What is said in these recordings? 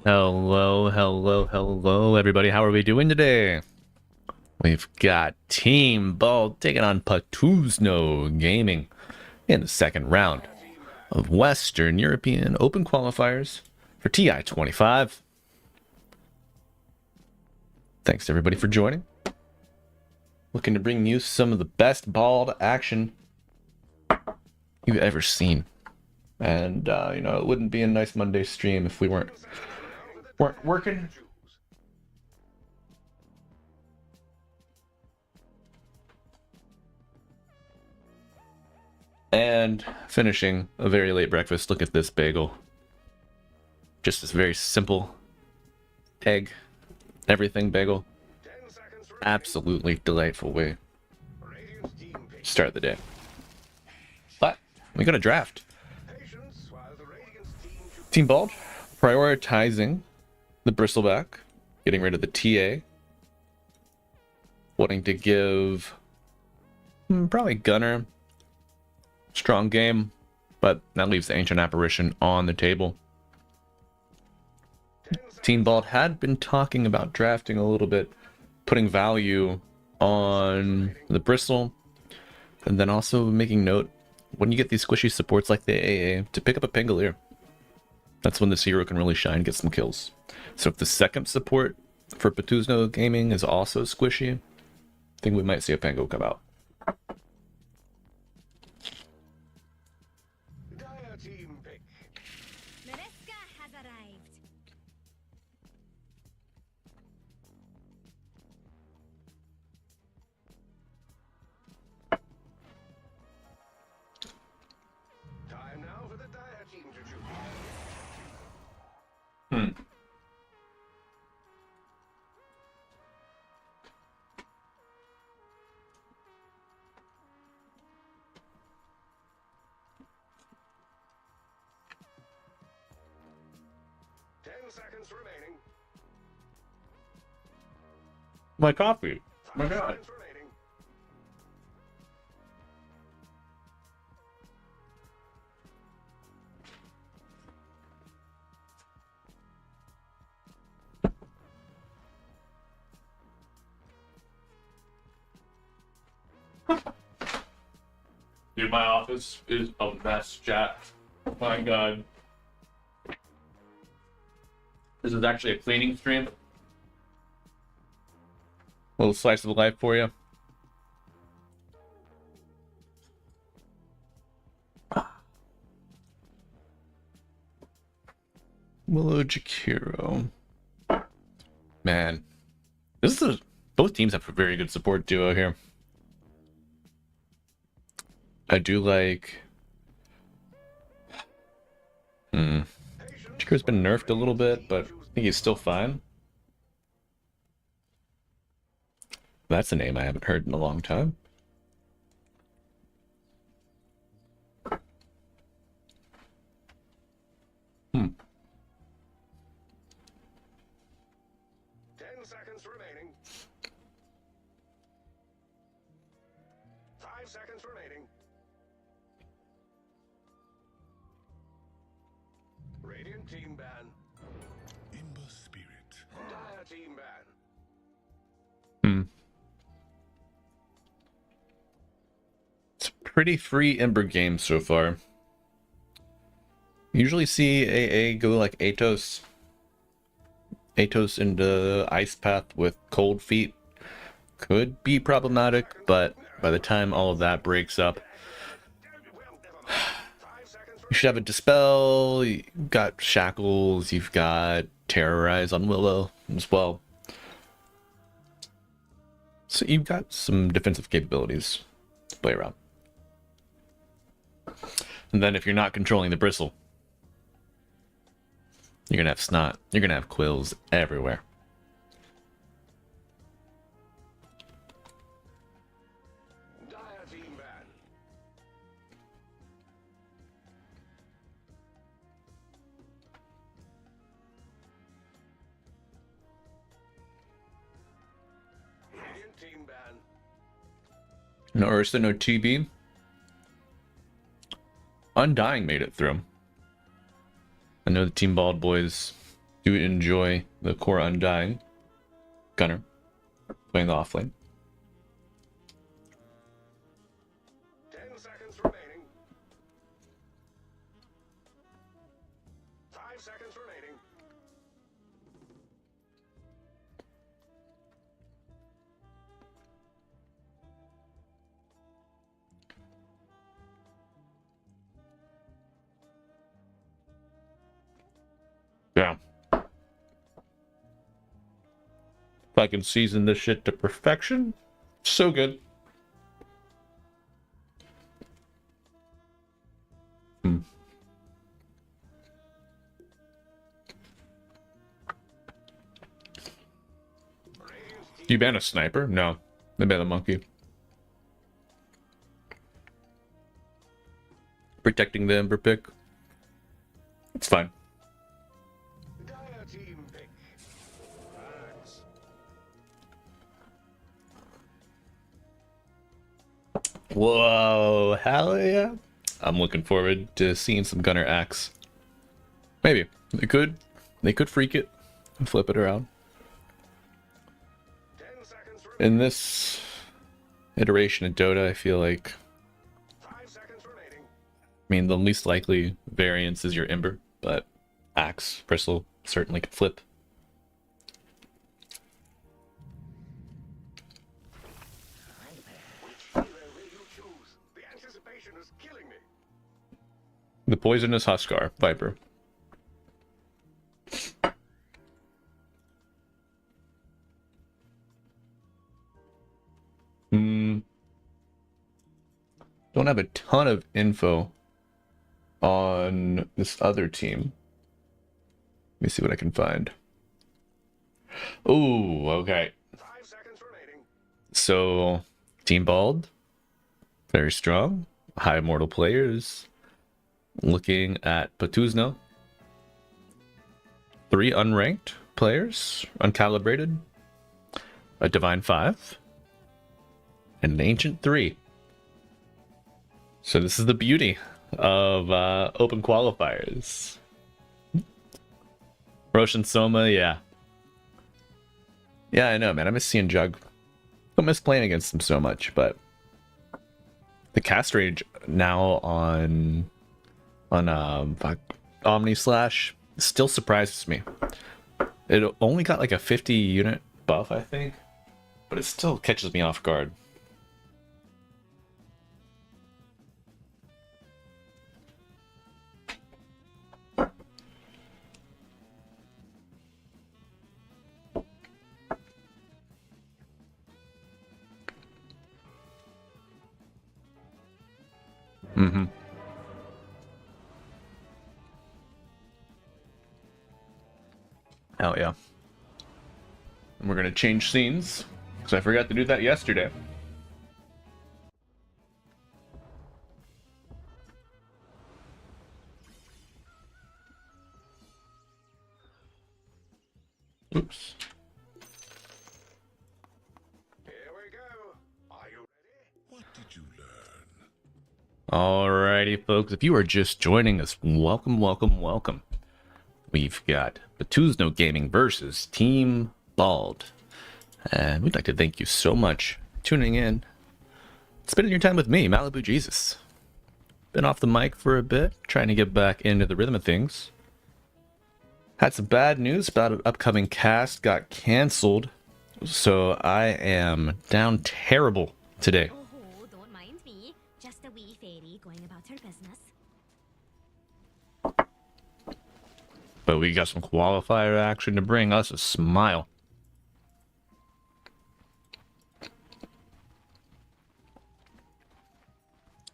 Hello, everybody. How are we doing today? We've got Team Ball taking on Patuzno Gaming in the second round of Western European Open Qualifiers for TI 25. Thanks to everybody for joining. Looking to bring you some of the best balled action you've ever seen. And, it wouldn't be a nice Monday stream if we weren't working. And finishing a very late breakfast. Look at this bagel. Just this very simple egg, everything bagel. Absolutely delightful way to start the day. But we got a draft. Team Bald prioritizing the bristleback, getting rid of the TA, wanting to give probably Gunner strong game, but that leaves the Ancient Apparition on the table. Team Bald had been talking about drafting a little bit, putting value on the Bristle, and then also making note when you get these squishy supports like the AA to pick up a Pangolier. That's when this hero can really shine, get some kills. So if the second support for Patuzno Gaming is also squishy, I think we might see a Pango come out. Hmm. Seconds remaining. My coffee. My God. Dude, my office is a mess, chat. My God. This is actually a cleaning stream. A little slice of life for you. Willow Jakiro. Man. Both teams have a very good support duo here. I do like... Jakiro's been nerfed a little bit, but I think he's still fine. That's a name I haven't heard in a long time. Hmm. 10 seconds remaining. 5 seconds remaining. Radiant team ban. Imber spirit. Dire team ban. It's a pretty free Ember game so far. Usually see AA go like Atos. Atos into Ice Path with Cold Feet. Could be problematic, but by the time all of that breaks up, you should have a Dispel, you've got Shackles, you've got Terrorize on Willow as well. So you've got some defensive capabilities to play around. And then if you're not controlling the Bristle, you're gonna have Snot, you're gonna have Quills everywhere. Dire team ban. Radiant team ban. No Ursa, no TB. Undying made it through. I know the Team Bald boys do enjoy the core undying gunner playing the off lane. 10 seconds remaining. 5 seconds remaining. Yeah. If I can season this shit to perfection, so good. You ban a sniper? No. They ban a monkey. Protecting the Ember pick. It's fine. Dire team pick. Thanks. Whoa, hell yeah. I'm looking forward to seeing some Gunner Axe. Maybe. They could freak it and flip it around. 10 seconds remaining. In this iteration of Dota, I feel like, 5 seconds remaining. I mean, the least likely variance is your Ember, but Axe, Bristle certainly could flip. Which hero will you choose? The anticipation is killing me. The Poisonous Huskar, Viper. Don't have a ton of info on this other team. Let me see what I can find. Oh, okay. 5 seconds remaining. So, Team Bald, very strong. High mortal players. Looking at Patuzno. 3 unranked players, uncalibrated. A Divine 5. And an Ancient 3. So this is the beauty of open qualifiers. Roshan Soma, yeah. Yeah, I know, man. I miss seeing Jug. Don't miss playing against him so much, but the cast range now on Omni Slash still surprises me. It only got like a 50 unit buff, I think, but it still catches me off guard. Mm-hmm. Hell yeah. And we're gonna change scenes, because I forgot to do that yesterday. Oops. Here we go. Are you ready? What did you learn? Alrighty, folks. If you are just joining us, welcome, welcome, welcome. We've got Patuzno Gaming versus Team Bald. And we'd like to thank you so much for tuning in, spending your time with me, Malibu Jesus. Been off the mic for a bit, trying to get back into the rhythm of things. Had some bad news about an upcoming cast, got canceled, so I am down terrible today. Oh, don't mind me. Just a wee fairy going about her business. But we got some qualifier action to bring us a smile.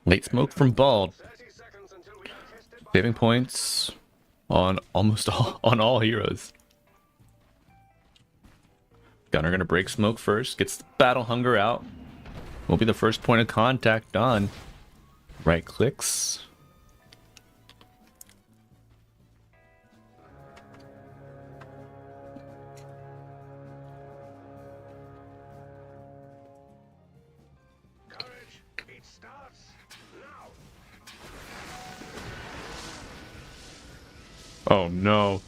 Late smoke from Bald. 30 seconds until we are tested by Saving points on almost all heroes. Gunner gonna break smoke first, gets the battle hunger out. Will be the first point of contact on. Right clicks. courage. It starts now. Oh no.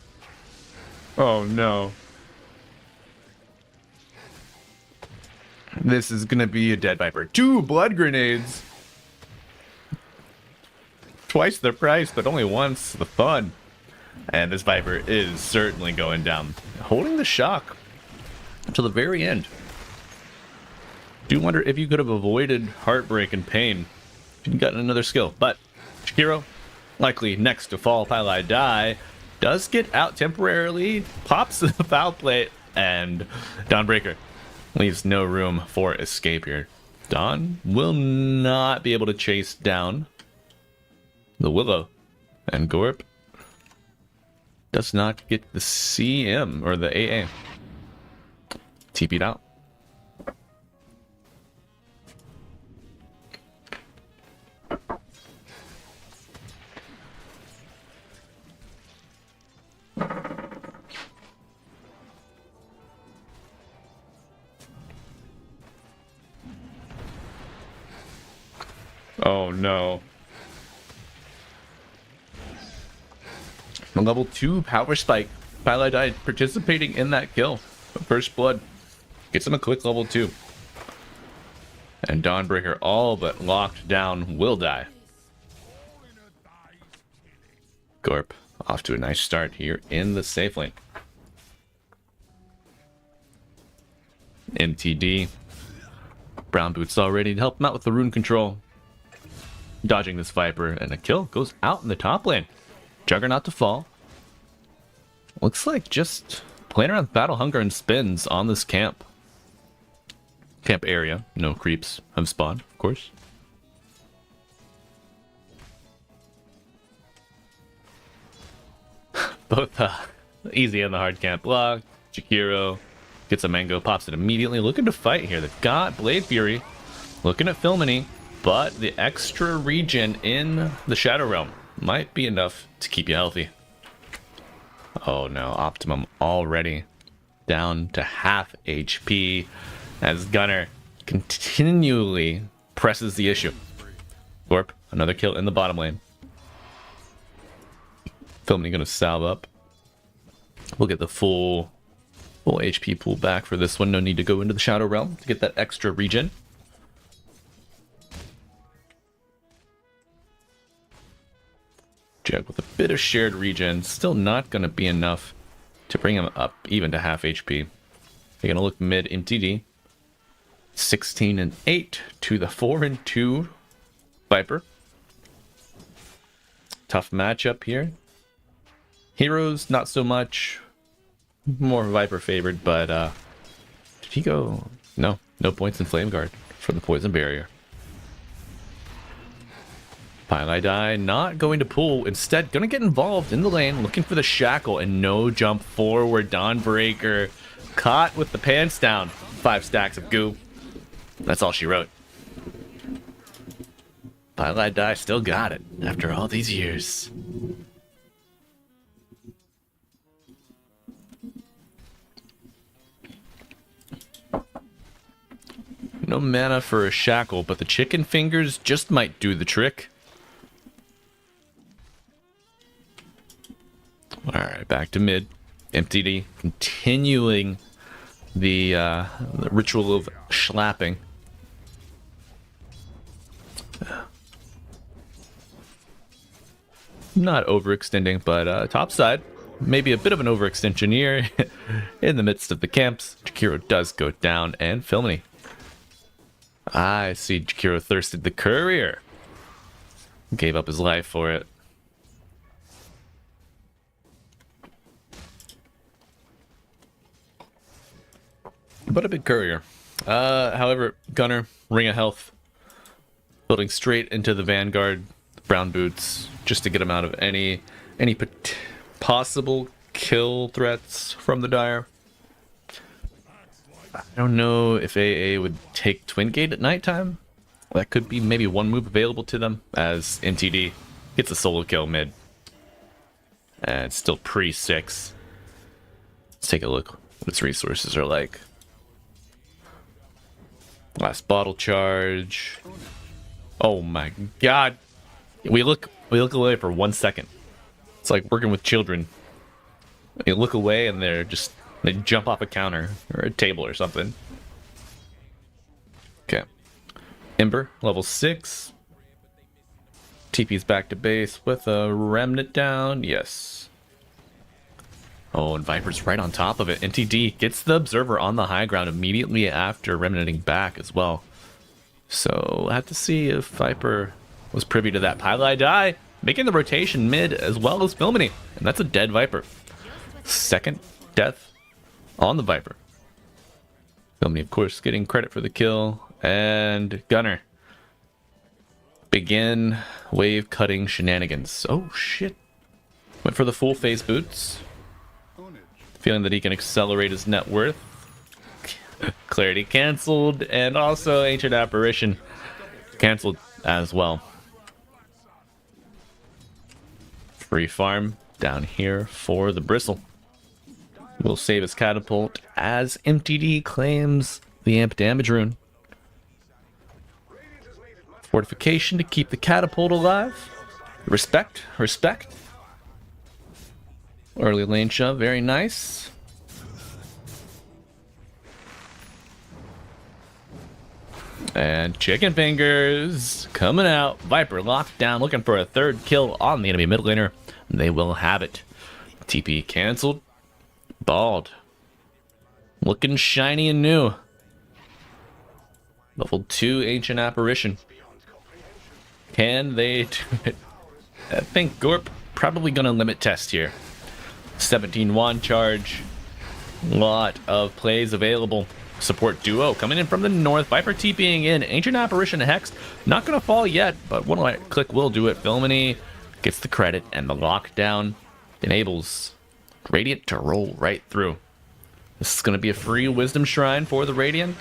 Oh no. This is gonna be a dead Viper. 2 blood grenades! Twice the price, but only once the fun. And this Viper is certainly going down. Holding the shock until the very end. Do wonder if you could have avoided heartbreak and pain if you'd gotten another skill. But Shakiro, likely next to fall, Pylai die, does get out temporarily, pops the foul plate, and Dawnbreaker leaves no room for escape here. Dawn will not be able to chase down the Willow, and Gorp does not get the CM or the AA. TP'd out. Oh no. A level 2 power spike. Pylai died participating in that kill. First blood. Gets him a quick level 2. And Dawnbreaker, all but locked down, will die. Gorp off to a nice start here in the safe lane. MTD. Brown boots all ready to help him out with the rune control. Dodging this Viper, and a kill goes out in the top lane. Juggernaut to fall. Looks like just playing around with Battle Hunger and spins on this camp. Camp area. No creeps have spawned, of course. Both easy and the hard camp block. Jakiro gets a mango, pops it immediately. Looking to fight here. They've got Blade Fury. Looking at Filmini. But the extra regen in the Shadow Realm might be enough to keep you healthy. Oh no, Optimum already down to half HP as Gunner continually presses the issue. Gorp, another kill in the bottom lane. Filming gonna salve up. We'll get the full HP pool back for this one. No need to go into the Shadow Realm to get that extra regen. Jag with a bit of shared regen, still not going to be enough to bring him up even to half HP. They're going to look mid MTD. 16 and 8 to the 4 and 2 Viper. Tough matchup here. Heroes, not so much. More Viper favored, but did he go? No points in Flame Guard for the Poison Barrier. Pylai die, not going to pull, instead gonna get involved in the lane, looking for the shackle, and no jump forward. Dawnbreaker caught with the pants down. 5 stacks of goo. That's all she wrote. Pylai die, still got it after all these years. No mana for a shackle, but the chicken fingers just might do the trick. Alright, back to mid. MTD continuing the ritual of schlapping. Not overextending, but top side. Maybe a bit of an overextension here. In the midst of the camps, Jakiro does go down, and Filmini. I see Jakiro thirsted the courier. Gave up his life for it. But a big courier. However, Gunner, Ring of Health, building straight into the Vanguard, brown boots, just to get him out of any possible kill threats from the Dire. I don't know if AA would take Twin Gate at nighttime. That could be maybe one move available to them, as MTD gets a solo kill mid. And it's still pre-6. Let's take a look what its resources are like. Last bottle charge. Oh my god. We look away for 1 second. It's like working with children. You look away and they jump off a counter or a table or something. Okay. Ember, level 6. TP's back to base with a remnant down. Yes. Oh, and Viper's right on top of it. NTD gets the Observer on the high ground immediately after remnanting back as well. So we'll have to see if Viper was privy to that. Pylai die, making the rotation mid as well as Filmini. And that's a dead Viper. Second death on the Viper. Filmini, of course, getting credit for the kill. And Gunner. Begin wave cutting shenanigans. Oh, shit. Went for the full phase boots. Feeling that he can accelerate his net worth. Clarity canceled, and also Ancient Apparition canceled as well. Free farm down here for the Bristle. Will save his catapult as MTD claims the amp damage rune. Fortification to keep the catapult alive. Respect, respect. Early lane shove, very nice. And chicken fingers coming out. Viper locked down, looking for a third kill on the enemy mid laner. They will have it. TP canceled. Bald. Looking shiny and new. Level 2 Ancient Apparition. Can they do it? I think Gorp probably gonna limit test here. 17 wand charge. Lot of plays available. Support duo coming in from the north. Viper TPing in. Ancient Apparition Hex. Not going to fall yet, but one click will do it. Filmini gets the credit, and the lockdown enables Radiant to roll right through. This is going to be a free Wisdom Shrine for the Radiant.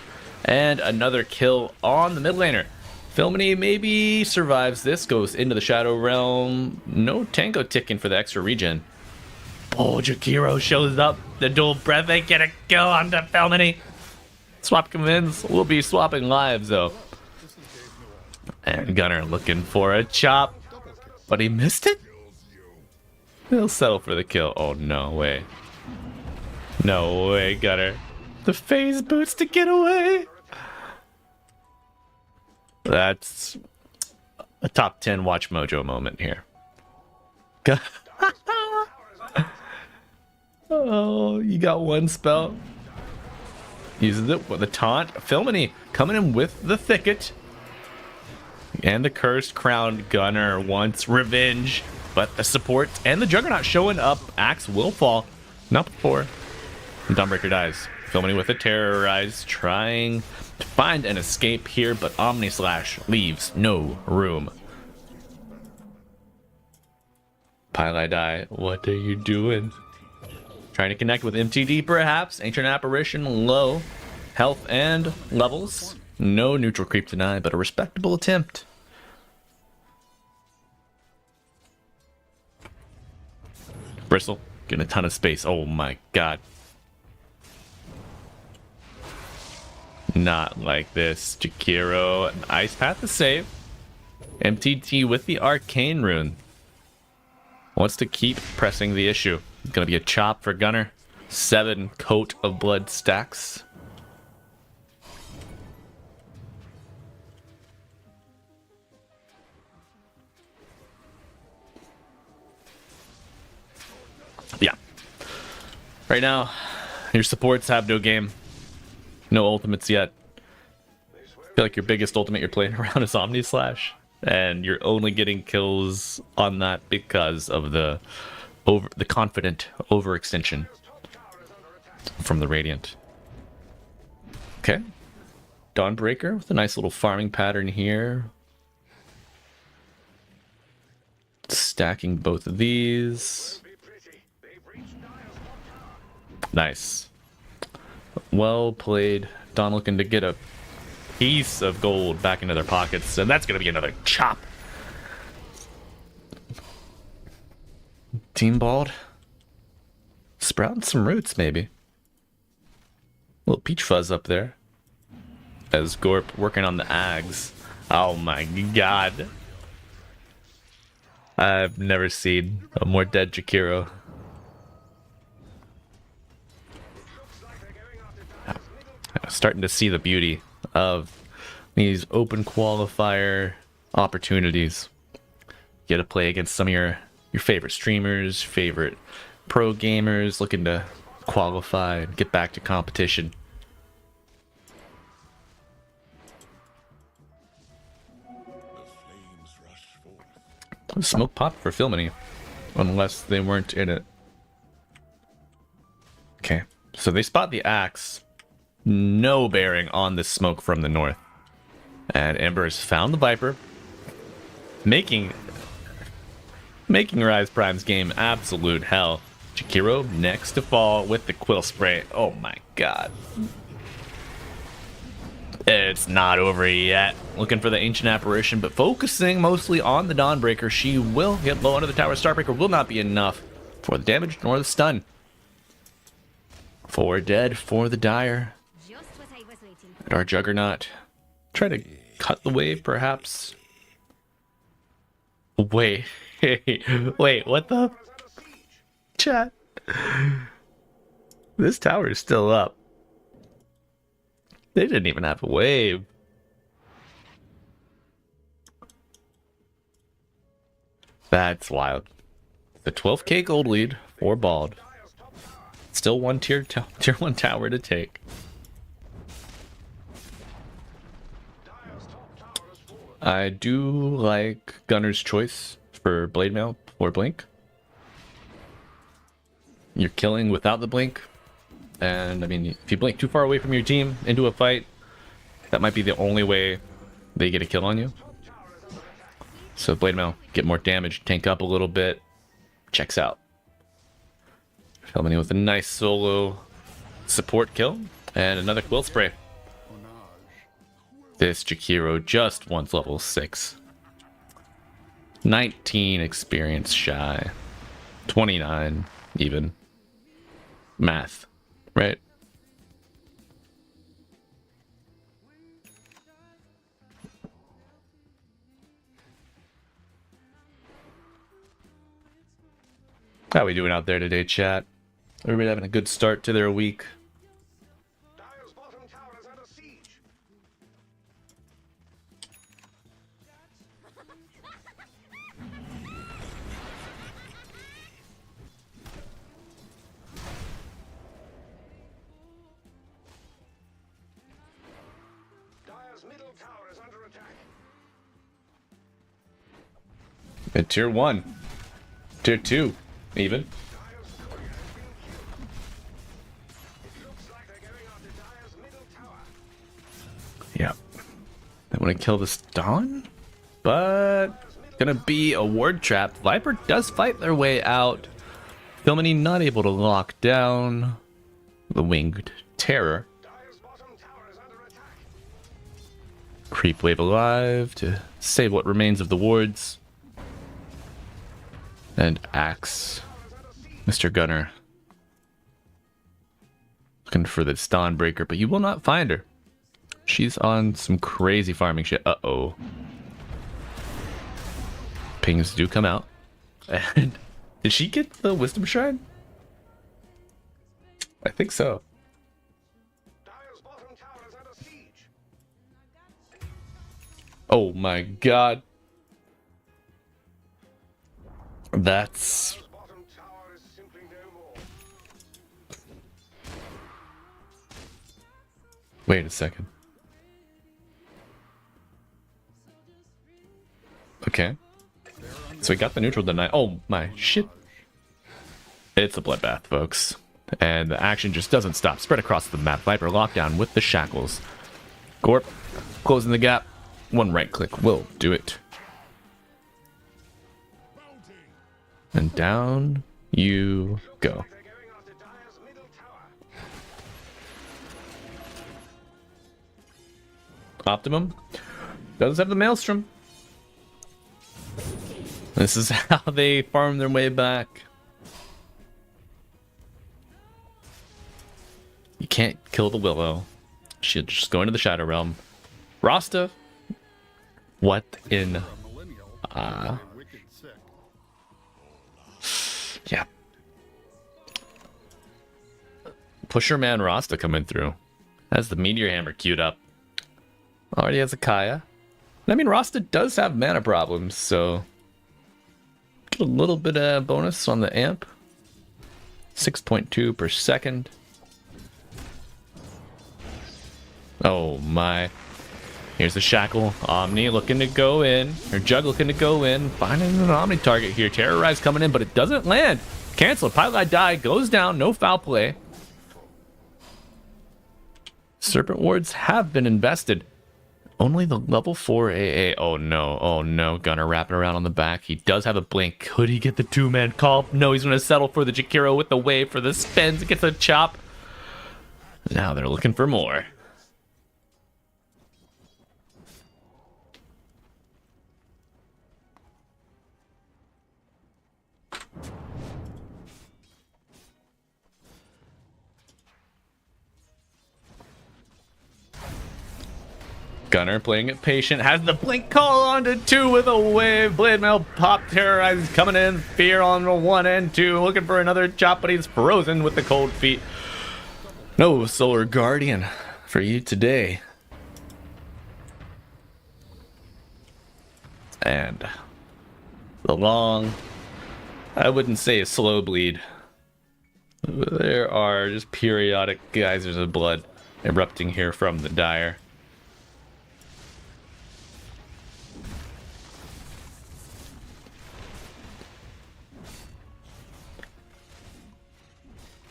And another kill on the mid laner. Filmini maybe survives this. Goes into the Shadow Realm. No tango ticking for the extra regen. Oh, Jakiro shows up. The dual breath. They get a kill onto Filmini. Swap convince. We'll be swapping lives though. And Gunner looking for a chop. But he missed it? He'll settle for the kill. Oh, no way. No way, Gunner. The phase boots to get away. That's a top 10 Watch Mojo moment here. Oh, you got one spell. Uses it with a taunt. Filmini coming in with the thicket. And the cursed crowned Gunner wants revenge. But the support and the Juggernaut showing up. Axe will fall. Not before Dawnbreaker dies. Filmini with a Terrorize. Trying to find an escape here. But Omni Slash leaves no room. Pylai die. What are you doing? Trying to connect with MTD perhaps. Ancient Apparition low. Health and levels. No neutral creep denied, but a respectable attempt. Bristle getting a ton of space. Oh my god. Not like this. Jakiro, an Ice Path to save. MTT with the Arcane Rune. Wants to keep pressing the issue. It's gonna be a chop for Gunner. 7 Coat of Blood stacks. Yeah. Right now, your supports have no game. No ultimates yet. I feel like your biggest ultimate you're playing around is Omni Slash. And you're only getting kills on that because of the confident overextension from the Radiant. Okay. Dawnbreaker with a nice little farming pattern here. Stacking both of these. Nice. Well played. Dawn looking to get a piece of gold back into their pockets, and that's going to be another chop. Team Bald. Sprouting some roots, maybe. Little peach fuzz up there. As Gorp working on the Ags. Oh my god. I've never seen a more dead Jakiro. starting to see the beauty of these open qualifier opportunities. Get to play against some of your favorite streamers, favorite pro gamers looking to qualify and get back to competition. Smoke pop for Filmini, unless they weren't in it. Okay, so they spot the axe. No bearing on the smoke from the north. And Ember has found the Viper, making Rise Prime's game absolute hell. Chikiro next to fall with the quill spray. Oh my god. It's not over yet. Looking for the Ancient Apparition, but focusing mostly on the Dawnbreaker. She will get low under the tower. Starbreaker will not be enough for the damage nor the stun. 4 dead for the Dire. Just what I was waiting for. And our Juggernaut. Try to cut the wave, perhaps. Wait. Wait, what the? Chat. This tower is still up. They didn't even have a wave. That's wild. The 12k gold lead for Bald. Still one tier 1 tower to take. I do like Gunner's choice for Blade Mail or Blink. You're killing without the blink. And I mean, if you blink too far away from your team into a fight, that might be the only way they get a kill on you. So Blade Mail, get more damage, tank up a little bit, checks out. Filming with a nice solo support kill and another quill spray. This Jakiro just wants level 6. 19 experience shy. 29 even. Math. Right. How we doing out there today, chat? Everybody having a good start to their week? Dire's bottom tower is under siege. Dire's middle tower is under attack. At tier 1. Tier 2, even. Dire's tower has been killed. It looks like they're going after Dire's middle tower. Yep. They want to kill this Dawn, but gonna be a ward trap. Viper does fight their way out. Filmini not able to lock down the Winged Terror. Dire's bottom tower is under attack. Creep wave alive to save what remains of the wards. And axe Mr. Gunner. Looking for the Dawnbreaker, but you will not find her. She's on some crazy farming shit. Uh-oh. Pings do come out. And did she get the Wisdom Shrine? I think so. Dire's bottom tower is under siege. Oh my god. That's... Bottom tower is simply no more. Wait a second. Okay. So we got the neutral tonight. Oh my shit. It's a bloodbath, folks. And the action just doesn't stop. Spread across the map. Viper lockdown with the shackles. Gorp closing the gap. One right click will do it. And down you go. They're going after Dire's middle tower. Optimum does have the Maelstrom. This is how they farm their way back. You can't kill the Willow. She'll just go into the Shadow Realm. Rasta. What in... yeah. Pusher man Rasta coming through. Has the Meteor Hammer queued up. Already has a Kaya. I mean, Rasta does have mana problems, so get a little bit of bonus on the amp. 6.2 per second. Oh my. Here's the Shackle. Omni looking to go in. Or Jug looking to go in. Finding an Omni target here. Terrorize coming in, but it doesn't land. Cancel. Pilot die. Goes down. No foul play. Serpent Wards have been invested. Only the level 4 AA. Oh no. Oh no. Gunner wrapping around on the back. He does have a blink. Could he get the 2-man call? No, he's going to settle for the Jakiro with the wave for the spins. Gets a chop. Now they're looking for more. Gunner playing it patient, has the blink call onto 2 with a wave. Blade Mail pop, Terrorize coming in. Fear on 1 and 2, looking for another chop, but he's frozen with the cold feet. No Solar Guardian for you today. And the long, I wouldn't say a slow bleed. There are just periodic geysers of blood erupting here from the Dire.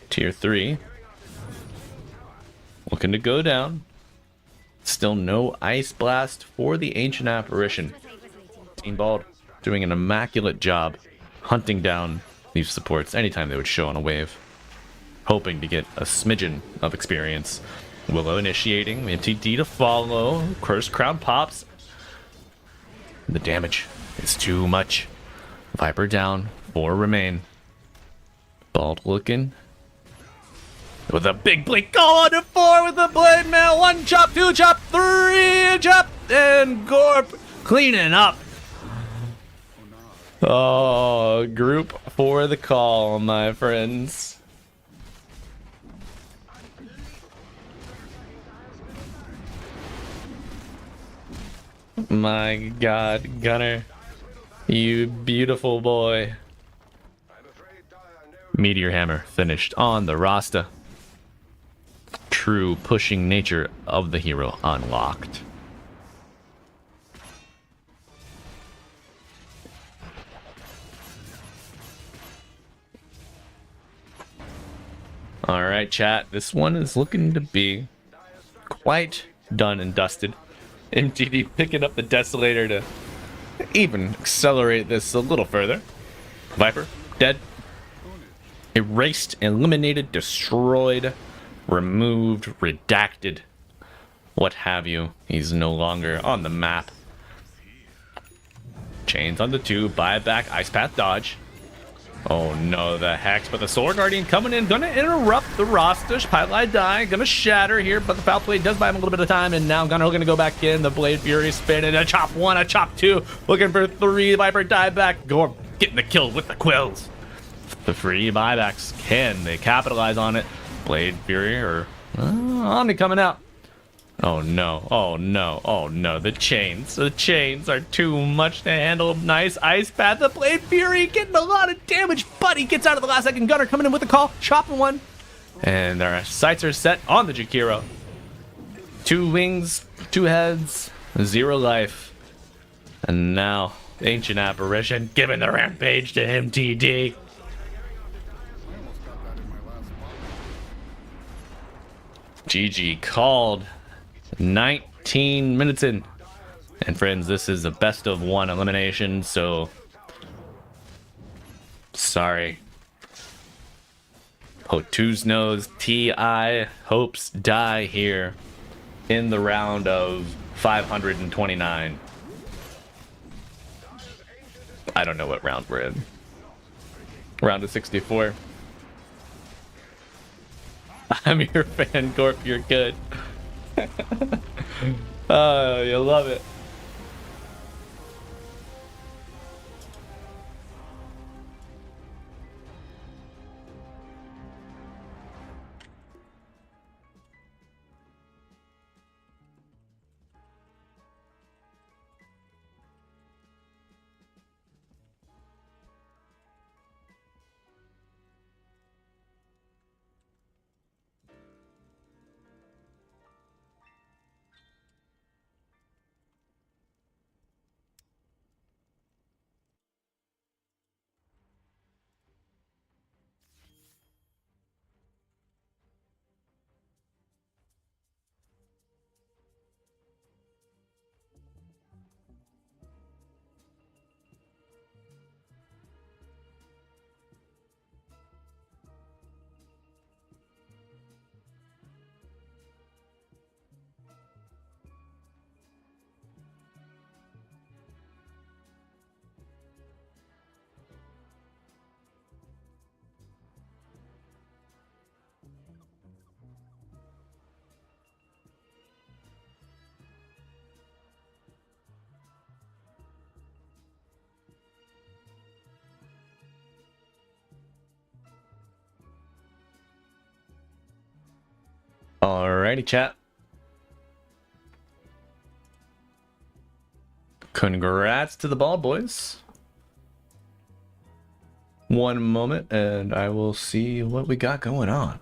Tier 3. Looking to go down. Still no Ice Blast for the Ancient Apparition. Team Bald doing an immaculate job hunting down these supports anytime they would show on a wave. Hoping to get a smidgen of experience. Willow initiating. MTD to follow. Cursed Crown pops. The damage is too much. Viper down. 4 remain. Bald looking. With a big blink, go on to 4 with the Blade Mail. 1 chop, 2 chop, 3 chop, and Gorp cleaning up. Oh, group for the call, my friends. My God, Gunner, you beautiful boy. Meteor Hammer finished on the Rasta. True pushing nature of the hero unlocked. Alright, chat. This one is looking to be quite done and dusted. MTD picking up the Desolator to even accelerate this a little further. Viper, dead. Erased, eliminated, destroyed, removed, redacted, what have you. He's no longer on the map. Chains on the 2, buyback, Ice Path dodge. Oh no, the Hex, but the Solar Guardian coming in, gonna interrupt the Rasta. Pylai die, gonna shatter here, but the Foul Play does buy him a little bit of time, and now Gunner gonna go back in. The Blade Fury spinning, a chop 1, a chop 2, looking for 3, Viper die back, Gorp getting the kill with the quills. The free buybacks, can they capitalize on it? Blade Fury or Omni coming out. Oh no, oh no, oh no. The chains are too much to handle. Nice Ice Path. The Blade Fury getting a lot of damage, but he gets out of the last second. Gunner coming in with the call, chopping 1. And their sights are set on the Jakiro. 2 wings, 2 heads, 0 life. And now, Ancient Apparition giving the rampage to MTD. GG called. 19 minutes in. And friends, this is a best of 1 elimination, so sorry. Hotu's knows TI hopes die here in the round of 529. I don't know what round we're in. Round of 64. I'm your fan, Gorp. You're good. Oh, you love it. Alrighty, chat. Congrats to the ball boys. One moment, and I will see what we got going on.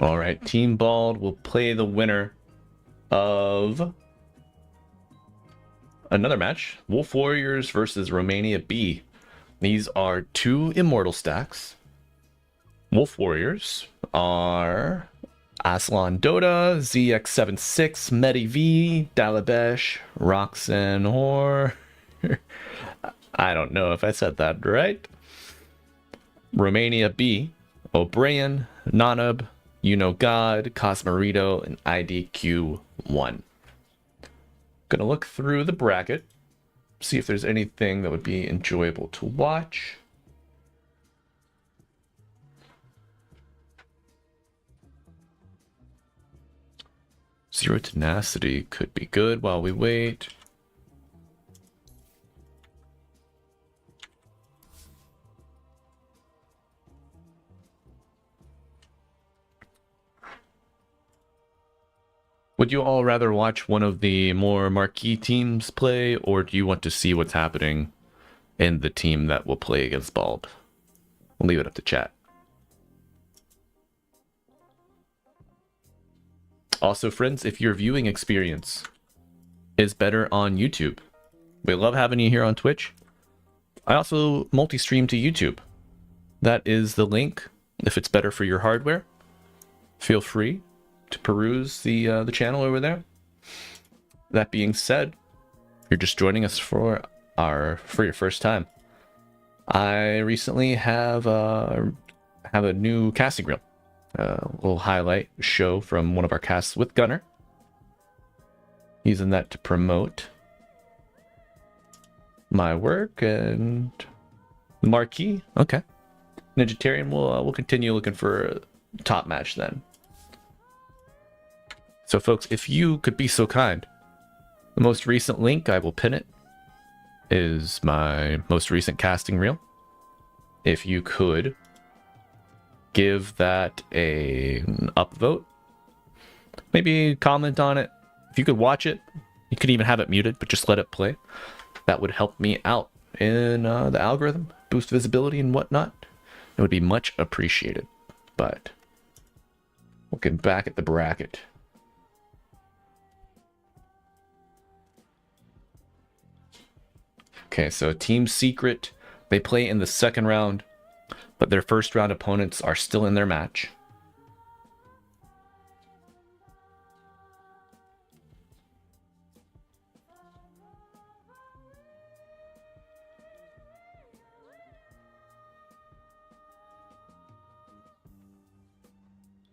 All right, Team Bald will play the winner of another match, Wolf Warriors versus Romania B. These are two immortal stacks. Wolf Warriors are Aslan Dota, ZX76, Medi V, Dalabesh, Roxanne Hor. I don't know if I said that right. Romania B, O'Brien, Nanub, You Know God, Cosmorito, and IDQ1. Gonna look through the bracket, see if there's anything that would be enjoyable to watch. Zero Tenacity could be good while we wait. Would you all rather watch one of the more marquee teams play, or do you want to see what's happening in the team that will play against Bald? We'll leave it up to chat. Also, friends, if your viewing experience is better on YouTube, we love having you here on Twitch. I also multi-stream to YouTube. That is the link. If it's better for your hardware, feel free to peruse the channel over there. That being said, if you're just joining us for your first time, I recently have a new casting reel. We'll highlight a show from one of our casts with Gunner. Using that to promote my work and the marquee. Okay, Ninjatarian. We'll continue looking for a top match then. So, folks, if you could be so kind, the most recent link, I will pin it, is my most recent casting reel. If you could give that an upvote, maybe comment on it. If you could watch it, you could even have it muted, but just let it play. That would help me out in the algorithm, boost visibility and whatnot. It would be much appreciated. But looking back at the bracket. Okay, so Team Secret, they play in the second round, but their first round opponents are still in their match.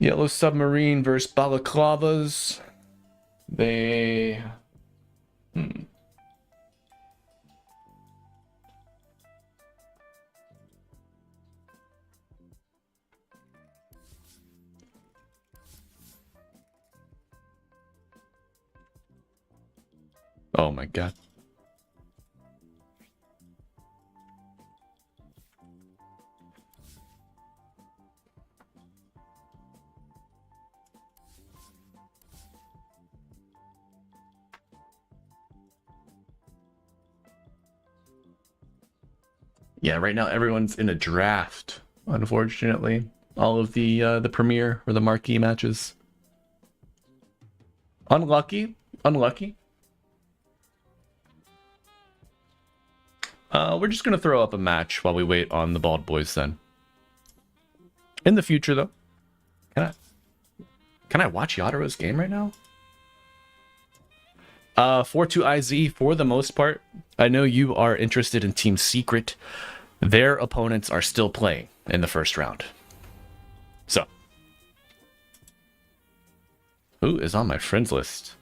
Yellow Submarine versus Balaclavas. They... Oh my god. Yeah, right now everyone's in a draft, unfortunately. All of the premiere or the marquee matches. Unlucky. We're just gonna throw up a match while we wait on the Bald Boys then. In the future, though, can I watch Yadaro's game right now? 42IZ for the most part. I know you are interested in Team Secret. Their opponents are still playing in the first round. So, who is on my friends list?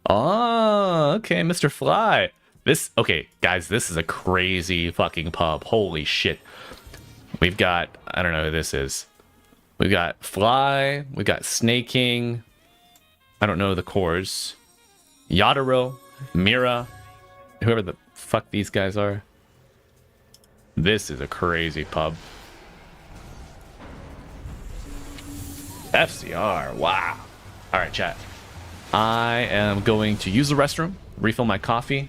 Oh, okay, Mr. Fly. Okay, guys, this is a crazy fucking pub. Holy shit. We've got, I don't know who this is. We've got Fly, we got Snake King. I don't know the cores. Yadaro, Mira, whoever the fuck these guys are. This is a crazy pub. FCR, wow. All right, chat. I am going to use the restroom, refill my coffee,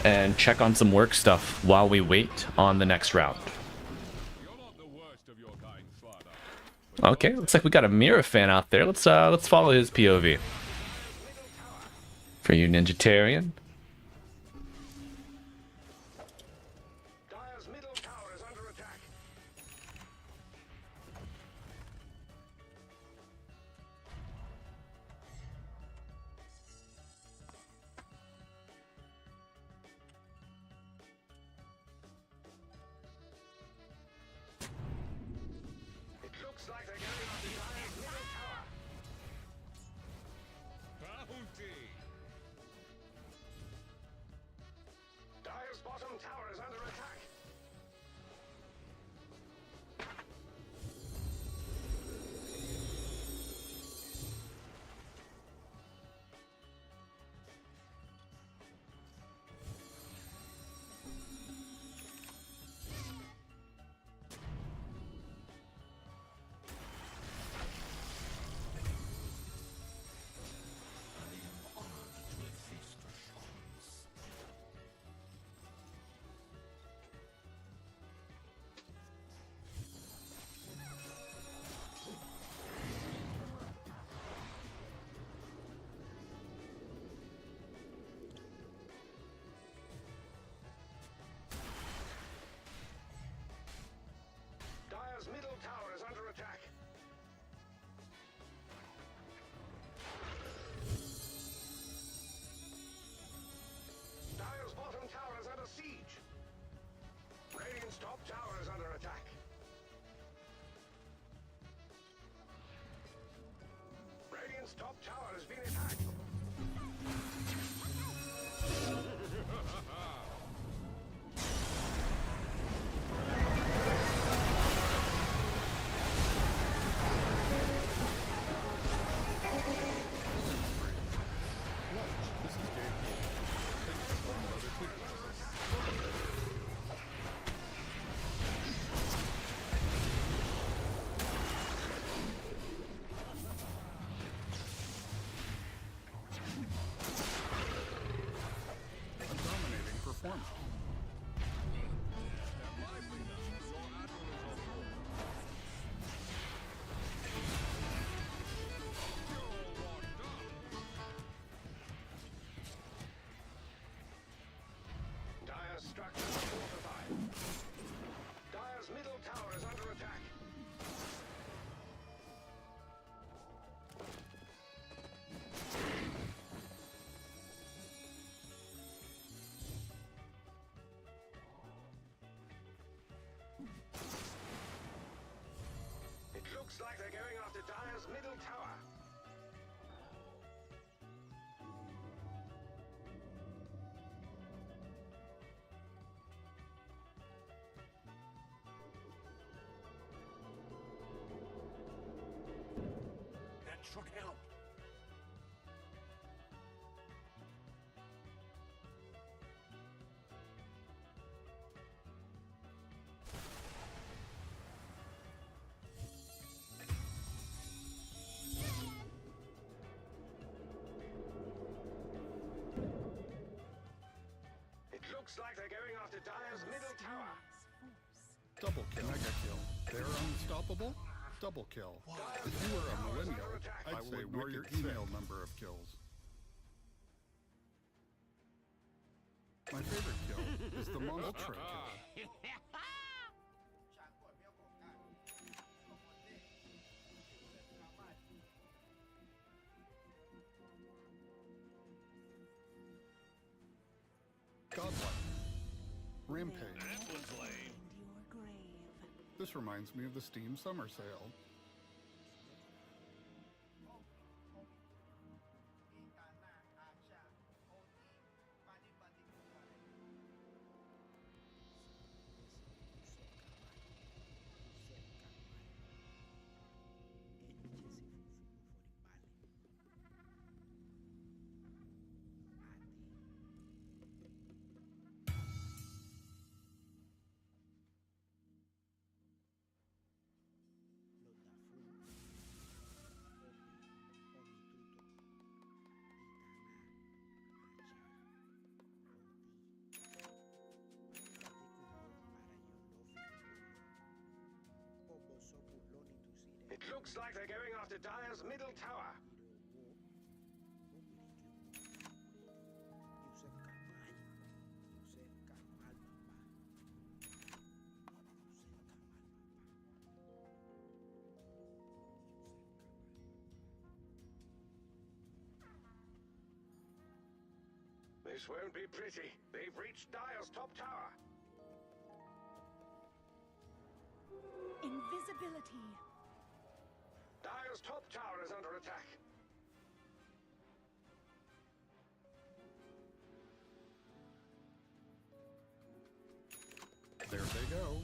and check on some work stuff while we wait on the next round. Okay, looks like we got a Mira fan out there. Let's follow his POV. For you, Ninjatarian. Dire's middle tower is under attack. It looks like they're going after Dire's middle tower. Dire's bottom tower is under attack. Dire's middle tower is under attack. Dire's bottom tower is under siege. Radiant's top tower is under attack. Radiant's top tower has been attacked. Dire's structures are fortified. Dire's middle tower is under attack. It looks like they're going after Dire's middle tower. That should help. It looks like they're going after Dire's middle tower. Double kill. Mega kill. They're unstoppable. Double kill. If you were a millennial, I'd say ignore your email number of kills. My favorite kill is the monster kill. Godlike. Rampage. This reminds me of the Steam Summer Sale. Looks like they're going after Dire's middle tower. This won't be pretty. They've reached Dire's top tower. Invisibility. Dire's top tower is under attack. There they go.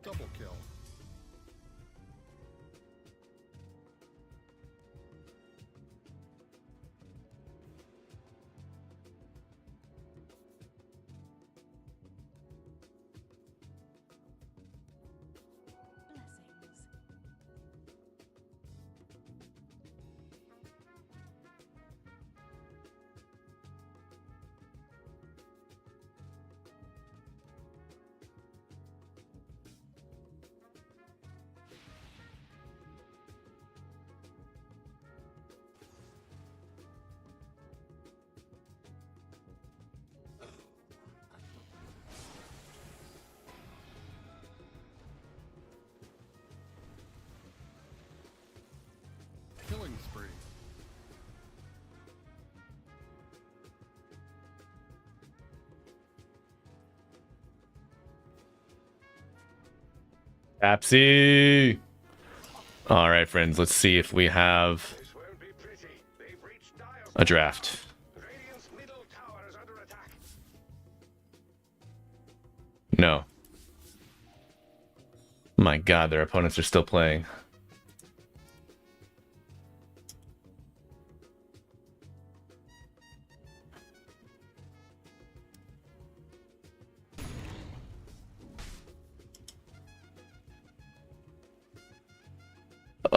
Double kill. Blessings. Killing spree. Apsy. All right, friends. Let's see if we have This won't be pretty. They've reached Dire's a draft. Radiant's middle tower is under attack. No. My God, their opponents are still playing.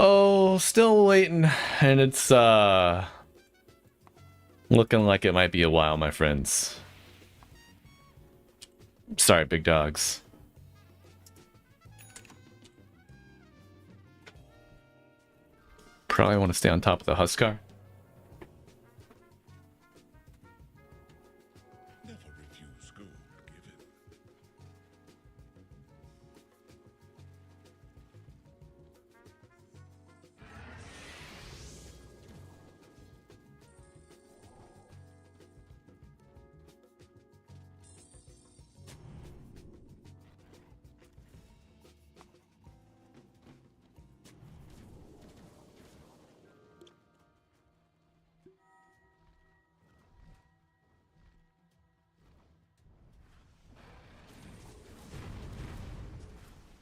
Oh, still waiting, and it's looking like it might be a while, my friends. Sorry, big dogs. Probably want to stay on top of the Huskar. Never refuse gold given.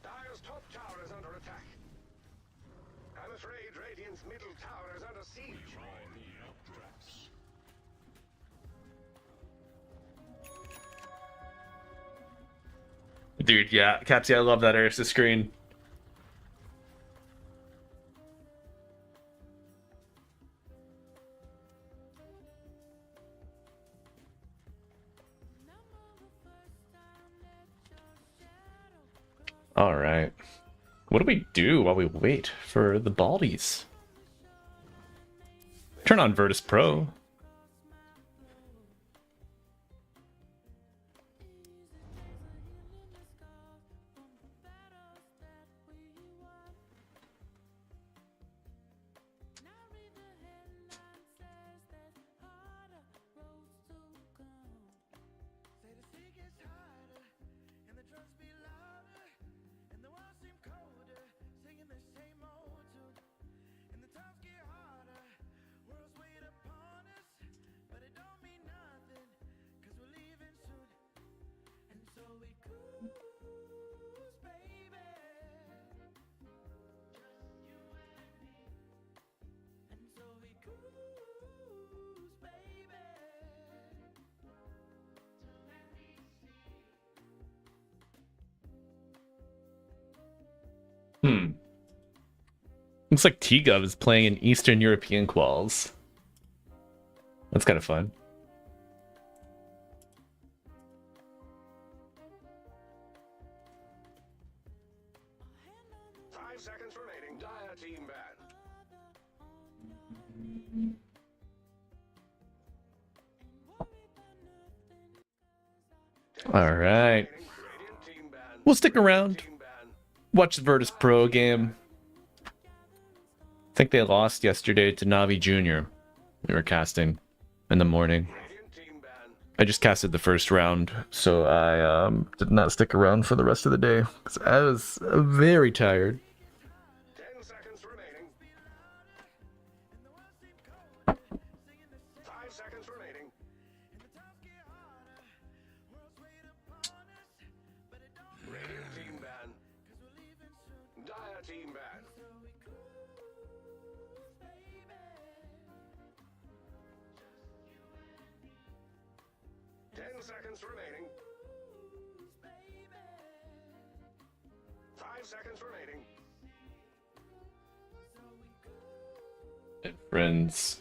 Dire's top tower is under attack. I'm afraid Radiant's middle tower is under siege. Dude, yeah, Capsy, I love that Arista screen. All right. What do we do while we wait for the Baldies? Turn on Virtus Pro. Looks like T-Gov is playing in Eastern European quals. That's kind of fun. Seconds remaining. Dire team ban. All right. Radiant team ban. We'll stick around. Team ban. Watch the Virtus Pro game. I think they lost yesterday to Navi Jr. We were casting in the morning. Radiant team ban. I just casted the first round, so I did not stick around for the rest of the day because I was very tired. 10 seconds remaining. 5 seconds remaining. Radiant team ban. Dire team ban. Seconds remaining. 5 seconds remaining. Friends.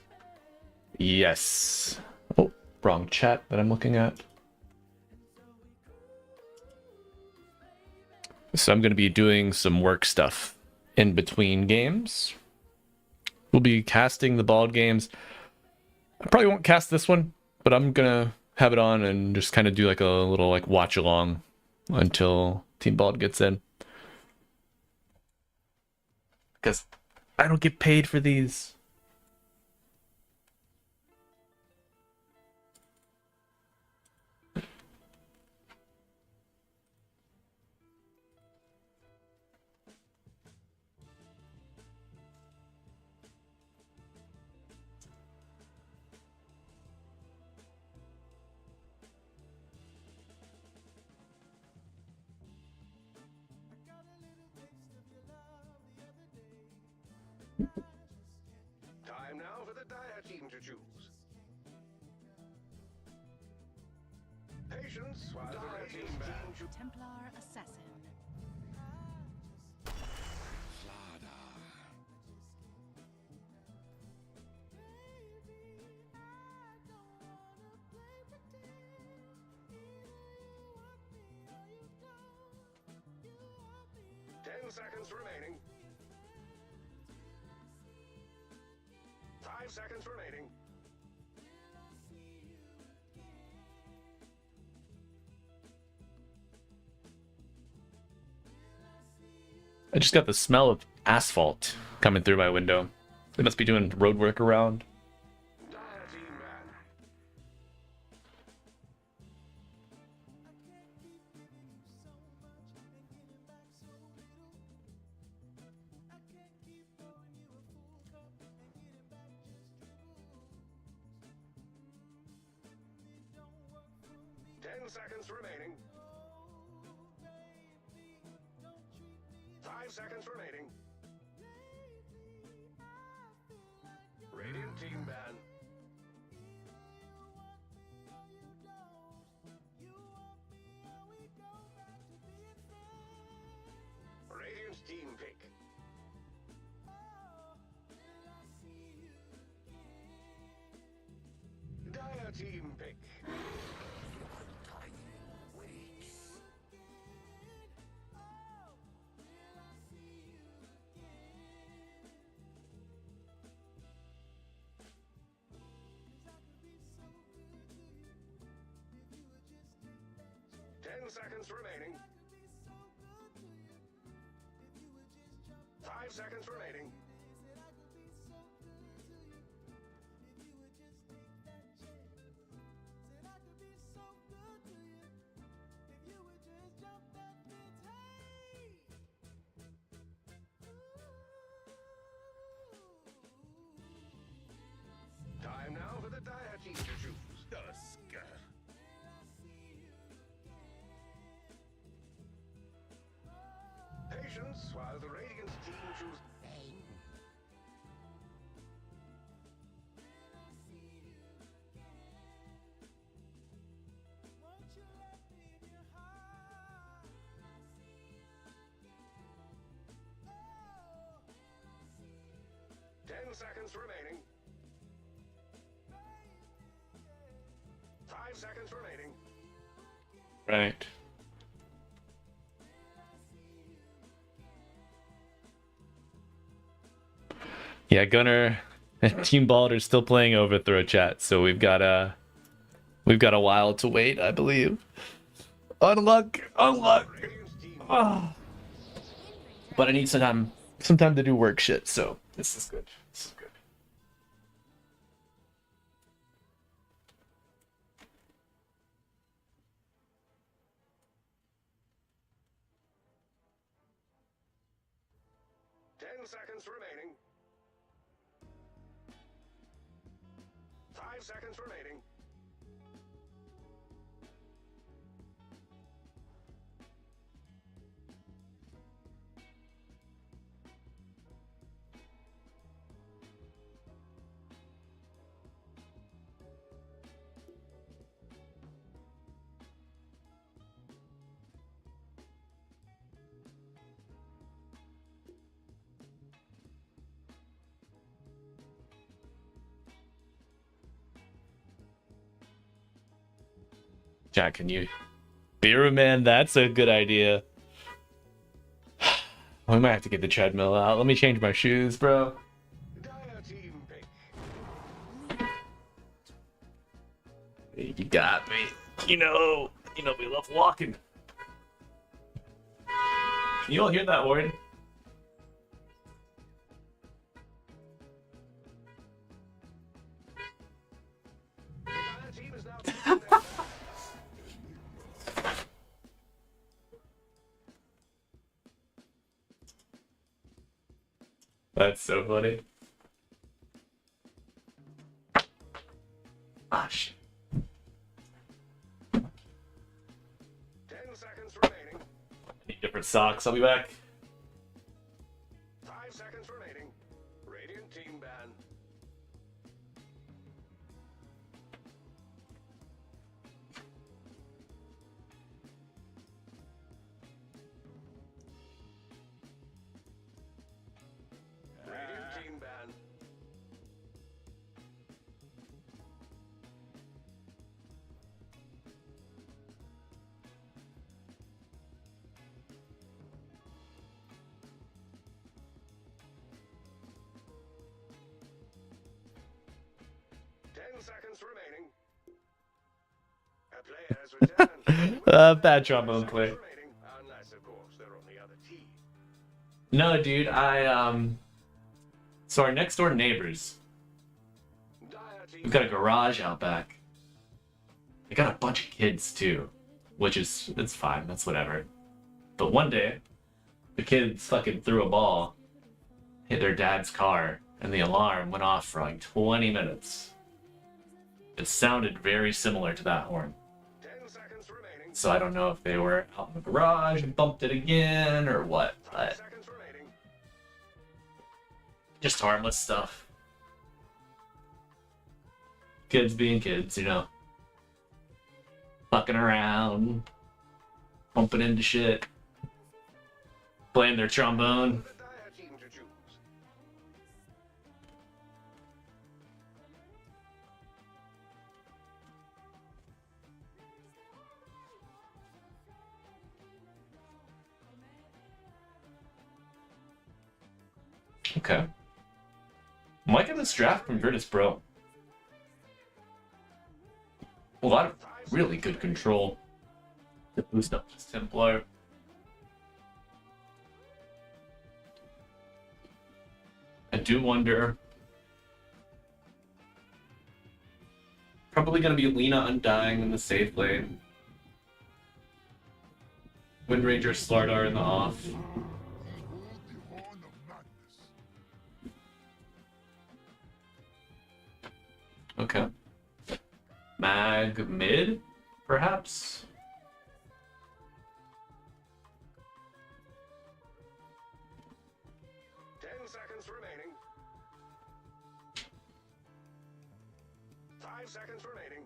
Yes. Oh, wrong chat that I'm looking at. So I'm going to be doing some work stuff in between games. We'll be casting the bald games. I probably won't cast this one, but I'm going to have it on and just kind of do like a little like watch along until Team Bald gets in. Because I don't get paid for these. Time now for the Dire team to choose. Patience while the Red team ban. Templar Assassin. Flada. Seconds remaining. 5 seconds remaining. I just got the smell of asphalt coming through my window. They must be doing road work around. Dire team ban. Seconds remaining. 5 seconds remaining. Radiant team ban. Radiant team pick. Dire team pick. Seconds remaining. 5 seconds remaining. Time now for the Dire team to choose. Dusk. Patience while the Radiant team choose. seconds remaining. 5 seconds remaining. Right. Yeah, Gunner and Team Bald are still playing Overthrow chat, so we've got a while to wait, I believe. Unluck. Radiant's team Ah. But I need some time to do work shit, so this is good. This is good. seconds remaining. 5 seconds remaining. Jack, can you? Beer man, that's a good idea. We might have to get the treadmill out. Let me change my shoes, bro. Dire team pick. You got me. You know we love walking. Can you all hear that, Warren? Dire team is now taking their That's so funny. Ah, shit. 10 seconds remaining. I need different socks. I'll be back. 5 seconds remaining. Radiant team ban. Radiant team ban. Seconds remaining. A player has returned. Bad trombone play. Remaining, unless, of course, they're on the other team. No, dude, so our next door neighbors, Dire team we've got a garage out back. They got a bunch of kids too, which is, it's fine, that's whatever. But one day, the kids fucking threw a ball, hit their dad's car, and the alarm went off for like 20 minutes. It sounded very similar to that horn. 10 seconds remaining. So I don't know if they were out in the garage and bumped it again or what, 5 but seconds remaining. just harmless stuff. Kids being kids, you know. Fucking around, bumping into shit, playing their trombone. The Dire team to choose. Okay. I'm liking this draft from Virtus Pro. A lot of really good control to boost up this Templar. I do wonder. Probably gonna be Lena Undying in the safe lane. Windranger Slardar in the off. Okay. Mag mid, perhaps? Seconds remaining. 5 seconds remaining.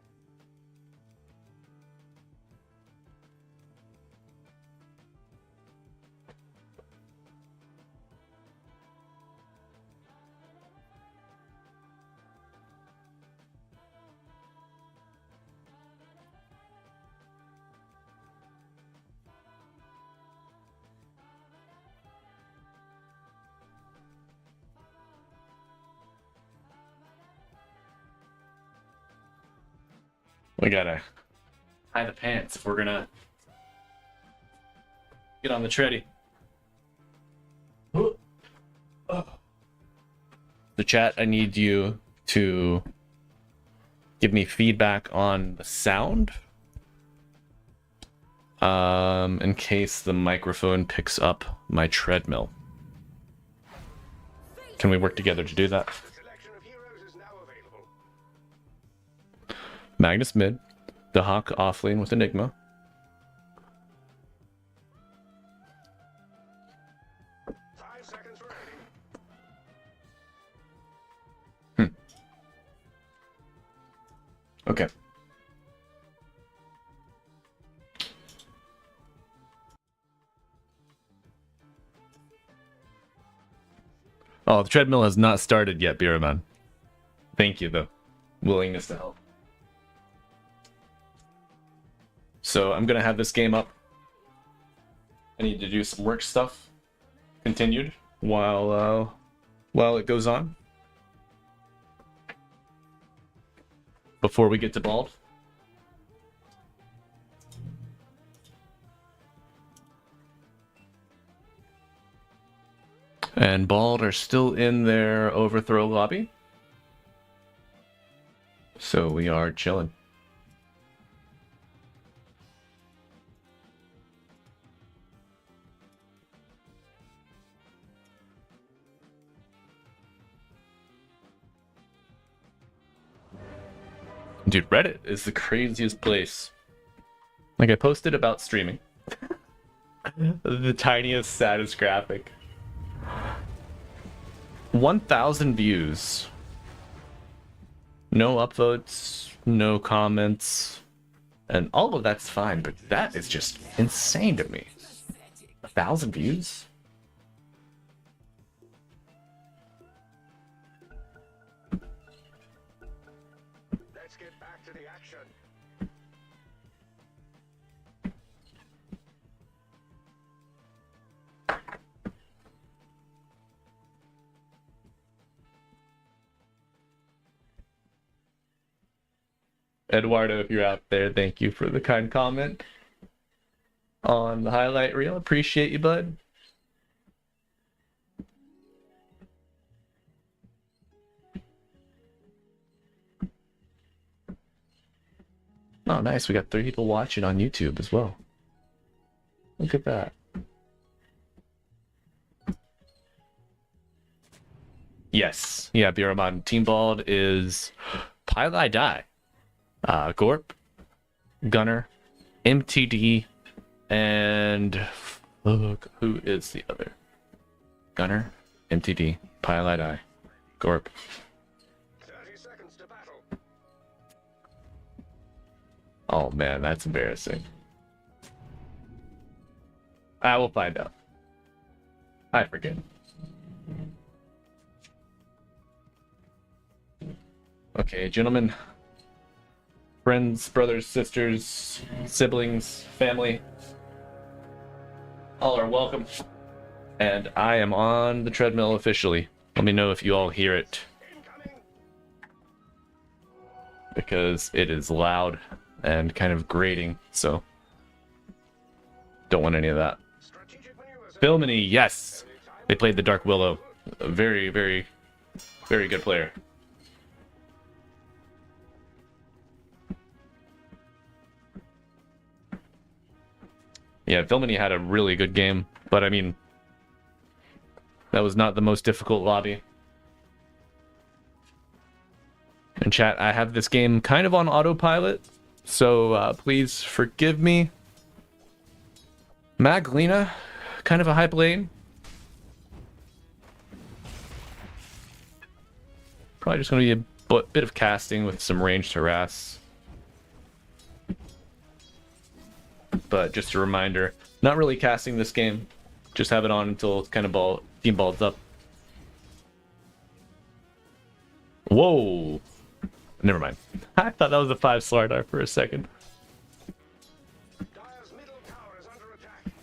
We gotta hide the pants if we're gonna get on the treadie. The chat, I need you to give me feedback on the sound. In case the microphone picks up my treadmill. Can we work together to do that? The selection of heroes is now available. Magnus mid, the Hawk off lane with Enigma. Five seconds remaining. Okay. Oh, the treadmill has not started yet, Biraman. Thank you, though. Willingness to help. So I'm gonna have this game up. I need to do some work stuff. Continued while it goes on. Before we get to bald. And bald are still in their overthrow lobby. So we are chilling. Dude, Reddit is the craziest place. Like, I posted about streaming. The tiniest, saddest graphic. 1,000 views. No upvotes, no comments. And all of that's fine, but that is just insane to me. 1,000 views? Let's get back to the action. Eduardo, if you're out there, thank you for the kind comment on the highlight reel. Appreciate you, bud. Oh, nice. We got 3 people watching on YouTube as well. Look at that. Yes. Yeah, Biraman. Team Bald is Pile Die. Gorp, Gunner, MTD, and fuck, who is the other? Gunner, MTD, Pile Die, Gorp. 30 seconds to battle. Oh man, that's embarrassing. I will find out. I forget. Okay, gentlemen. Friends, brothers, sisters, siblings, family. All are welcome. And I am on the treadmill officially. Let me know if you all hear it. Incoming. Because it is loud and kind of grating, so don't want any of that. Strategic maneuvers. Filmini, yes! They played the Dark Willow. A very, very, very good player. Yeah, Filmini had a really good game, but I mean, that was not the most difficult lobby. In chat, I have this game kind of on autopilot, so please forgive me. Maglina, kind of a hype lane. Probably just going to be a bit of casting with some ranged harass. But just a reminder, not really casting this game. Just have it on until it's kind of team balls up. Whoa! Never mind. I thought that was a 5 Slardar for a second. Dire's middle tower is under attack.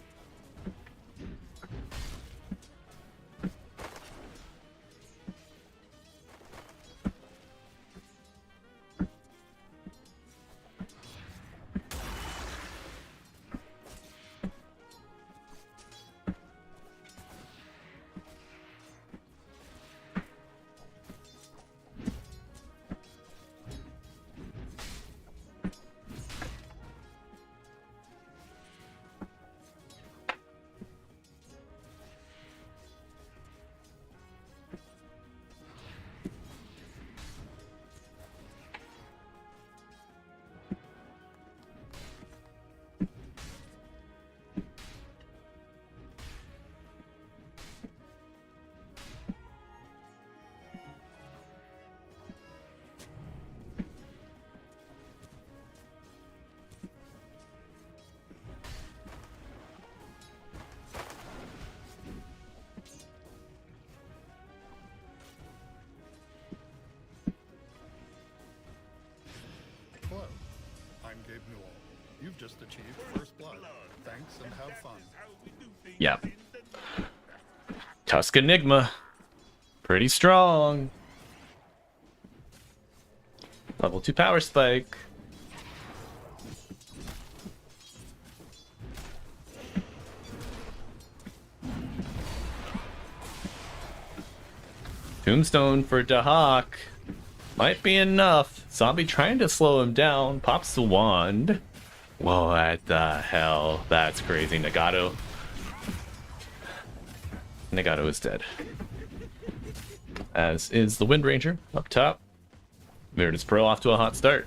Hello, I'm Gabe Newell. You've just achieved first blood. Thanks and have fun. Yep. Tusk Enigma. Pretty strong. Level 2 power spike. Tombstone for Dahak. Might be enough. Zombie trying to slow him down. Pops the wand. What the hell? That's crazy. Nagato. Nagato is dead. As is the Wind Ranger up top. Virtus Pro off to a hot start.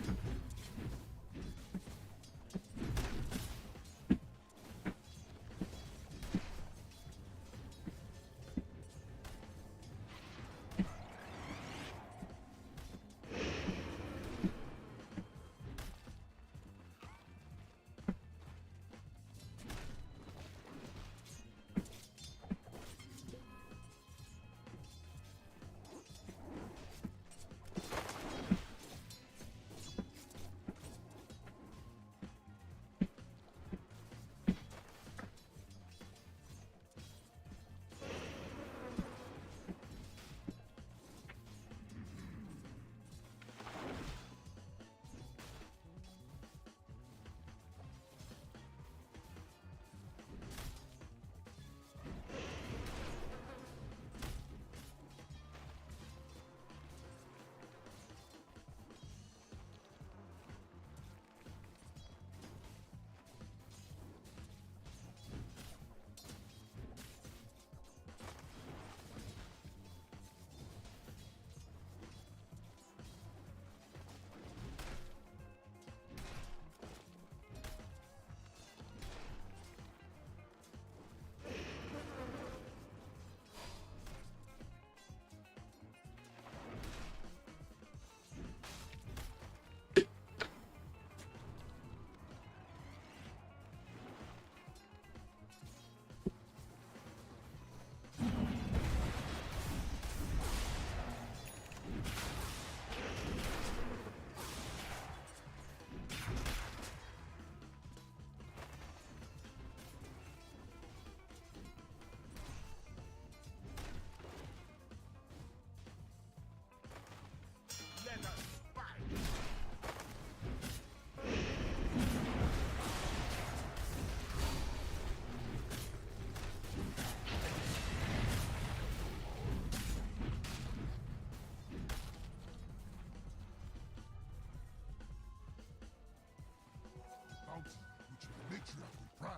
Which is a matriarchal prize.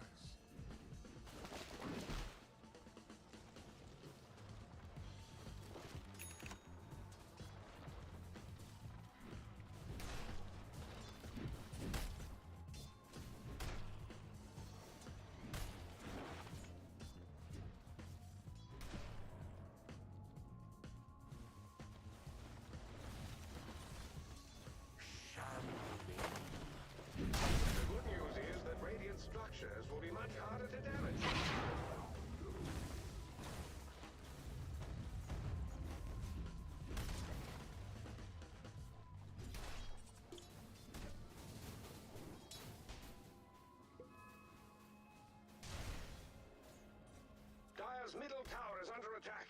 The good news is that radiant structures will be much harder to damage. Dire's middle tower is under attack.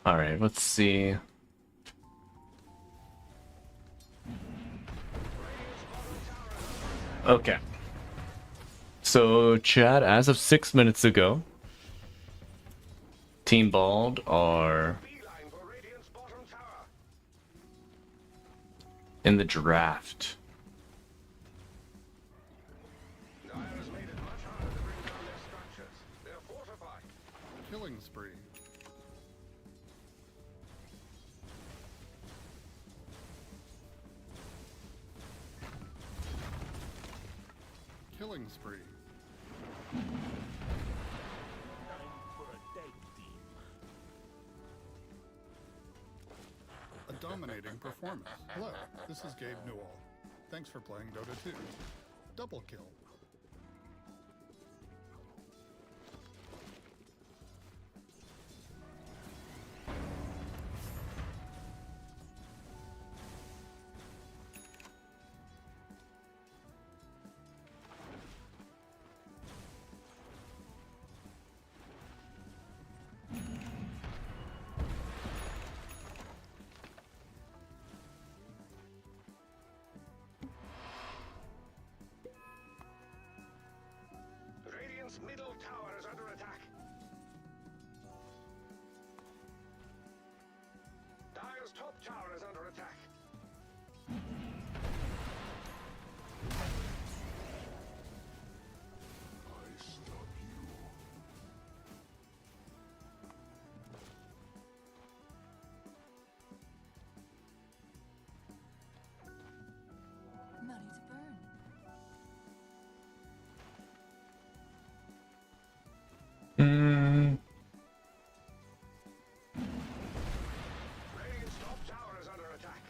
Alright, let's see. Okay. So, chat, as of 6 minutes ago, Team Bald are Beeline for Radiant's bottom tower. in the draft. Dire's made it much harder to bring down their structures. They're fortified. Killing spree. Killing spree. A dominating performance. Hello, this is Gabe Newell. Thanks for playing Dota 2. Double kill. Radiant's middle tower is under attack. Dire's top tower is under attack. I stop you. Money to burn. Radiant's top tower is under attack.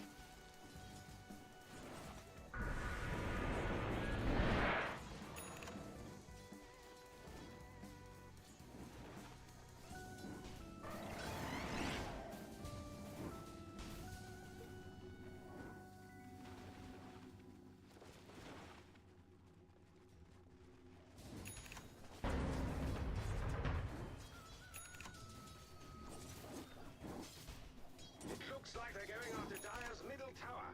It looks like they're going after Dire's middle tower.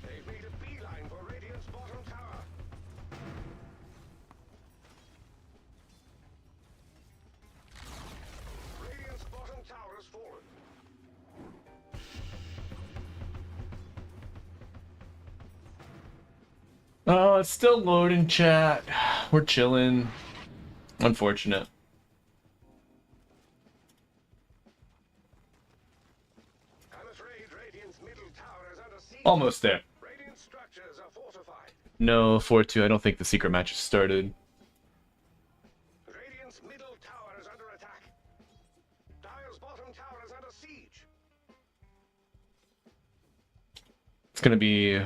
They've made a beeline for Radiant's bottom tower. Radiant's bottom tower has fallen. Oh, it's still loading, chat. We're chilling. Unfortunate. I'm afraid Radiant's middle tower is under siege. Almost there. Radiant structures are fortified. No, 4-2. I don't think the secret match has started. Radiant's middle tower is under attack. Dire's bottom tower is under siege. It's gonna be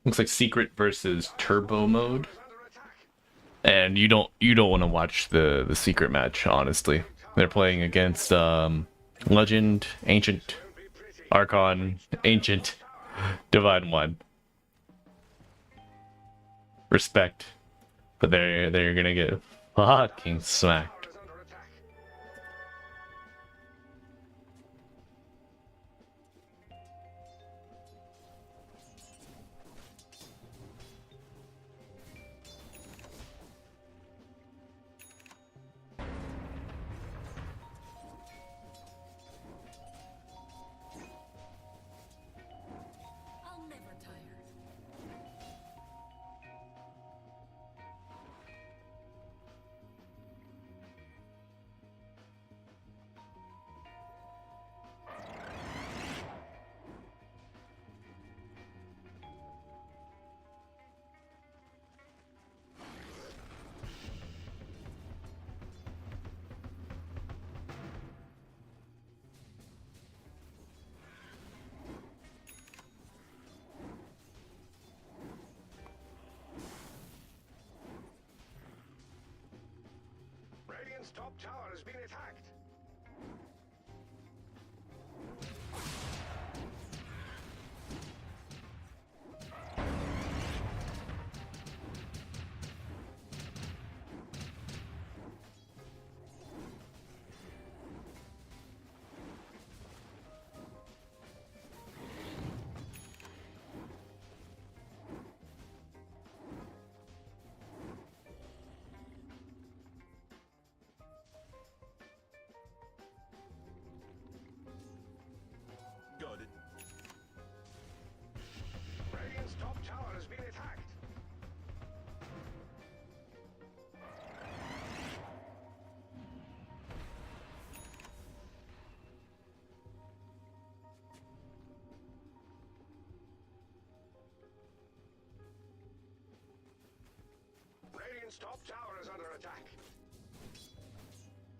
looks like secret versus turbo mode. Is under attack. And you don't want to watch the secret match, honestly. They're playing against Legend, Ancient, Won't be pretty. Archon, Ancient, Divine One. Respect. But they're gonna get fucking smacked. Tower is under attack. I'll never tire. Radiant's top tower has been attacked. Radiant's top tower is under attack.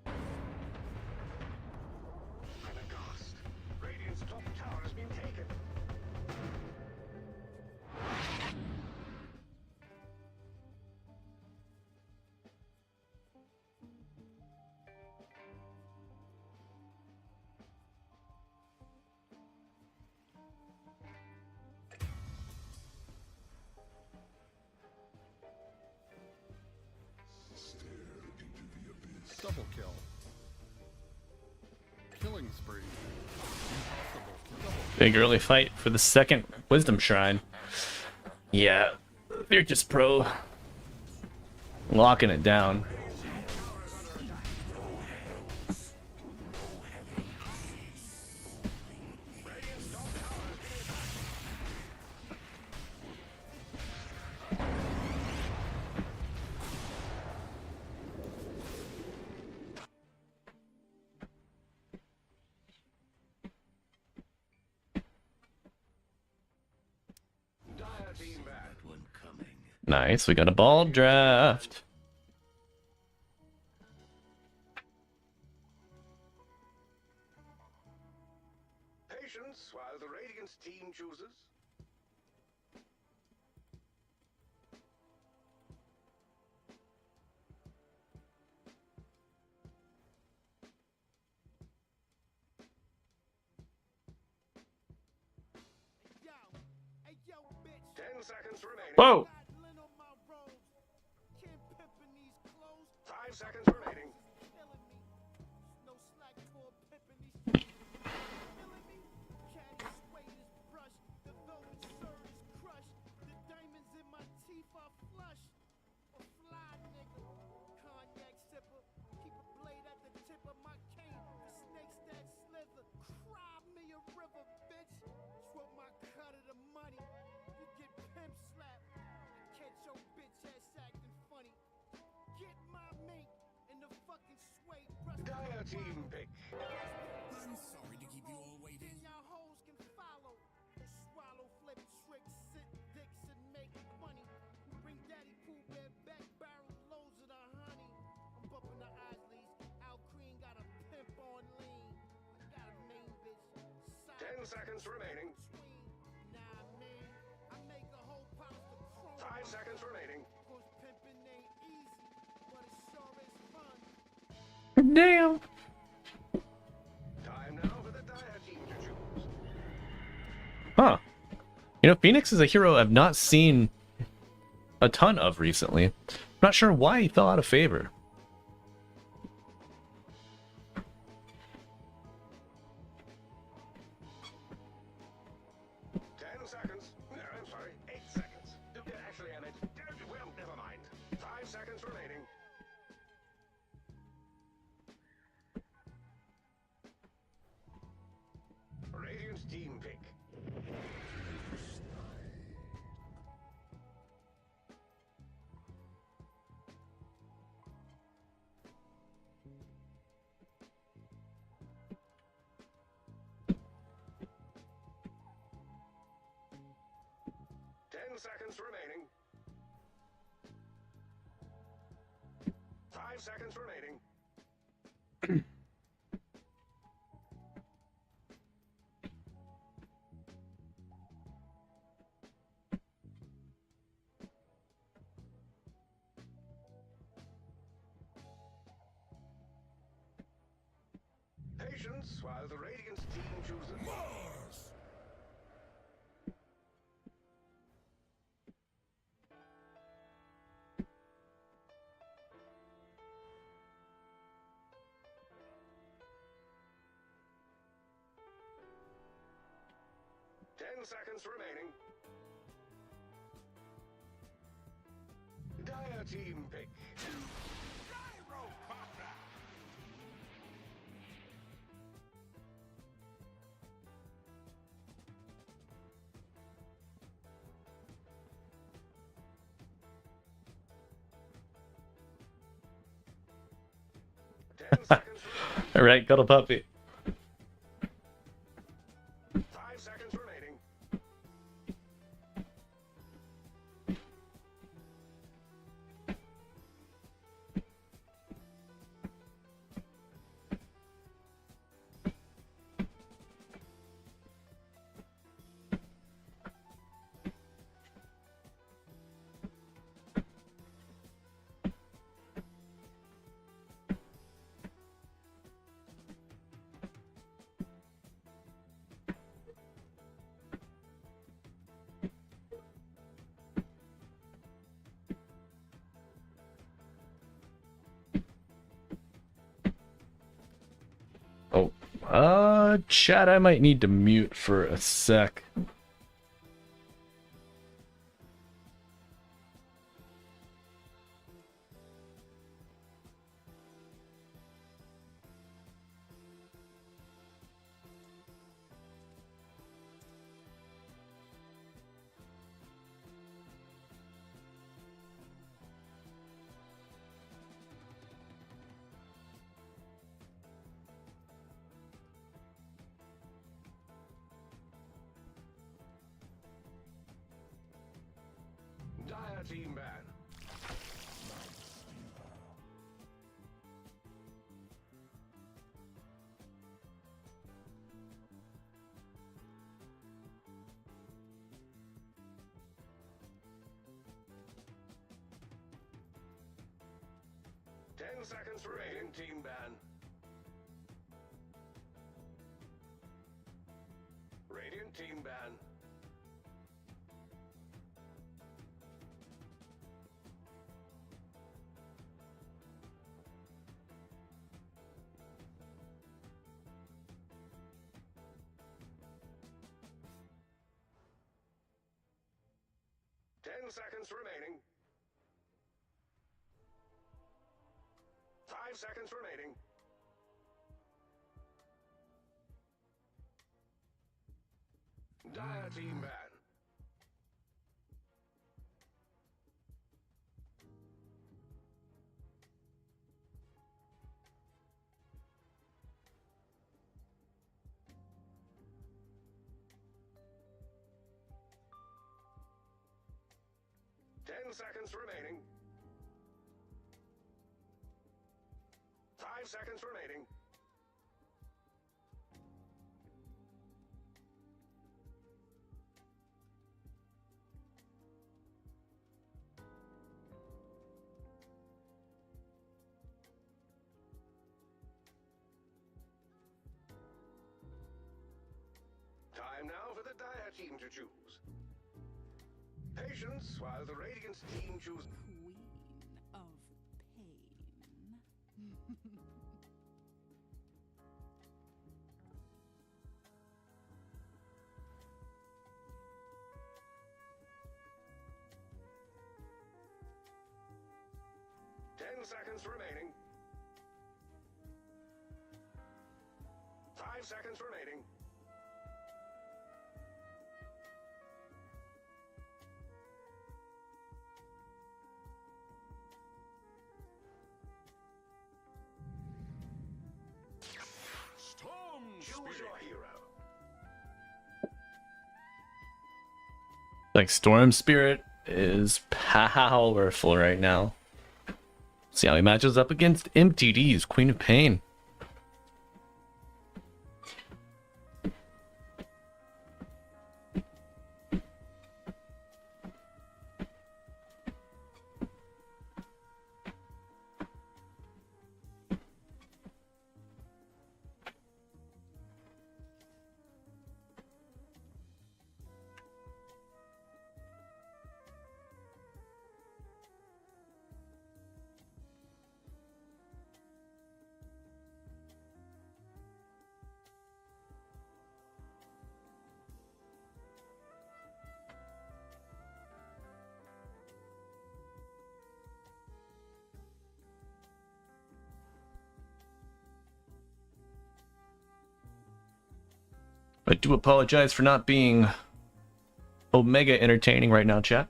I'm aghast. Radiant's top tower has been taken. Double kill. Killing spree. Impossible kill. Double Big early fight for the second Wisdom Shrine. Yeah, Virtus Pro locking it down. Dire team back. Nice, we got a ball draft. Patience while the Radiant's team chooses. Yo, hey yo, bitch. 10 seconds remaining. Whoa! Got lint on my robes. Can't pimpin' these clothes. 5 seconds remaining. Killing me. No slack for pimpin' these. Feeling me? Caddy suede is brushed. The velvet shirt is crushed. The diamonds in my teeth are flush. A fly nigga. Cognac sipper. Keep a blade at the tip of my cane. The snakes that slither. Cry me a river, bitch. Smoke my cut of the money. You get pimp slapped. Catch your bitch ass acting funny. Get my mink in the fucking suede. Dire team pick. I'm sorry to keep you all waiting. Then y'all hoes can follow. Swallow, flip, trick, sit dicks and make money. Bring Daddy Pooh Bear back, barrel loads of the honey. I'm bumping the Isleys. Al Green got a pimp on lean. I got a main bitch. 10 seconds remaining. Nah, man. I make a whole pound of chrome. 5 seconds remaining. Cause pimpin' ain't easy, but it sure is fun. Damn. Time now for the Dire team to choose. Huh. You know, Phoenix is a hero I've not seen a ton of recently. I'm not sure why he fell out of favor. 10 seconds. No, I'm sorry. 8 seconds. Actually, I meant. Well, never mind. 5 seconds remaining. Radiant's team pick. Seconds remaining. 5 seconds remaining. Patience while the Radiant's team chooses. Mars! 10 seconds remaining. Dire team pick. Gyrocopter! All right, cuddle puppy. 5 seconds remaining. Chat, I might need to mute for a sec. Dire team ban. 10 seconds remaining, team ban. Radiant team ban. Ten seconds remaining. 5 seconds remaining. Dire team ban. Ten seconds remaining. 5 seconds remaining. Time now for the Dire team to choose. Patience while the Radiant team chooses. Queen of pain. 10 seconds remaining. 5 seconds remaining. Storm Choose Spirit. your hero. Like Storm Spirit is powerful right now. See how he matches up against MTD's Queen of Pain. I do apologize for not being Omega entertaining right now, chat.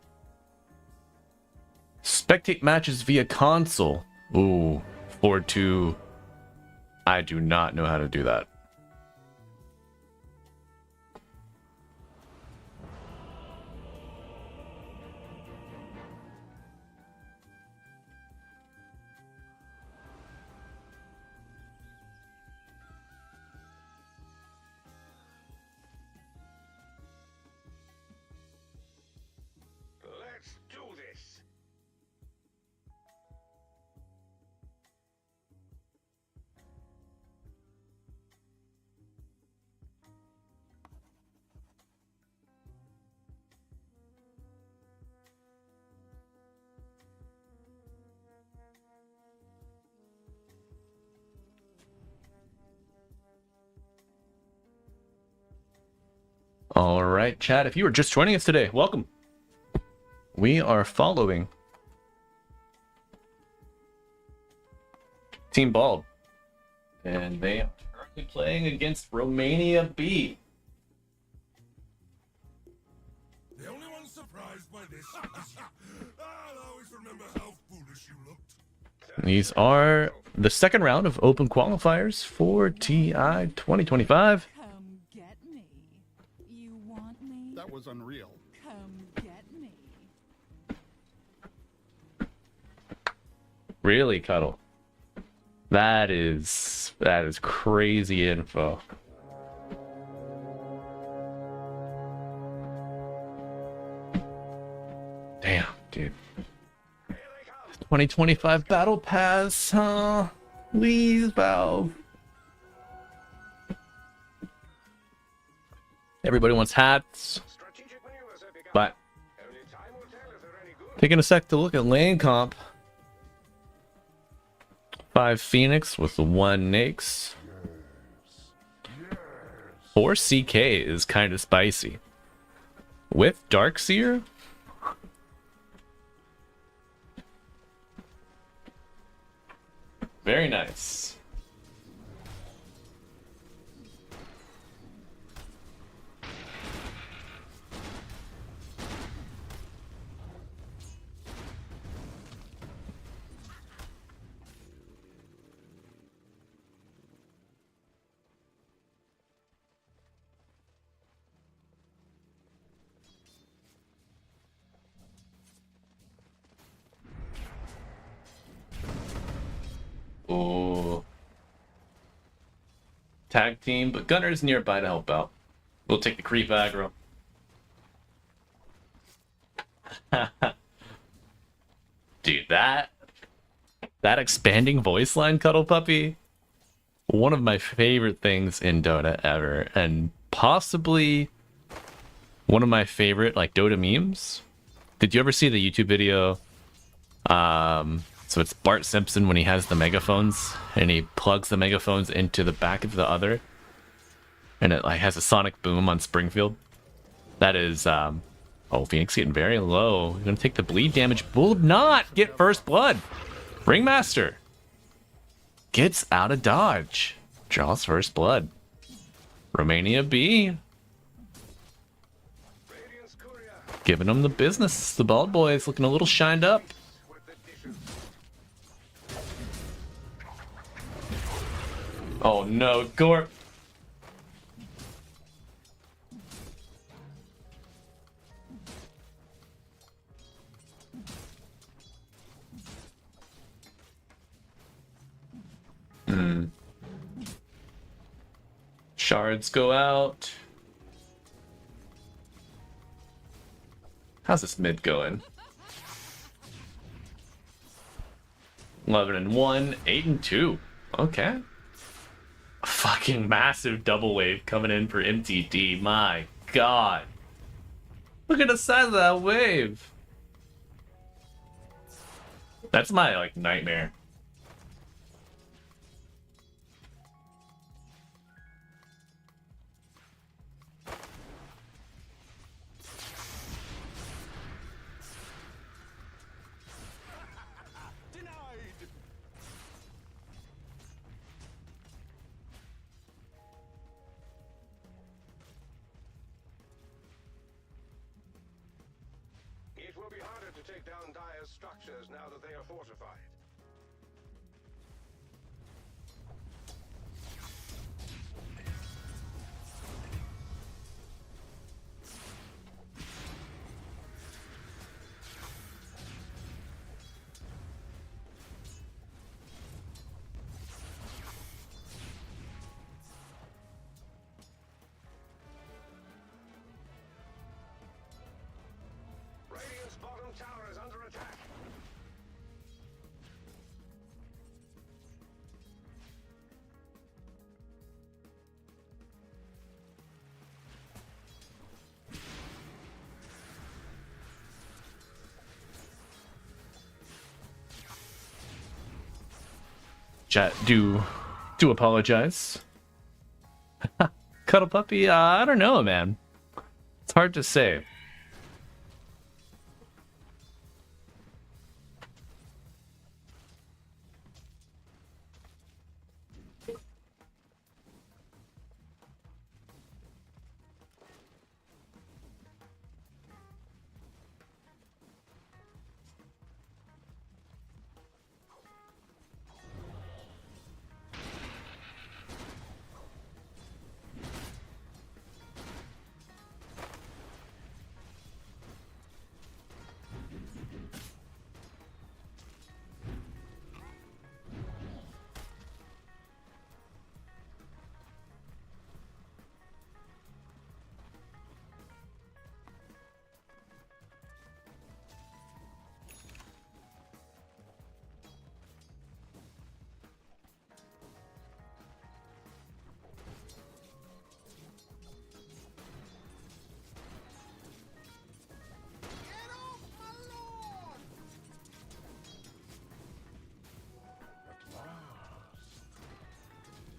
Spectate matches via console. Ooh, 4-2. I do not know how to do that. Let's do this. All right, chat. If you were just joining us today, welcome. We are following Team Bald, and they are currently playing against Romania B. The only one surprised by this is you. I'll always remember how foolish you looked. These are the second round of open qualifiers for TI 2025. Come get me. You want me? That was unreal. Come get me. Really, Cuddle? That is crazy info. Damn, dude. 2025 Battle Pass, huh? Please, Valve. Everybody wants hats, Strategic maneuvers have begun. but Only time will tell if they're any good. taking a sec to look at lane comp. 5 Phoenix with 1 Nyx. 4 CK is kind of spicy. With Darkseer? Very nice. Oh. Tag team, but Gunner's nearby to help out. We'll take the creep aggro. Dude, that expanding voice line, Cuddle Puppy, one of my favorite things in Dota ever, and possibly one of my favorite like Dota memes. Did you ever see the YouTube video? So it's Bart Simpson when he has the megaphones and he plugs the megaphones into the back of the other, and it like has a sonic boom on Springfield. That is oh, Phoenix getting very low. You're gonna take the bleed damage. Will not get first blood. Ringmaster gets out of dodge. Draws first blood. Romania B Radiant's courier giving them the business. The Bald Boys looking a little shined up. with the dishes. Oh no, Gorp. Shards go out. How's this mid going? 11-1, 8-2. Okay. A fucking massive double wave coming in for MTD. My god. Look at the size of that wave. That's my like nightmare. It will be harder to take down Dire's structures now that they are fortified. Radiant's bottom tower is under attack. Chat, do apologize. Cuddle Puppy, I don't know, man. It's hard to say.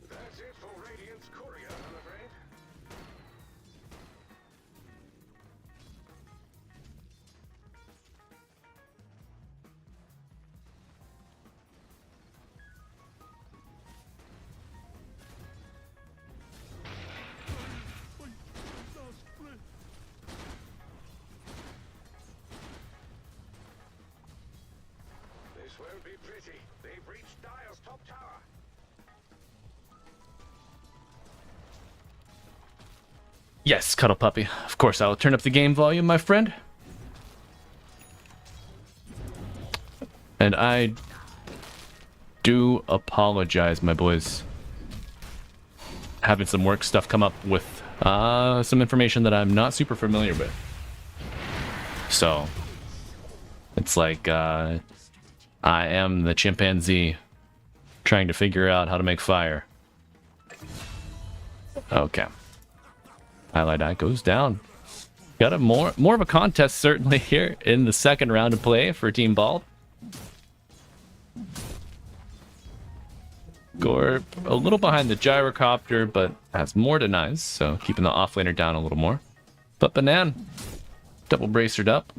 That's it for Radiant's courier, I'm afraid. This won't be pretty. They've reached Dire's top tower. Yes, Cuddle Puppy. Of course, I will turn up the game volume, my friend. And I do apologize, my boys. Having some work stuff come up with some information that I'm not super familiar with. So, it's like I am the chimpanzee trying to figure out how to make fire. Okay. Highlight eye goes down. Got a more of a contest certainly here in the second round of play for Team Bald. Gorp a little behind the gyrocopter, but has more denies, so keeping the offlaner down a little more. But Banan, double bracered up.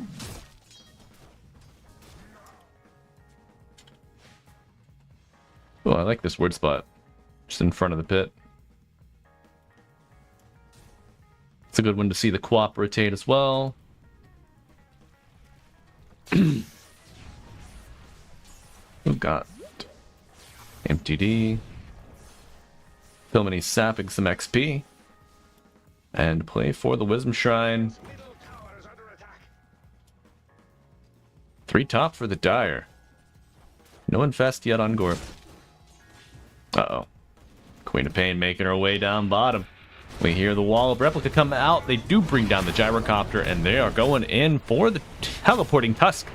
Oh, I like this word spot. Just in front of the pit. It's a good one to see the co-op rotate as well. We've got MTD. Filmini sapping some XP. And play for the Wisdom Shrine. Middle tower is under attack. 3 top for the Dire. No infest yet on Gorp. Uh-oh. Queen of Pain making her way down bottom. We hear the wall of replica come out. They do bring down the gyrocopter, and they are going in for the teleporting tusk.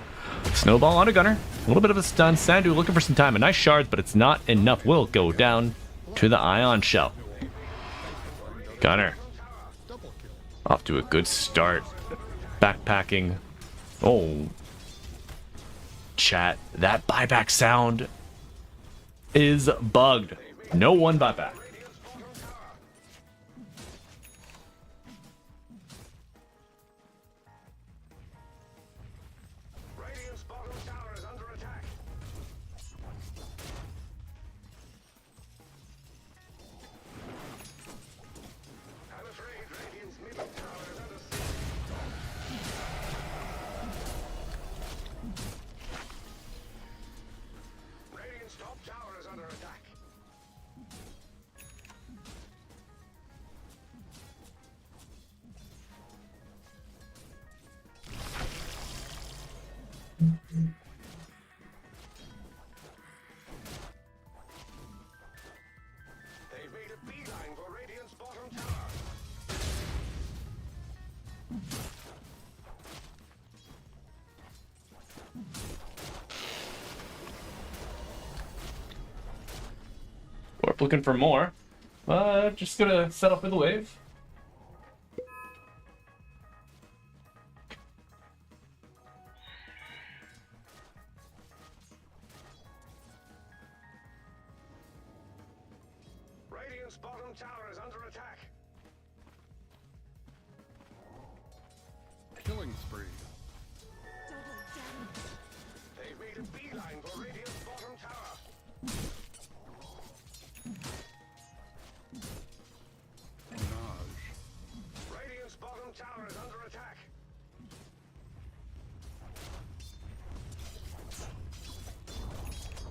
Snowball on a gunner. A little bit of a stun. Sandu looking for some time. A nice shards, but it's not enough. Will go down to the ion shell. Gunner. Off to a good start. Backpacking. Oh. Chat. That buyback sound is bugged. No one buyback. Radiant's bottom tower is under attack. I'm afraid Radiant's middle tower is under siege. Radiant's top tower is under attack. They've made a beeline for Radiant's bottom tower. Gorp looking for more. Just gonna set up with the wave. Radiant's bottom tower is under attack. made a beeline for Radiant's bottom tower. Menage. Radiant's bottom tower is under attack.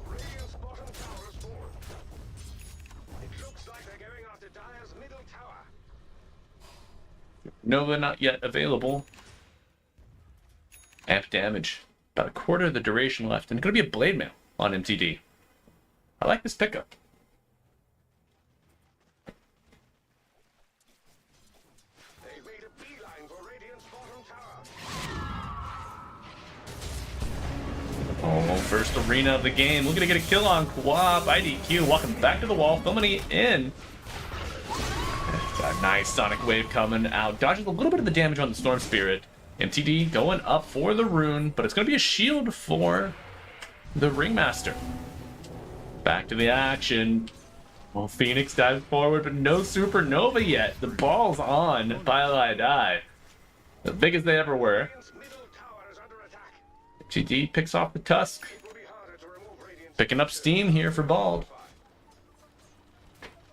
Radiant's bottom tower has fallen. It looks like they're going after Dire's middle tower. Nova not yet available. Amp damage. About a quarter of the duration left. And it's going to be a blade mail on MTD. I like this pickup. They've made a beeline for Radiant's bottom tower. Oh, first arena of the game. Looking to get a kill on Quap. IDQ walking back to the wall. Filming in. Got a nice Sonic Wave coming out. Dodges a little bit of the damage on the Storm Spirit. MTD going up for the rune, but it's going to be a shield for the Ringmaster. Back to the action. Well, Phoenix dives forward, but no Supernova yet. The ball's on. Pile die. As big as they ever were. Radiant's middle tower is under attack. MTD picks off the Tusk. It will be harder to remove Radiant's Picking up steam here for Bald.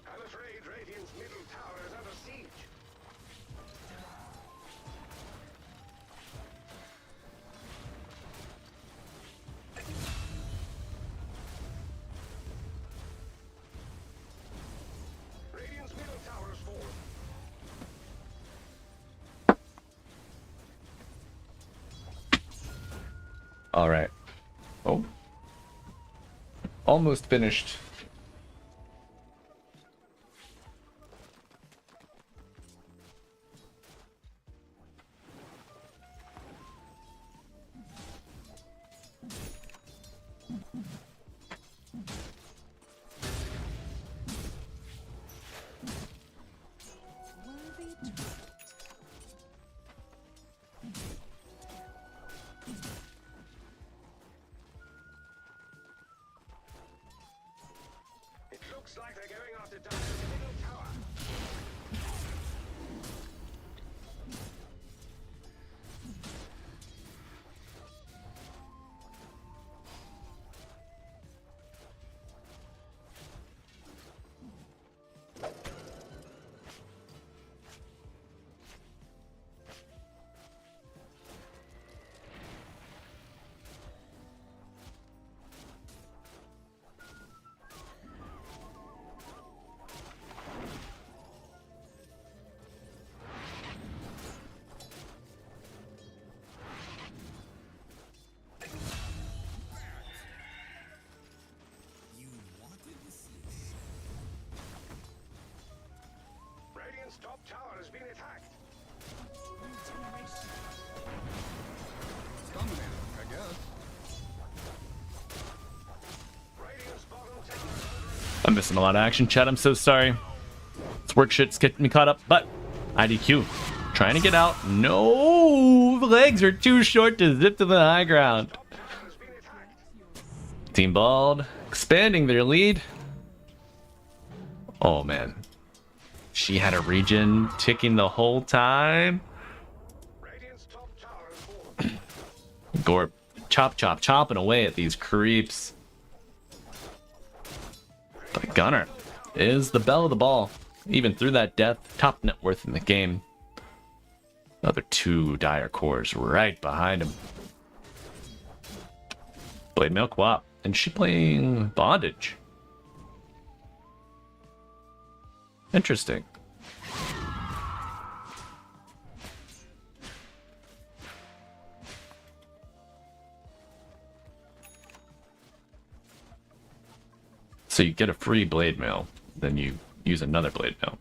I'm afraid Radiant's middle tower is under siege. Radiant's middle tower is fallen. All right. Oh. Almost finished. It looks like they're going after Dire's middle tower. Radiant's top tower has been attacked. Dominating, I guess. Radiant's bottom tower is under attack. I'm missing a lot of action, chat. I'm so sorry. This work shit's getting me caught up, but IDQ trying to get out. No, legs are too short to zip to the high ground. Has been attacked. Team Bald expanding their lead. Oh man, she had a regen ticking the whole time. Radiant's top tower is fallen. Gorp chopping away at these creeps. But Gunner is the belle of the ball. Even through that death, top net worth in the game. Another 2 Dire cores right behind him. Blade Mail Quap. And she playing Bondage. Interesting. So you get a free Blade Mail, then you use another Blade Mail.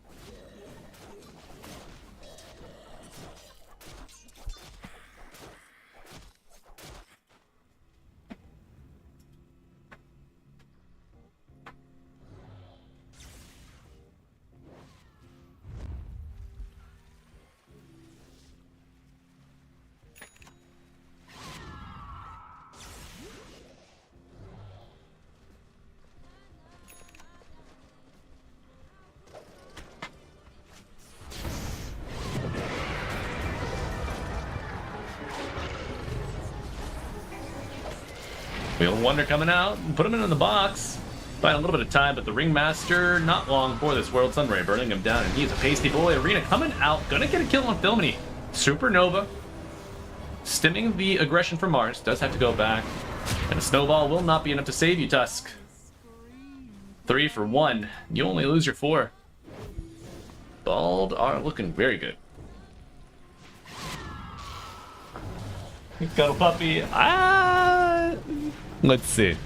Wheel of Wonder coming out and put him in the box. Buying a little bit of time, but the Ringmaster, not long for this World Sunray, burning him down, and he's a pasty boy. Arena coming out, gonna get a kill on Filmini. Supernova, stimming the aggression from Mars, does have to go back. And a snowball will not be enough to save you, Tusk. 3 for 1. You only lose your 4. Bald are looking very good. Cuddle puppy. Let's see.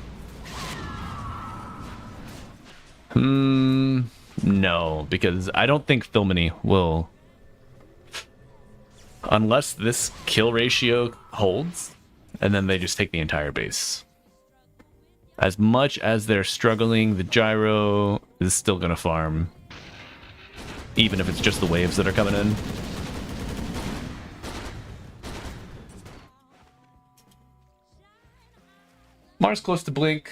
No, because I don't think Filmini will, unless this kill ratio holds, and then they just take the entire base. As much as they're struggling, the gyro is still gonna farm, even if it's just the waves that are coming in. Mars close to blink.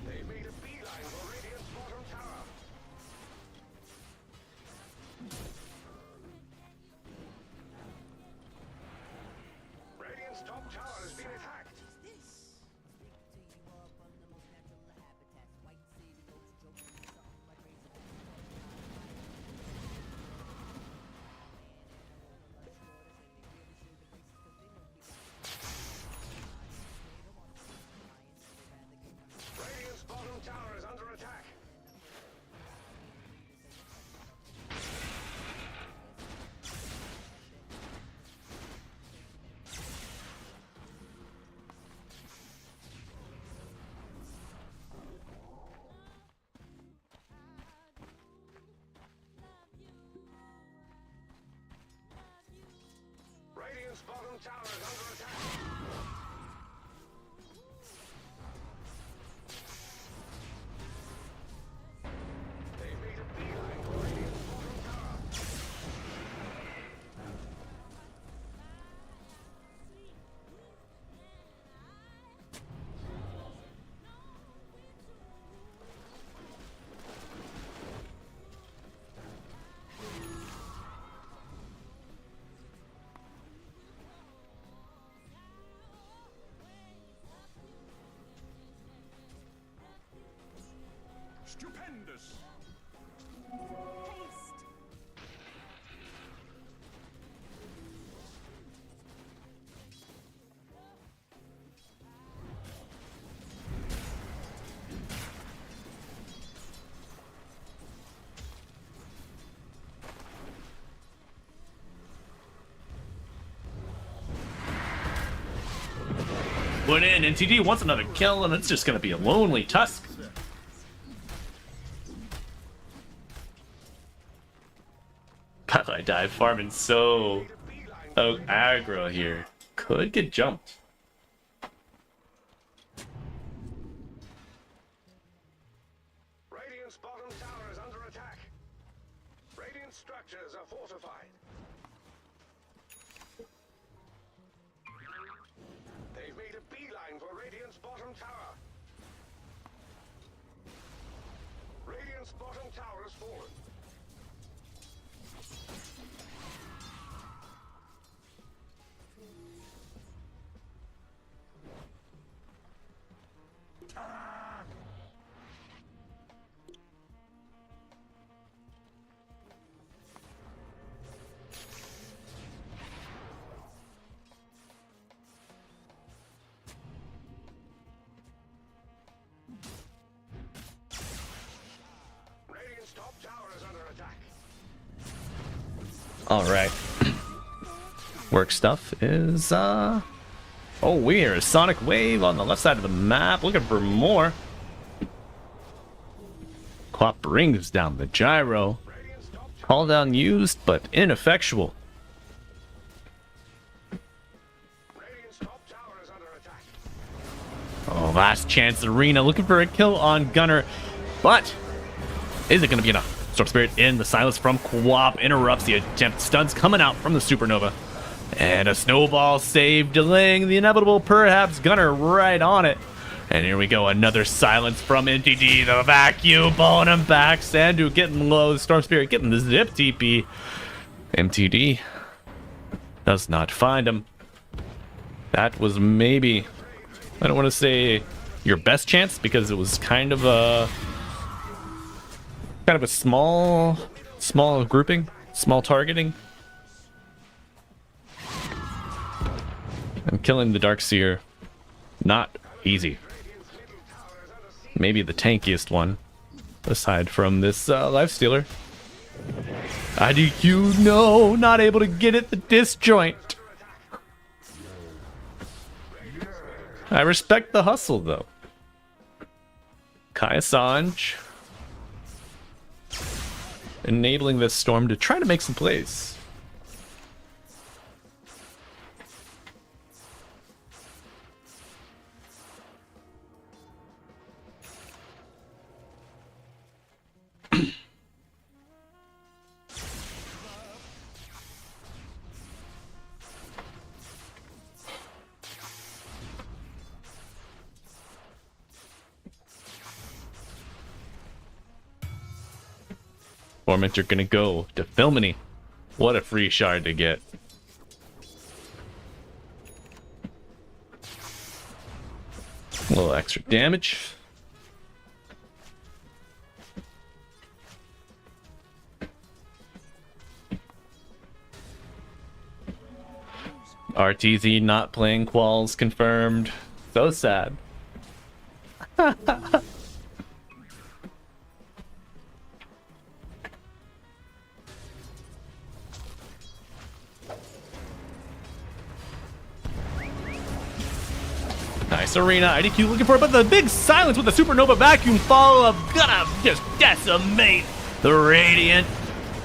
They made a beeline for Radiant's bottom tower. Radiant's top tower has been attacked. Radiant's bottom tower is under attack. Radiant's bottom tower is under attack. They made a beeline for Radiant's bottom tower. Stupendous! Put in, NTD wants another kill, and it's just gonna be a lonely Tusk. God, I dive farming so aggro here. Could get jumped. Radiant's bottom tower is under attack. Radiant structures are fortified. They've made a beeline for Radiant's bottom tower. Radiant's bottom tower has fallen. Radiant's top tower is under attack. All right. work stuff is oh, we're Sonic Wave on the left side of the map, looking for more. Quap brings down the gyro. Call down used, but ineffectual. Radiant's top tower is under attack. Oh, last chance Arena looking for a kill on Gunner, but is it going to be enough? Storm Spirit in, the silence from Quap interrupts the attempt. Stuns coming out from the Supernova. And a snowball save, delaying the inevitable, perhaps. Gunner right on it. And here we go, another silence from NTD. The vacuum pulling him back. Sandu getting low. Storm Spirit getting the zip TP. MTD does not find him. That was maybe, I don't want to say your best chance, because it was kind of a small grouping, small targeting. And killing the Darkseer, not easy. Maybe the tankiest one, aside from this Lifestealer. IDQ, no, not able to get it, the disjoint. I respect the hustle, though. Kai Assange enabling this Storm to try to make some plays. Torment, you're gonna go to Filmini. What a free shard to get. A little extra damage. RTZ not playing Quals confirmed. So sad. Nice Arena, IDQ looking for it, but the big silence with the Supernova vacuum follow-up gonna just decimate the Radiant.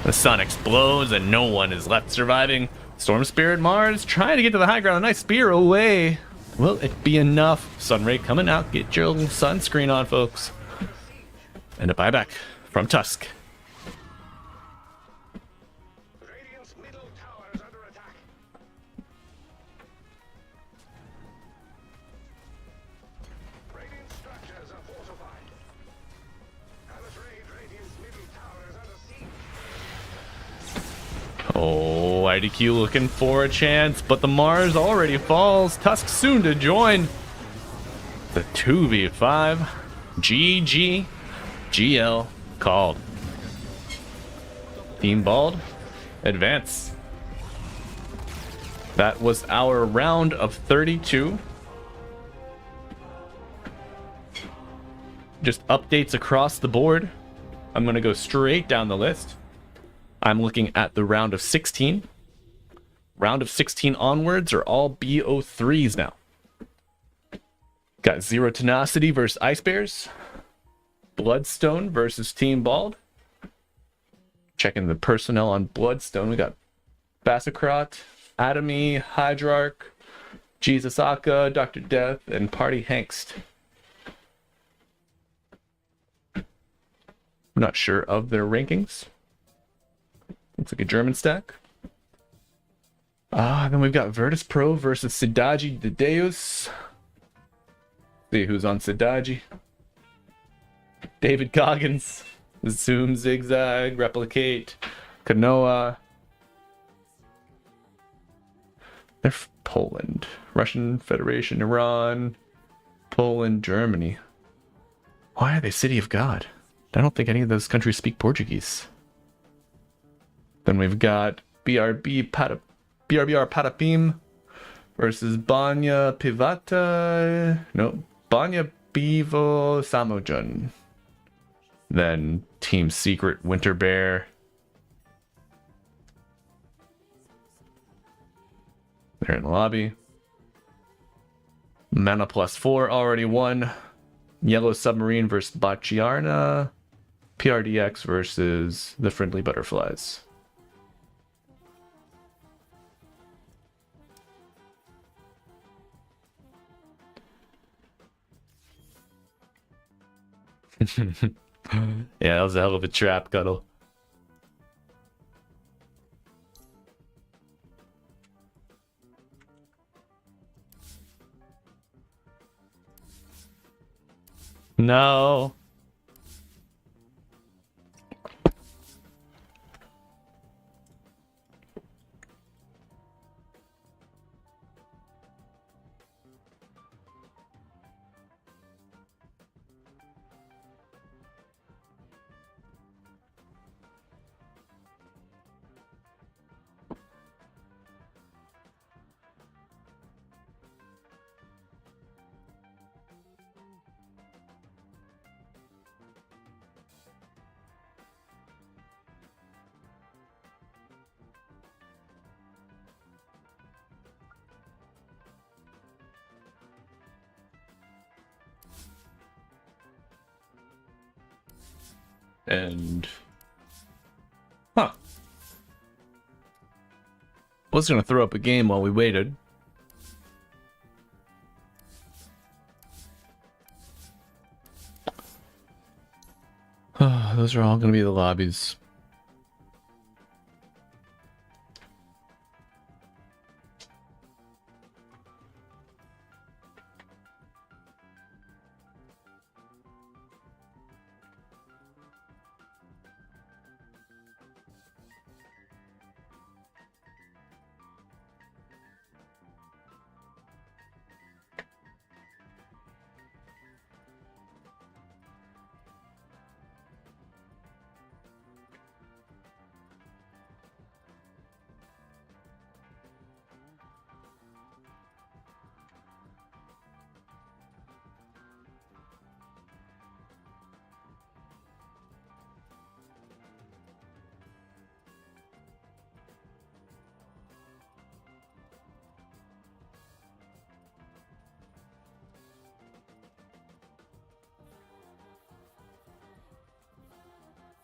The sun explodes and no one is left surviving. Storm Spirit Mars trying to get to the high ground, a nice spear away. Will it be enough? Sunray coming out, get your sunscreen on, folks. And a buyback from Tusk. Radiant's middle tower is under attack. Radiant structures are fortified. I'm afraid Radiant's middle tower is under siege. Oh, IDQ looking for a chance, but the Mars already falls. Tusk soon to join. The 2v5. GG. GL called. Team Bald, advance. That was our round of 32. Just updates across the board. I'm going to go straight down the list. I'm looking at the round of 16. Round of 16 onwards are all BO3s now. Got Zero Tenacity versus Ice Bears. Bloodstone versus Team Bald. Checking the personnel on Bloodstone. We got Bassacrot, Atomy, Hydrarch, Jesus Aka, Dr. Death, and Party Hangst. I'm not sure of their rankings. Looks like a German stack. Then we've got Virtus Pro versus Sidaji the Deus. See who's on Sidaji. David Goggins. Zoom, Zigzag, Replicate, Kanoa. They're Poland. Russian Federation, Iran, Poland, Germany. Why are they City of God? I don't think any of those countries speak Portuguese. Then we've got BRBR Patapim versus Banya Pivata. No, Banya Bivo Samojun. Then Team Secret Winter Bear. They're in the lobby. Mana +4 already won. Yellow Submarine versus Bachiarna. PRDX versus the Friendly Butterflies. Yeah, that was a hell of a trap, Cuddle. No. And huh, was gonna throw up a game while we waited. Those are all gonna be the lobbies.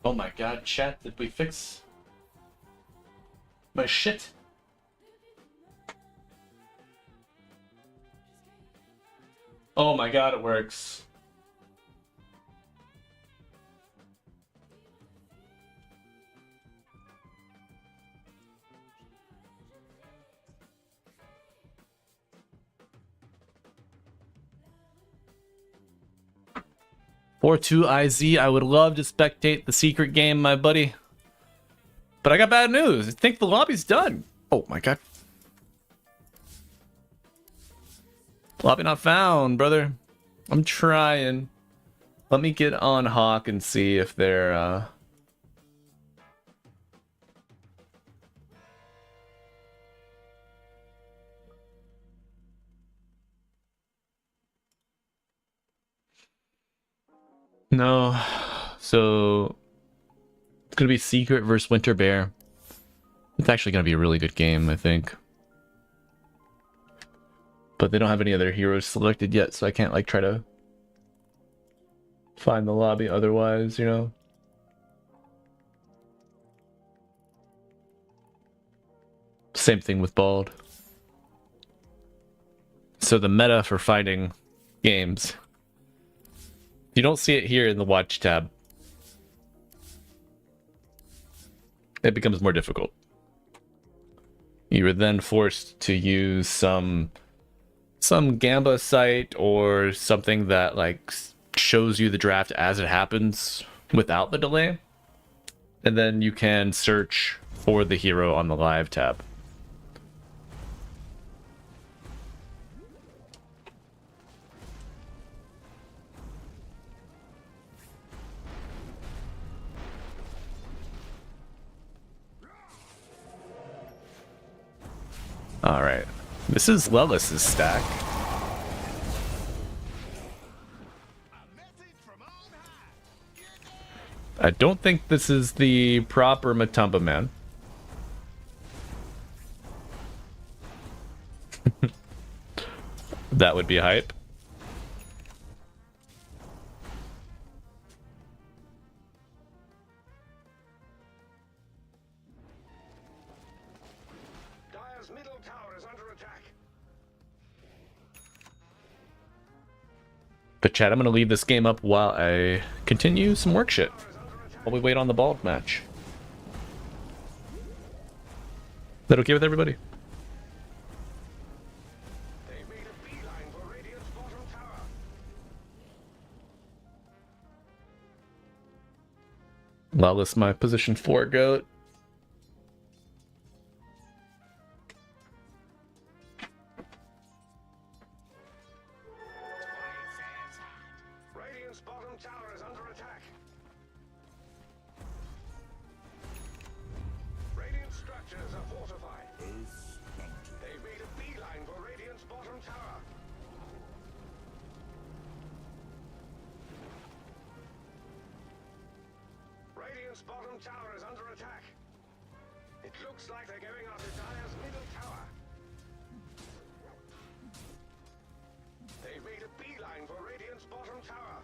Oh my god, chat, did we fix my shit? Oh my god, it works. (4-2-IZ), I would love to spectate the secret game, my buddy. But I got bad news. I think the lobby's done. Oh my god. Lobby not found, brother. I'm trying. Let me get on Hawk and see if they're No. So it's gonna be Secret versus Winter Bear. It's actually gonna be a really good game, I think. But they don't have any other heroes selected yet, so I can't like try to find the lobby otherwise, you know? Same thing with Bald. So the meta for fighting games. You don't see it here in the watch tab. It becomes more difficult. You are then forced to use some Gamba site or something that like shows you the draft as it happens without the delay. And then you can search for the hero on the live tab. All right. This is Lelis's stack. I don't think this is the proper Matumba man. That would be hype. Dire's middle tower is under attack. But Chad, I'm going to leave this game up while I continue some work shit. While we wait on the bald match. Is that okay with everybody? They've made a beeline for Radiant's bottom tower. Lawless, my position 4 goat. Radiant's bottom tower is under attack. Radiant structures are fortified. They've made a beeline for Radiant's bottom tower. Radiant's bottom tower is under attack. It looks like they're going after Dire's middle tower. They've made a beeline for Radiant's bottom tower.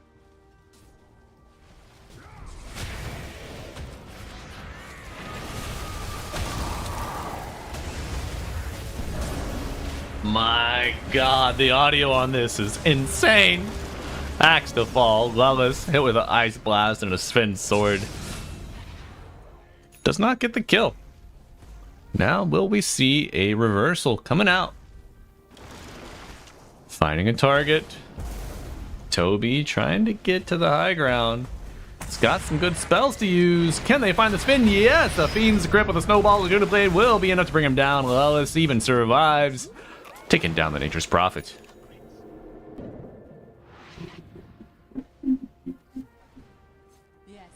My god, the audio on this is insane. Axe to fall, Lawless hit with an ice blast and a Sven sword. Does not get the kill. Now will we see a reversal coming out? Finding a target. Toby trying to get to the high ground. It's got some good spells to use. Can they find the spin? Yes! The Fiend's grip with a snowball Laguna Blade will be enough to bring him down. Lawless even survives. Taking down the Nature's Prophet. Yes.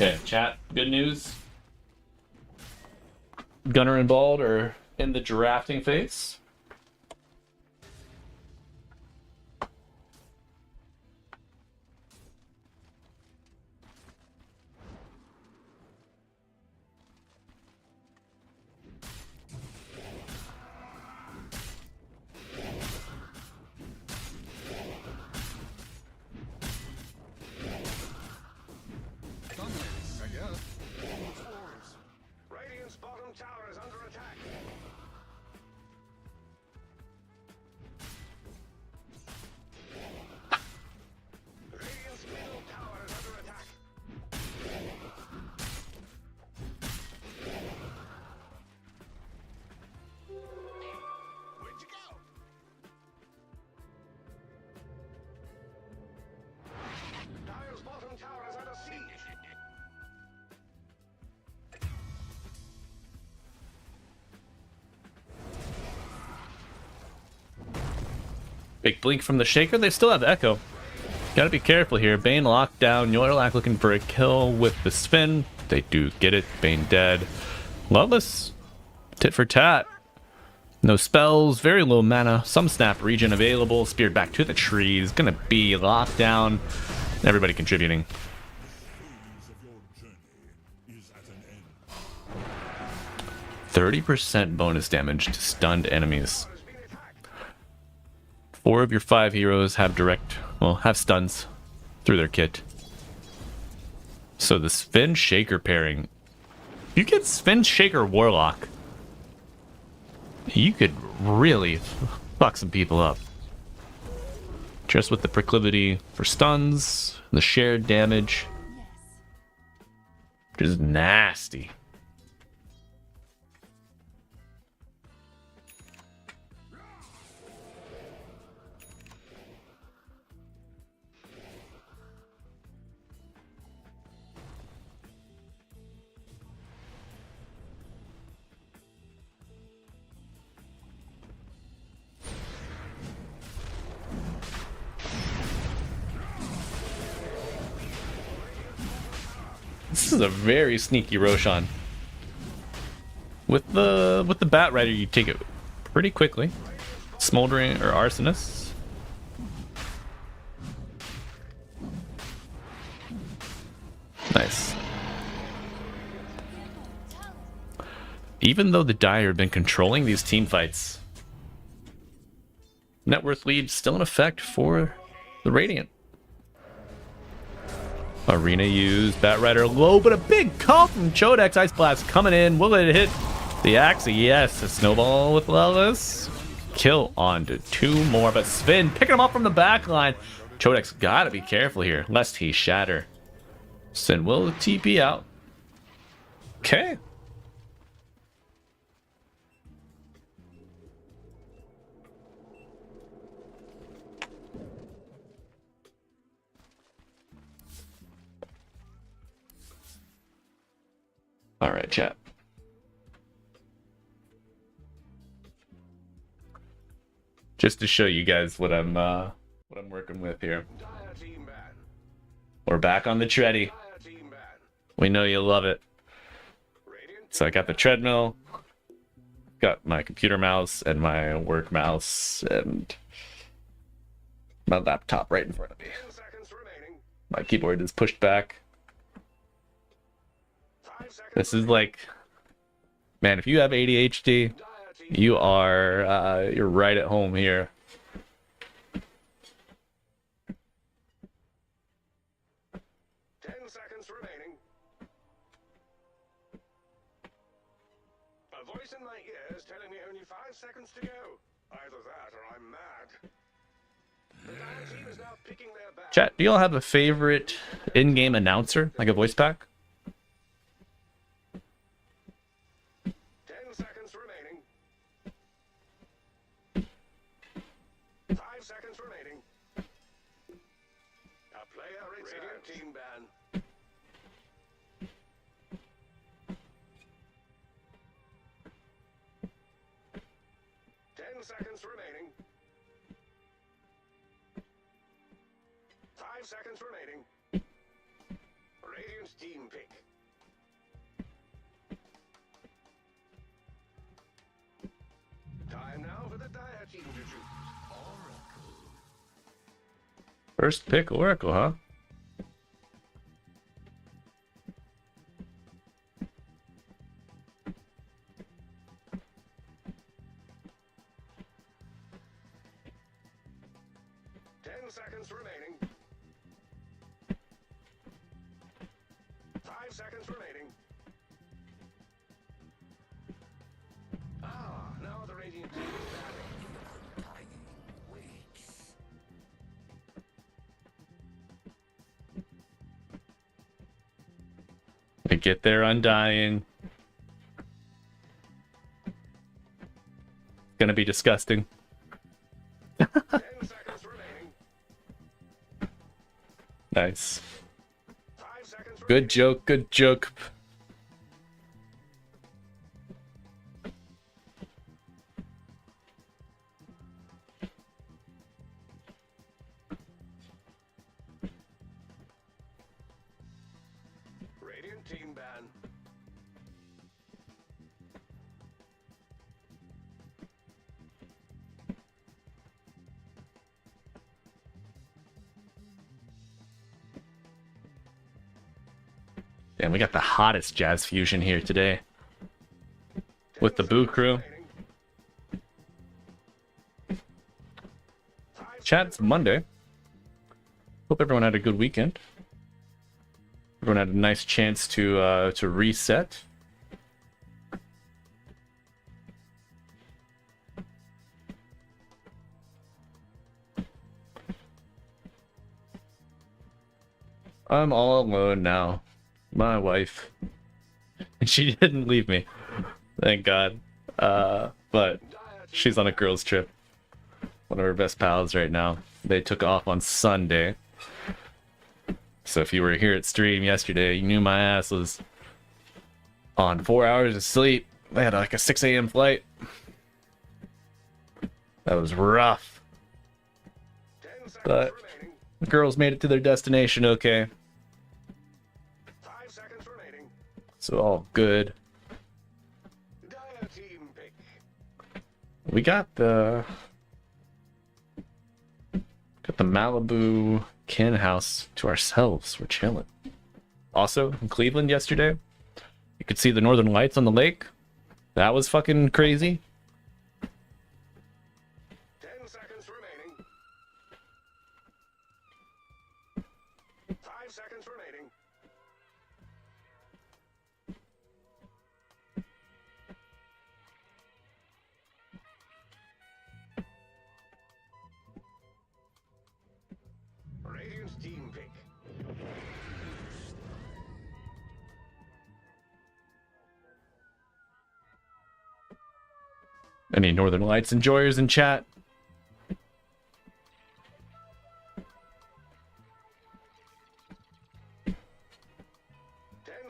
Okay, chat, good news. Gunner and Bald are in the drafting phase. Dominating, I guess. Radiant's bottom tower is under attack. Radiant's middle tower is under attack. Where'd you go? Dire's bottom tower is under siege. Big blink from the Shaker. They still have Echo. Gotta be careful here. Bane locked down. Yorlak looking for a kill with the spin. They do get it. Bane dead. Loveless. Tit for tat. No spells. Very low mana. Some snap regen available. Speared back to the trees. Gonna be locked down. Everybody contributing. Phase of your journey is at an end. 30% bonus damage to stunned enemies. 4 of your 5 heroes have have stuns through their kit. So the Sven Shaker pairing, you get Sven Shaker Warlock, you could really fuck some people up. Just with the proclivity for stuns, the shared damage, which is nasty. This is a very sneaky Roshan. With the Bat Rider, you take it pretty quickly. Smoldering or Arsonist. Nice. Even though the Dire have been controlling these team fights, net worth lead still in effect for the Radiant. Arena used, Bat Rider low, but a big call from Chodex. Ice Blast coming in. Will it hit the axe? Yes. A snowball with Lelis. Kill on to 2 more, but Sven picking him up from the back line. Chodex gotta be careful here, lest he shatter. Sven will TP out. Okay. All right, chat. Just to show you guys what I'm working with here. Dire team ban. We're back on the treadie. Dire team ban. We know you love it. Radiant So I got the treadmill, got my computer mouse and my work mouse, and my laptop right in front of me. 10 seconds remaining. My keyboard is pushed back. 5 seconds. This is like, man, if you have ADHD, Dire team. you are you're right at home here. 10 seconds remaining. A voice in my ear is telling me only 5 seconds to go. Either that or I'm mad. The Dire team is now picking their back. Chat, do y'all have a favorite in-game announcer, like a voice pack? 10 seconds remaining. 5 seconds remaining. A player returns. Radiant team ban. Seconds remaining. 5 seconds remaining. Radiant team pick. Time now for the Dire team to choose. First pick Oracle, huh? Seconds remaining. 5 seconds remaining. Ah, now the Radiant team is batting. They get their Undying. Gonna be disgusting. 10 seconds remaining. Nice. 5 seconds remaining. Good joke, good joke. Radiant team ban. Damn, we got the hottest jazz fusion here today. With the Boo crew. Chat, it's Monday. Hope everyone had a good weekend. Everyone had a nice chance to reset. I'm all alone now. My wife. And she didn't leave me. Thank God. But she's on a girls' trip. One of her best pals right now. They took off on Sunday. So if you were here at stream yesterday, you knew my ass was on 4 hours of sleep. They had like a 6 a.m. flight. That was rough. 10 seconds But remaining. the girls made it to their destination okay. 5 seconds So all good. Dire team pick. We got the Malibu Ken house to ourselves. We're chilling. Also, in Cleveland yesterday, you could see the northern lights on the lake. That was fucking crazy. 10 seconds remaining. 5 seconds remaining. Radiant's team pick. Any Northern Lights enjoyers in chat? 10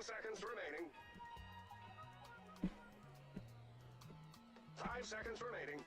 seconds remaining. 5 seconds remaining.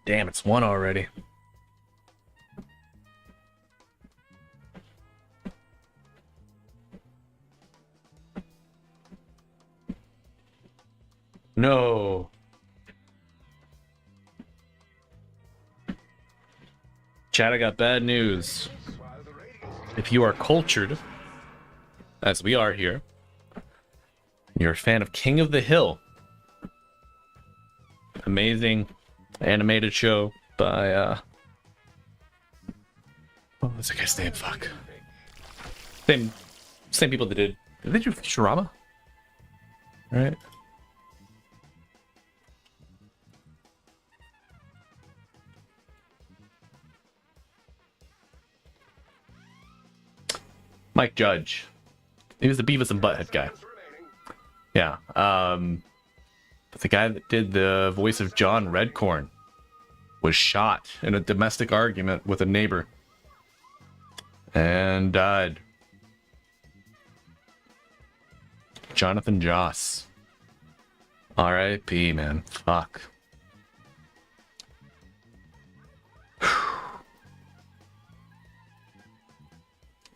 Damn, it's 1 already. No. Chat, I got bad news. If you are cultured, as we are here, you're a fan of King of the Hill. Amazing animated show by what was that guy's name? Fuck. Same people that did they do Futurama? Right? Mike Judge. He was the Beavis and Butthead guy. Yeah. But the guy that did the voice of John Redcorn was shot in a domestic argument with a neighbor and died. Jonathan Joss. R.I.P. man. Fuck.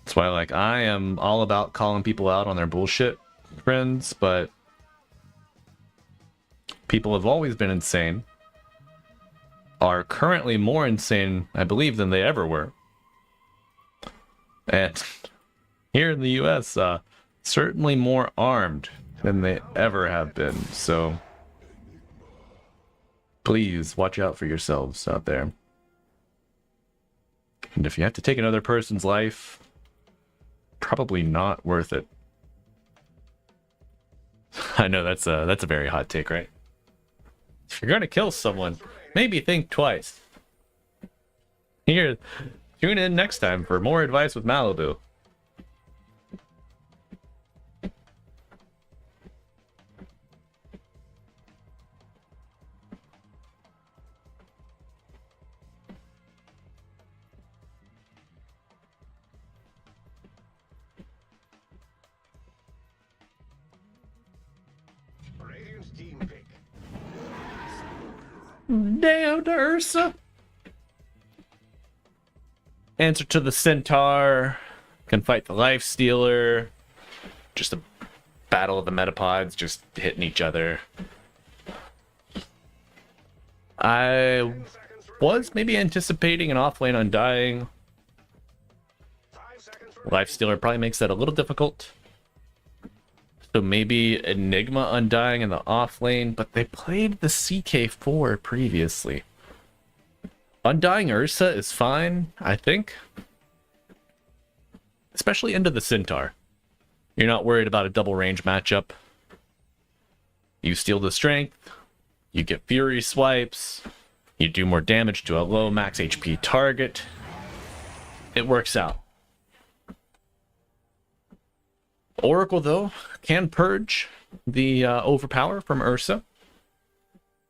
That's why, like, I am all about calling people out on their bullshit, friends, but people have always been insane, are currently more insane, I believe, than they ever were. And here in the US, certainly more armed than they ever have been. So please watch out for yourselves out there. And if you have to take another person's life, probably not worth it. I know that's a very hot take, right? If you're gonna kill someone, maybe think twice. Here, tune in next time for more advice with Malibu. Radiant's team pick. Damn, Ursa. Answer to the Centaur. Can fight the Life Stealer. Just a battle of the Metapods just hitting each other. I was maybe anticipating an offlane Undying. 5 seconds Life Stealer probably makes that a little difficult. So maybe Enigma Undying in the offlane, but they played the CK4 previously. Undying Ursa is fine, I think. Especially into the Centaur. You're not worried about a double range matchup. You steal the strength, you get Fury swipes, you do more damage to a low max HP target. It works out. Oracle, though, can purge the overpower from Ursa.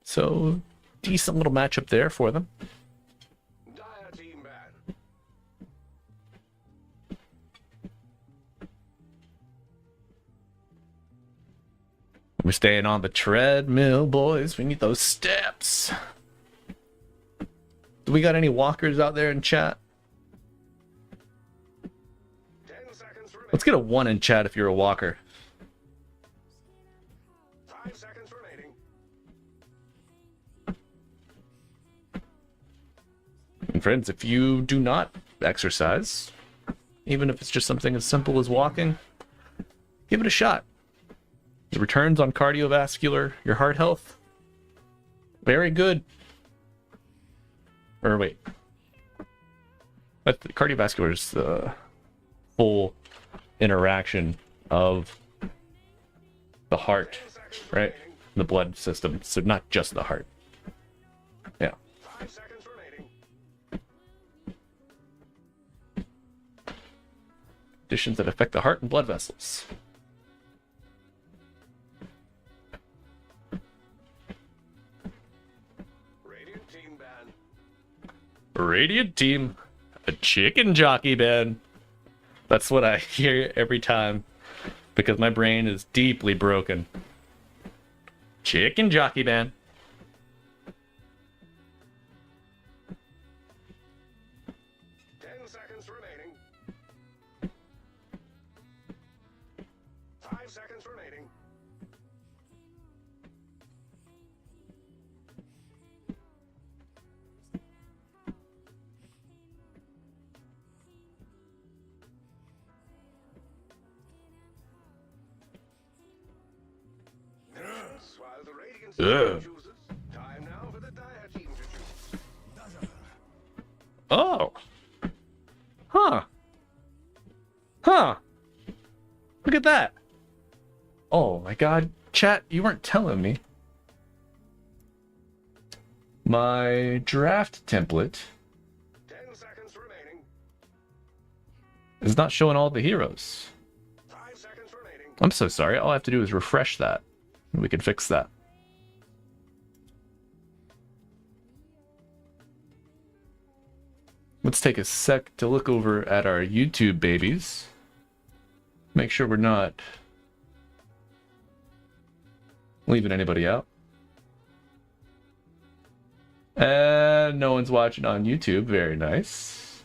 So, decent little matchup there for them. Dire team ban. We're staying on the treadmill, boys. We need those steps. Do we got any walkers out there in chat? 10 seconds remaining. Let's get a 1 in chat if you're a walker. 5 seconds remaining. And friends, if you do not exercise, even if it's just something as simple as walking, give it a shot. The returns on cardiovascular, your heart health, very good. Or wait, but the cardiovascular is the full interaction of the heart, right? The blood system, so not just the heart. Yeah. 5 seconds remaining. Conditions that affect the heart and blood vessels. Radiant team ban. Radiant team, a chicken jockey ban. That's what I hear every time because my brain is deeply broken. Chicken jockey ban. Seconds remaining. 5 seconds remaining. While the Radiant Ugh. chooses, time now for the Dire team to choose. Oh. Huh. Huh. Look at that. Oh my god. Chat, you weren't telling me. My draft template 10 seconds remaining. is not showing all the heroes. 5 seconds remaining. I'm so sorry. All I have to do is refresh that. We can fix that. Let's take a sec to look over at our YouTube babies. Make sure we're not leaving anybody out. And no one's watching on YouTube. Very nice.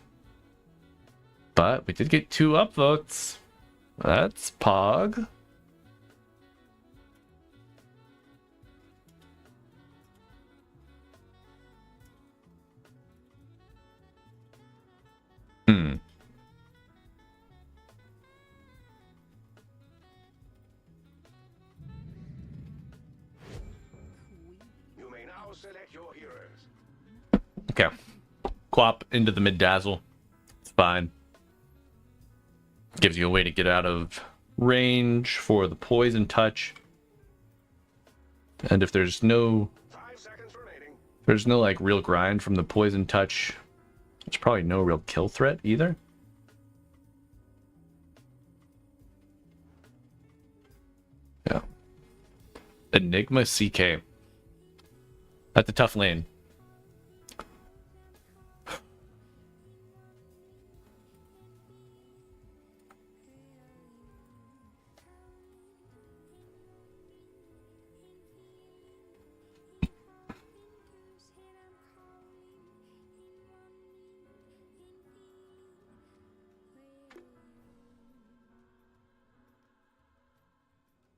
But we did get 2 upvotes. That's Pog. You may now select your heroes. Okay. Quap into the mid dazzle. It's fine. Gives you a way to get out of range for the poison touch. And if there's no 5 seconds remaining. like real grind from the poison touch, there's probably no real kill threat either. Yeah. Enigma CK. That's a tough lane.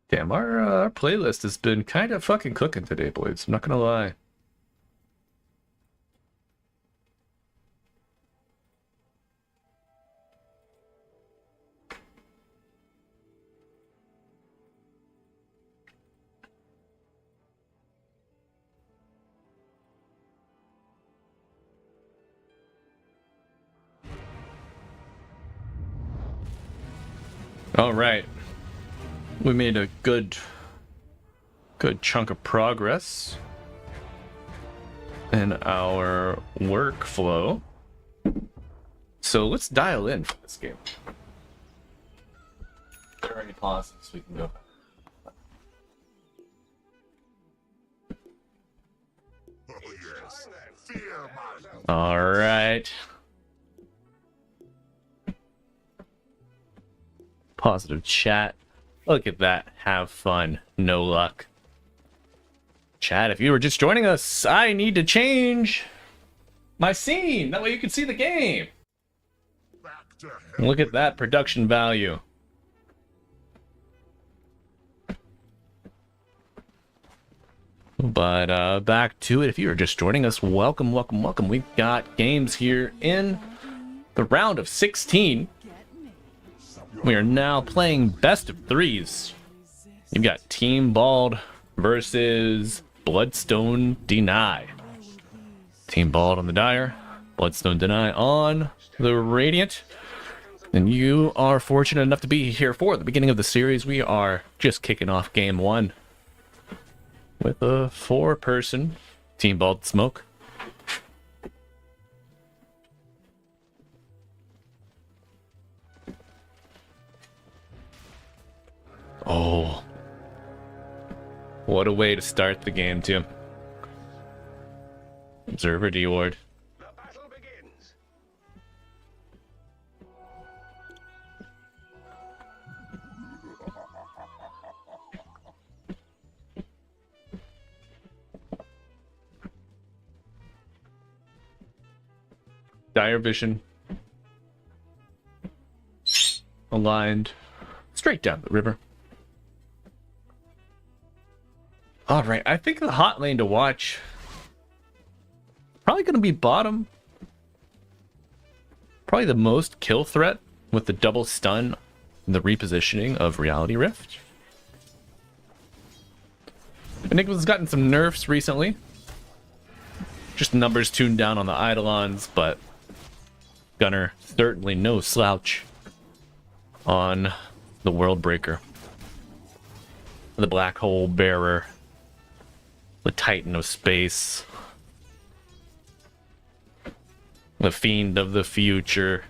Damn, our playlist has been kind of fucking cooking today, boys. I'm not gonna lie. All right. We made a good chunk of progress in our workflow. So let's dial in for this game. there are any pauses, we can go. Oh yes. Fear my All right. Positive chat. Look at that. Have fun. No luck. Chat, if you were just joining us, I need to change my scene. That way you can see the game. back to hell. Look at that production value. But back to it. If you are just joining us, welcome, welcome, welcome. We've got games here in the round of 16. We are now playing best of threes. You've got Team Bald versus Bloodstone Deny. Team Bald on the Dire, Bloodstone Deny on the Radiant. And you are fortunate enough to be here for the beginning of the series. We are just kicking off game one with a 4-person Team Bald Smoke. Oh, what a way to start the game, too. Observer D-Ward. The battle begins. Dire Vision. Aligned. Straight down the river. Alright, I think the hot lane to watch... probably going to be bottom. Probably the most kill threat with the double stun and the repositioning of Reality Rift. Enigma's gotten some nerfs recently. Just numbers tuned down on the Eidolons, but Gunner certainly no slouch on the World Breaker. The Black Hole Bearer. The Titan of Space. The Fiend of the Future.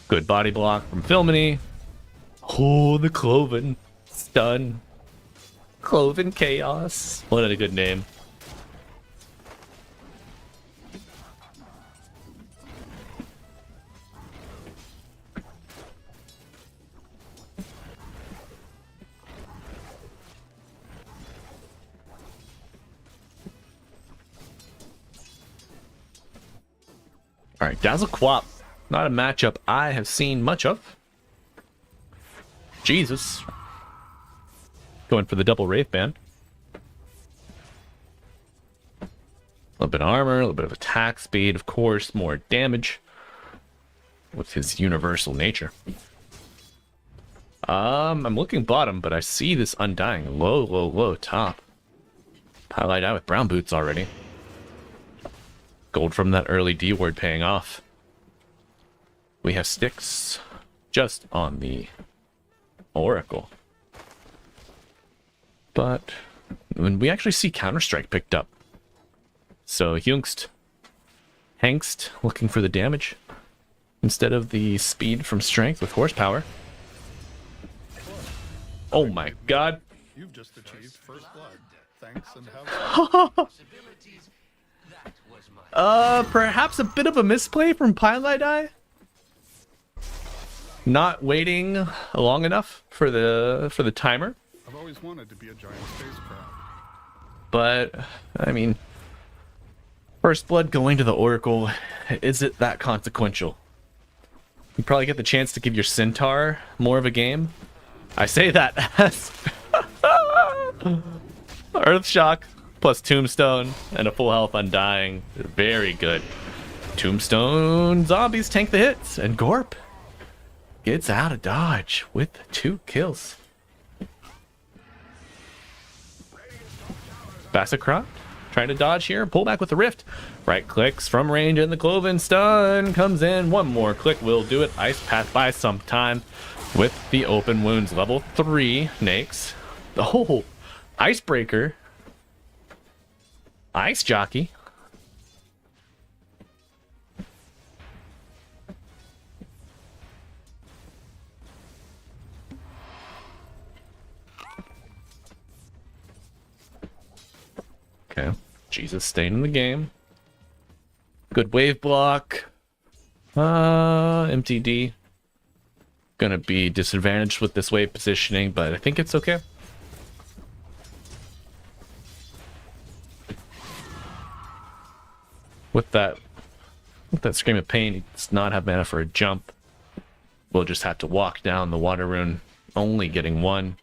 Good body block from Filmini. Oh, the Cloven stun. Cloven Chaos. What a good name. Alright, Dazzle Quap. Not a matchup I have seen much of. Jesus. Going for the double Wraith Band. A little bit of armor, a little bit of attack speed, of course, more damage. With his universal nature. I'm looking bottom, but I see this Undying. Low, low, low top. Highlight out with brown boots already. Gold from that early D word paying off. We have sticks just on the Oracle. But when we actually see Counter-Strike picked up. So Hengst looking for the damage instead of the speed from strength with horsepower. Oh my god. You've just achieved first blood. Thanks and have fun. Perhaps a bit of a misplay from Pilot. Not waiting long enough for the timer. I've always wanted to be a giant spacecraft. But I mean, first blood going to the Oracle, is it that consequential? You probably get the chance to give your Centaur more of a game. I say that as Earthshock plus Tombstone and a full health Undying. Very good. Tombstone zombies tank the hits, and Gorp gets out of dodge with 2 kills. Bassacrot trying to dodge here, pull back with the Rift. Right clicks from range, and the Cloven stun comes in. One more click will do it. Ice Path by some time with the open wounds. Level 3 Nakes. Oh, Icebreaker. Ice Jockey. Okay. Jesus staying in the game. Good wave block. MTD. Gonna be disadvantaged with this wave positioning, but I think it's okay. With that Scream of Pain, he does not have mana for a jump. We'll just have to walk down the water rune, only getting one.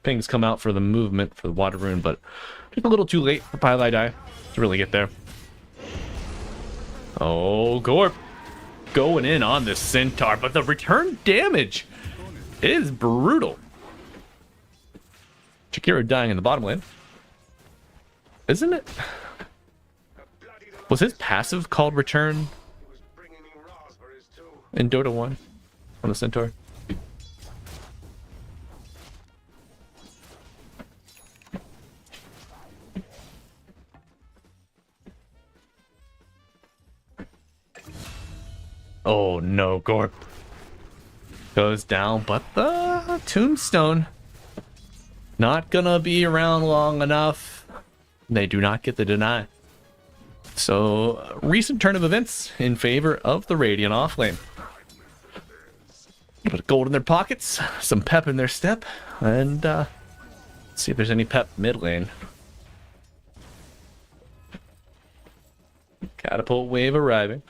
Pings come out for the movement for the water rune, but just a little too late for Pile Die to really get there. Oh, Gorp going in on the Centaur, but the return damage is brutal. Shakira dying in the bottom lane. Isn't it? Was his passive called return in Dota 1 on the Centaur? Oh no, Gorp goes down, but the tombstone not gonna be around long enough. They do not get the deny. So, recent turn of events in favor of the Radiant offlane. A bit of gold in their pockets, some pep in their step, and see if there's any pep mid lane. Catapult wave arriving.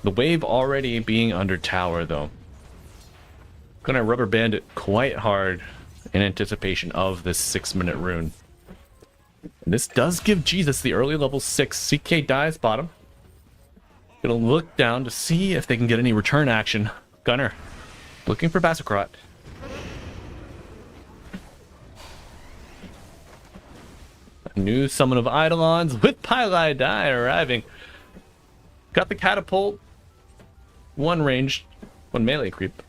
The wave already being under tower, though. Gonna rubber band it quite hard in anticipation of this 6-minute rune. And this does give Jesus the early level 6. CK dies bottom. Gonna look down to see if they can get any return action. Gunner looking for Bassacrot. A new summon of Eidolons with Pile Die arriving. Got the catapult. One ranged, one melee creep.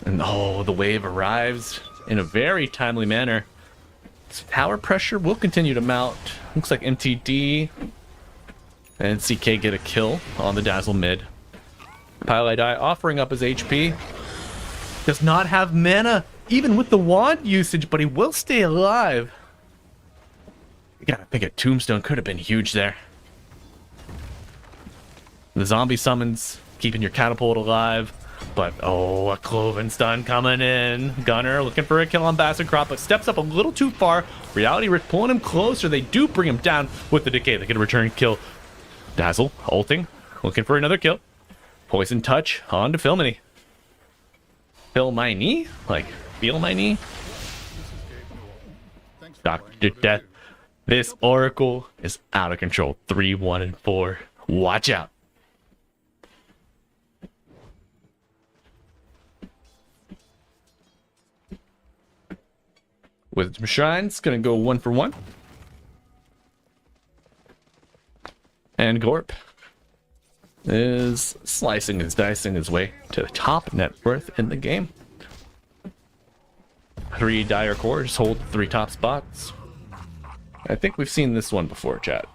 And oh, the wave arrives in a very timely manner. Tower pressure will continue to mount. Looks like MTD and CK get a kill on the Dazzle mid. Pile Die offering up his HP. Does not have mana, even with the wand usage, but he will stay alive. You gotta think a tombstone could have been huge there. The zombie summons, keeping your catapult alive. But, oh, a Cloven stun coming in. Gunner looking for a kill on Bassacrot, but steps up a little too far. Reality Rift pulling him closer. They do bring him down with the Decay. They can return kill. Dazzle ulting, looking for another kill. Poison Touch on to Filmini. Feel my knee? Like, feel my knee? Dr. Death. This Oracle is out of control. 3, 1, and 4. Watch out. Wisdom Shrine's gonna go 1 for 1. And Gorp is slicing his dicing his way to the top net worth in the game. 3 Dire Cores hold 3 top spots. I think we've seen this one before, chat.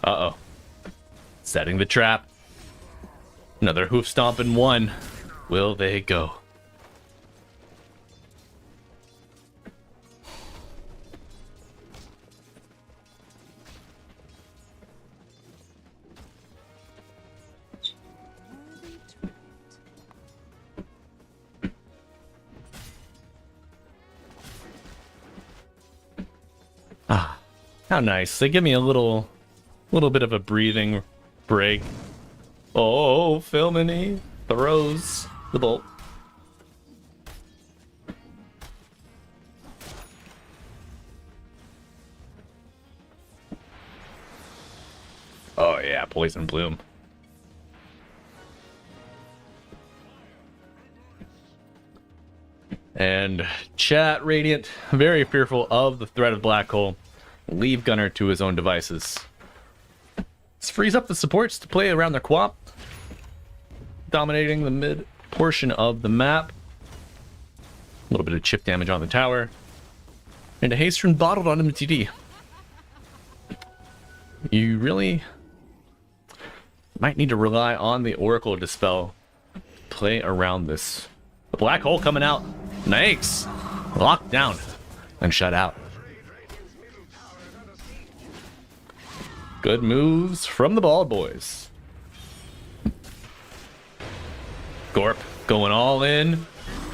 Uh-oh. Setting the trap. Another hoof stomp in 1. Will they go? Ah, how nice. They give me a little bit of a breathing break. Oh, Filmini throws the bolt. Oh yeah, Poison Bloom. And chat Radiant, very fearful of the threat of Black Hole. Leave Gunner to his own devices. This frees up the supports to play around their quap, dominating the mid portion of the map. A little bit of chip damage on the tower. And a haste rune bottled on MTD. You really Might need to rely on the Oracle Dispel. Play around this. The black hole coming out. Nice. Locked down and shut out. Good moves from the Bald Boys. Gorp going all in.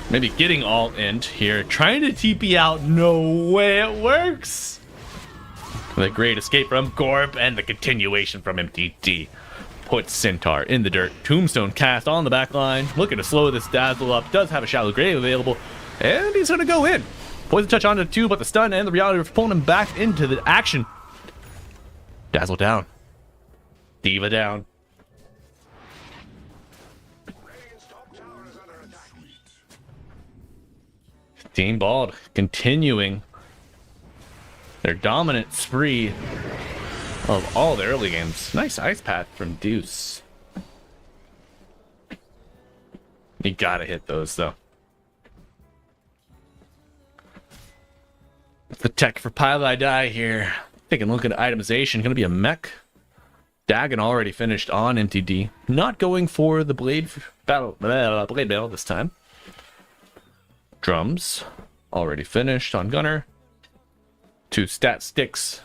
Maybe getting all in here. Trying to TP out. No way it works. The great escape from Gorp and the continuation from MTD. Puts Centaur in the dirt. Tombstone cast on the back line. Looking to slow this Dazzle up. Does have a Shallow Grave available. And he's going to go in. Poison touch onto 2, but the stun and the reality of pulling him back into the action. Dazzle down. Diva down. Team Bald continuing their dominant spree of all the early games. Nice ice path from Deuce. You gotta hit those though. The tech for Pile I Die here. Taking a look at itemization. Gonna be a mech. Dagon already finished on MTD. Not going for the blade battle this time. Drums already finished on Gunner. 2 stat sticks.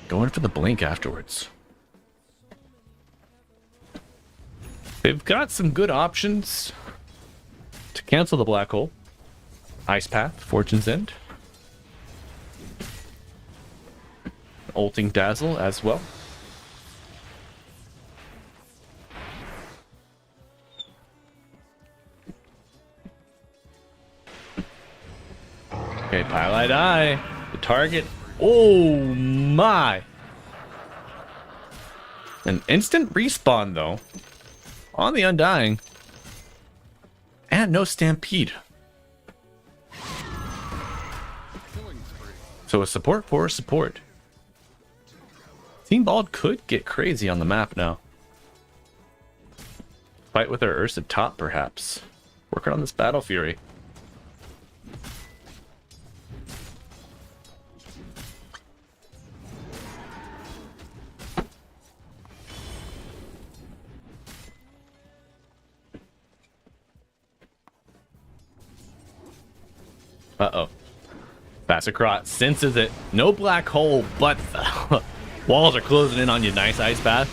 Going for the blink afterwards. They've got some good options to cancel the black hole. Ice Path, Fortune's End. Ulting Dazzle as well. Okay, Pile I Die. The target. Oh my! An instant respawn though. On the Undying. And no Stampede. So a support for a support. Team Bald could get crazy on the map now. Fight with our Ursa top, perhaps. Working on this Battle Fury. Uh-oh. Bassacrot senses it. No black hole, but the walls are closing in on you. Nice ice bath.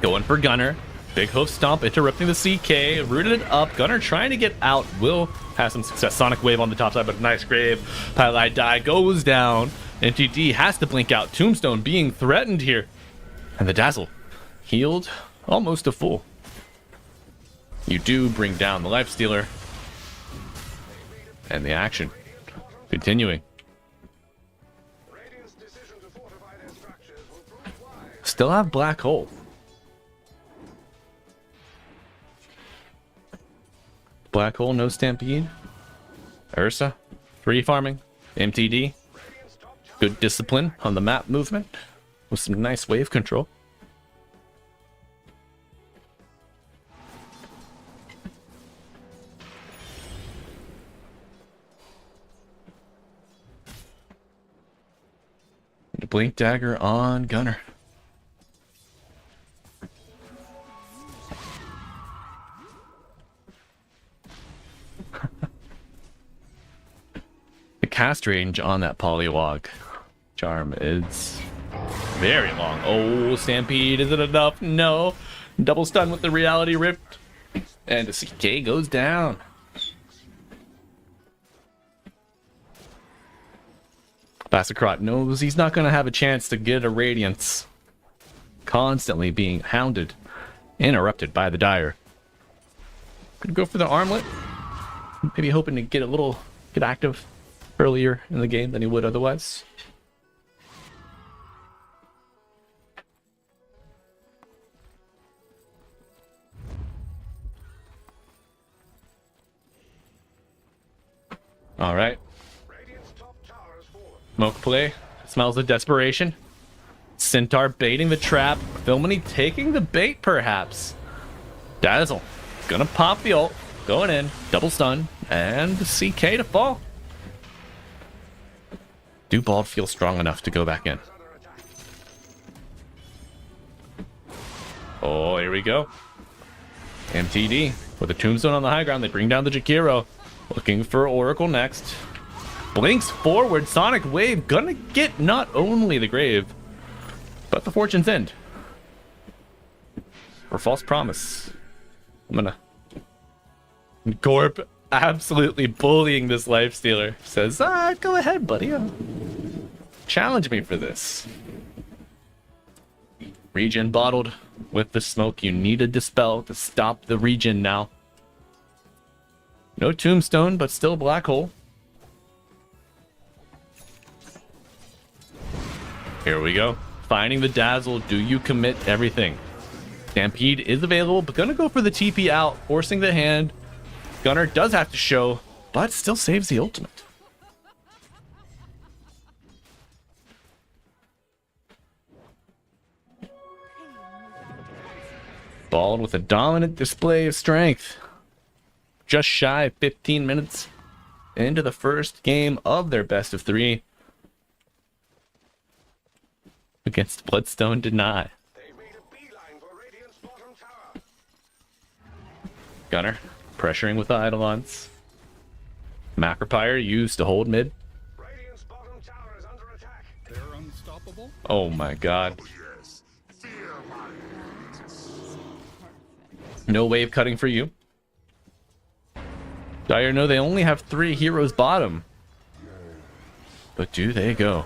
Going for Gunner. Big hoof stomp interrupting the CK. Rooted it up. Gunner trying to get out. Will have some success. Sonic Wave on the top side, but nice grave. Pile I Die goes down. NTD has to blink out. Tombstone being threatened here. And the Dazzle healed almost to full. You do bring down the Lifestealer. And the action continuing. Still have black hole. Black hole, no Stampede. Ursa, free farming. MTD. Good discipline on the map movement with some nice wave control. Blink dagger on Gunner. The cast range on that Polywog charm is very long. Oh, Stampede, is it enough? No. Double stun with the reality rift. And the CK goes down. Bassacrot knows he's not going to have a chance to get a Radiance. Constantly being hounded, interrupted by the Dire. Could go for the armlet. Maybe hoping to get active earlier in the game than he would otherwise. All right. Smoke play. Smells of desperation. Centaur baiting the trap. Filmony taking the bait, perhaps. Dazzle. Gonna pop the ult. Going in. Double stun. And the CK to fall. Do Bald feel strong enough to go back in? Oh, here we go. MTD with a tombstone on the high ground. They bring down the Jakiro. Looking for Oracle next. Blinks forward. Sonic Wave gonna get not only the grave, but the Fortune's End. Or False Promise. I'm gonna... Gorp absolutely bullying this Lifestealer. Says, go ahead, buddy. Challenge me for this. Regen bottled with the smoke. You need a dispel to stop the regen now. No tombstone, but still black hole. Here we go. Finding the dazzle. Do you commit everything? Stampede is available, but gonna go for the TP out, forcing the hand. Gunner does have to show, but still saves the ultimate. Balled with a dominant display of strength. Just shy of 15 minutes into the first game of their best of 3 against Bloodstone Deny. They made a beeline for Radiant's bottom tower. Gunner pressuring with the Eidolons. Macropire used to hold mid. Radiant's bottom tower is under attack. They're unstoppable. Oh my god. Yes. Fear my No wave cutting for you. Dire know they only have 3 heroes bottom. But do they go?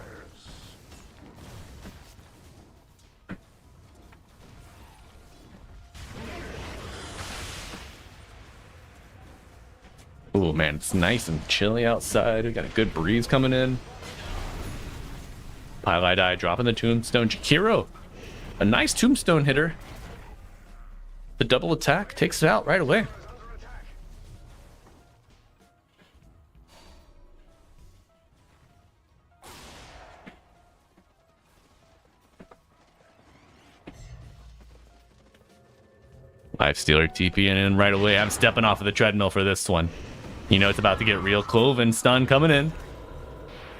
Oh man, it's nice and chilly outside. We got a good breeze coming in. Pylite Eye dropping the tombstone. Jakiro, a nice tombstone hitter. The double attack takes it out right away. Lifestealer TPing in right away. I'm stepping off of the treadmill for this one. You know it's about to get real. Cloven stun coming in.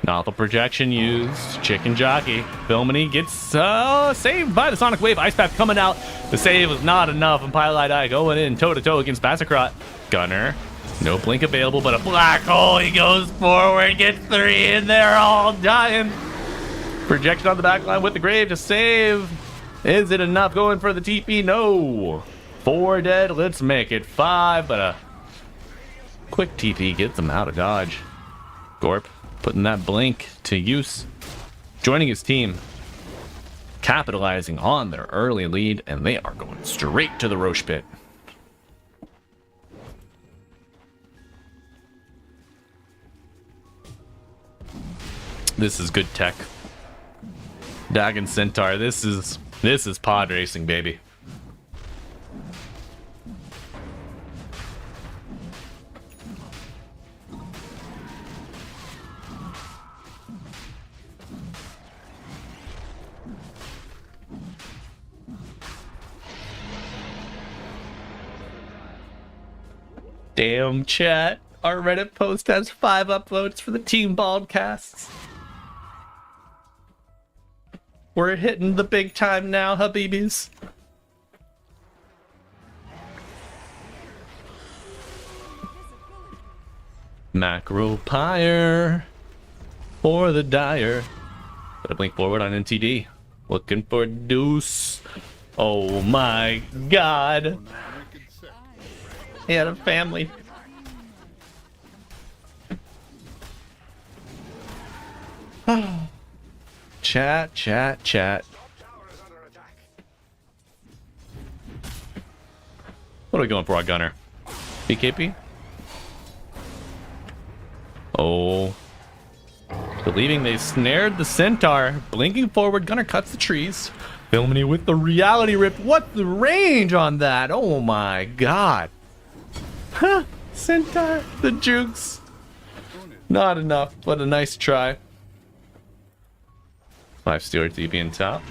Novel projection used. Chicken jockey. Filmini gets saved by the Sonic Wave. Ice Path coming out. The save was not enough. And Pylite Eye going in toe to toe against Bassacrot. Gunner. No blink available, but a black hole. He goes forward. Gets 3 in there. All dying. Projection on the back line with the grave to save. Is it enough? Going for the TP? No. 4 dead. Let's make it 5. But a quick TP gets them out of dodge. Gorp putting that blink to use. Joining his team. Capitalizing on their early lead. And they are going straight to the Roche pit. This is good tech. Dagon Centaur. This is pod racing, baby. Damn, chat. Our Reddit post has 5 upvotes for the Team Baldcasts. We're hitting the big time now, Habibis. Macropire for the Dire. Got a blink forward on NTD. Looking for Deuce. Oh my god. He had a family. Chat, chat, chat. What are we going for, our Gunner? BKP? Oh. Believing they snared the Centaur. Blinking forward, Gunner cuts the trees. Filmini with the reality rip. What's the range on that? Oh my god. Huh, Centaur, the jukes. Not enough, but a nice try. Lifestealer TP in top.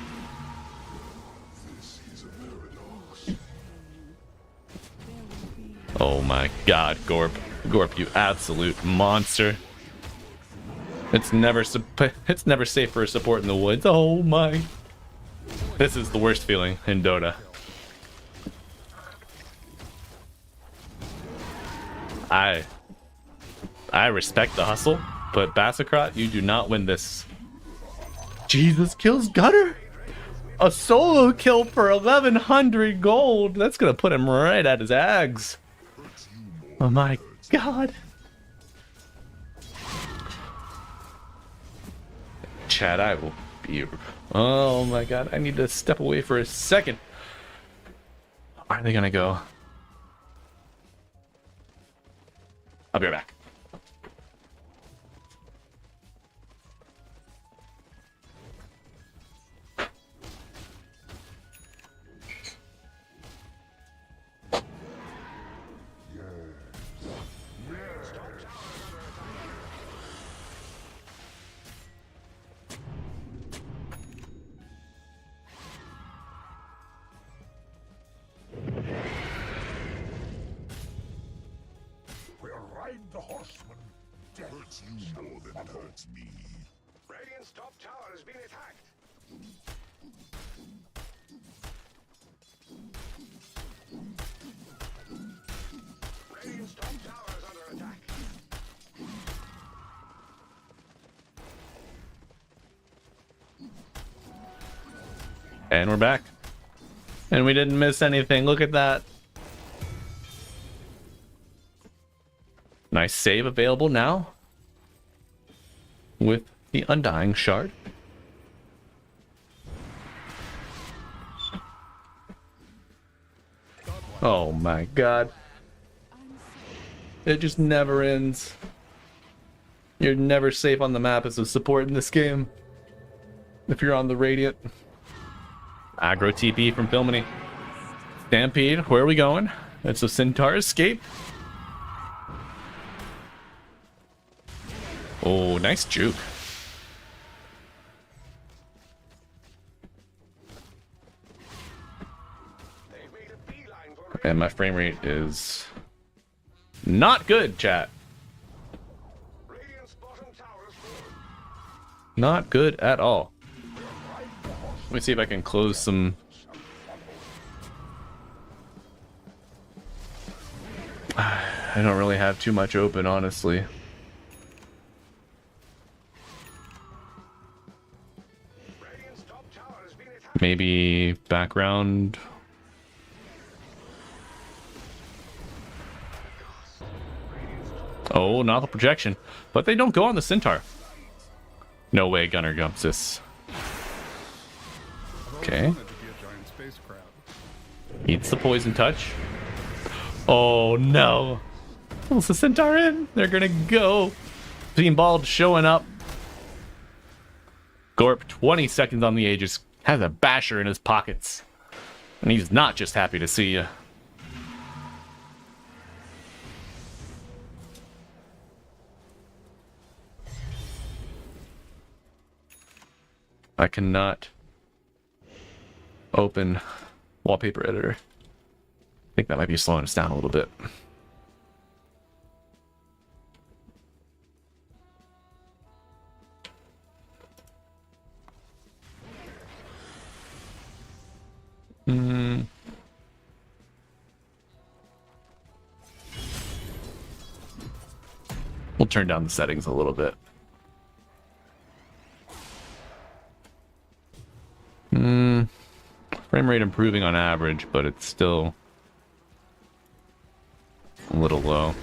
Oh my god, Gorp. Gorp, you absolute monster. It's never safe for a support in the woods. Oh my. This is the worst feeling in Dota. I respect the hustle, but Bassacrot, you do not win this. Jesus kills Gunner. A solo kill for 1100 gold. That's gonna put him right at his ags. Oh my god. Chat, I will be. Oh my god, I need to step away for a second. Where are they gonna go? I'll be right back. We'll ride the horseman. Death hurts you more than it hurts me. Radiant's top tower has been attacked. Radiant's top tower is under attack. And we're back. And we didn't miss anything. Look at that. Nice save available now with the Undying Shard. Oh my god. It just never ends. You're never safe on the map as a support in this game. If you're on the Radiant. Aggro TP from Filmini. Stampede, where are we going? It's a Centaur escape. Oh, nice juke. They've made a beeline for And my frame rate is not good, chat. Radiant's bottom tower is full. Not good at all. Let me see if I can close some. I don't really have too much open, honestly. Radiant's top tower has been attacked. Maybe background. Oh, not the projection. But they don't go on the Centaur. No way Gunner jumps this. Okay. Wanted to be a giant space crab. Eats the poison touch. Oh no. Pulls the Centaur in. They're gonna go. Beambald showing up. Gorp, 20 seconds on the Aegis. Has a basher in his pockets. And he's not just happy to see you. I cannot open wallpaper editor. I think that might be slowing us down a little bit. We'll turn down the settings a little bit. Frame rate improving on average, but it's still a little low.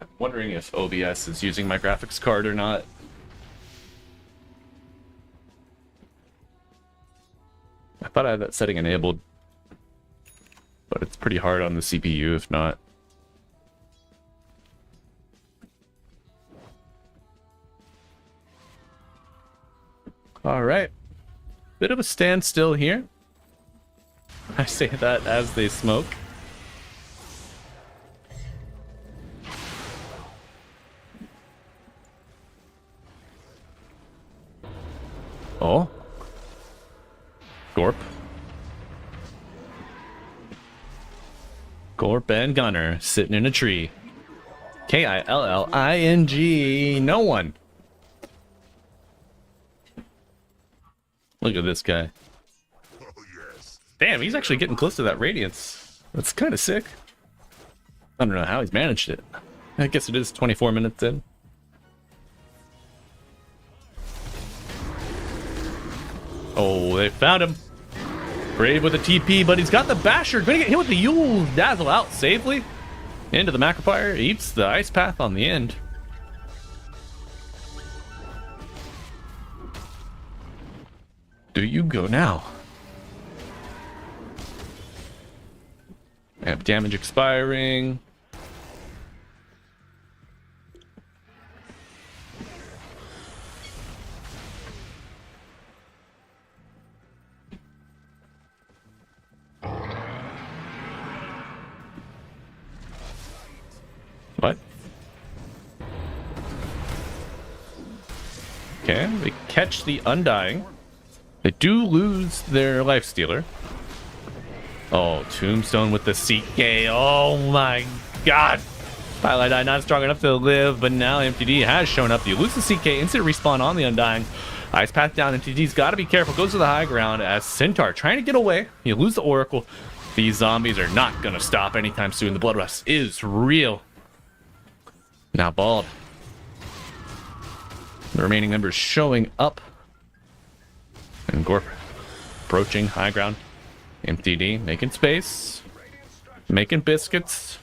I'm wondering if OBS is using my graphics card or not. I thought I had that setting enabled, but it's pretty hard on the CPU if not. All right, bit of a standstill here. I say that as they smoke. Oh, Gorp. Gorp and Gunner sitting in a tree. Killing. No one. Look at this guy. Oh yes, Damn, he's actually getting close to that radiance. That's kind of sick. I don't know how he's managed it. I guess it is 24 minutes in. Oh, they found him. Brave with a TP, but he's got the Basher. Gonna get hit with the Yule Dazzle out safely. Into the Macropire. Eats the Ice Path on the end. Do you go now? I have damage expiring. What? Okay, they catch the Undying. They do lose their Life Stealer. Oh, Tombstone with the CK. Oh my god. Pilot Eye not strong enough to live, but now MTD has shown up. You lose the CK, instant respawn on the Undying. Ice Path down. MTD's got to be careful. Goes to the high ground as Centaur trying to get away. You lose the Oracle. These zombies are not going to stop anytime soon. The Bloodlust is real. Now Bald. The remaining members showing up. And Gorp approaching high ground. MTD making space. Making biscuits.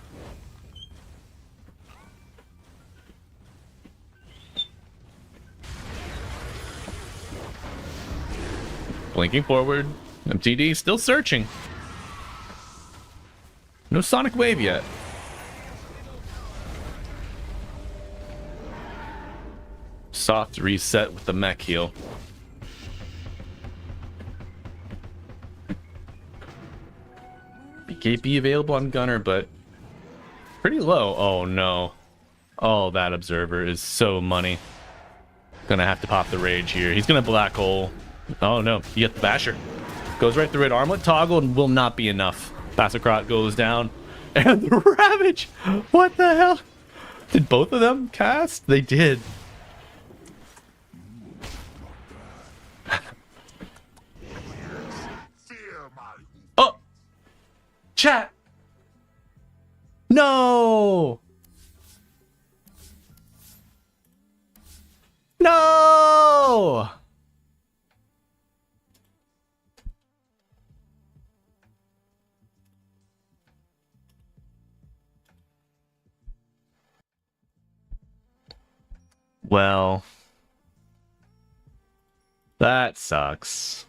Blinking forward. MTD still searching. No Sonic Wave yet. Soft reset with the mech heal. BKB available on Gunner, but pretty low. Oh no. Oh, that Observer is so money. Gonna have to pop the Rage here. He's gonna Black Hole. Oh no, you get the Basher. Goes right through it. Armlet toggle and will not be enough. Bassacrot goes down. And the Ravage! What the hell? Did both of them cast? They did. Oh! Chat! No! No! Well, that sucks.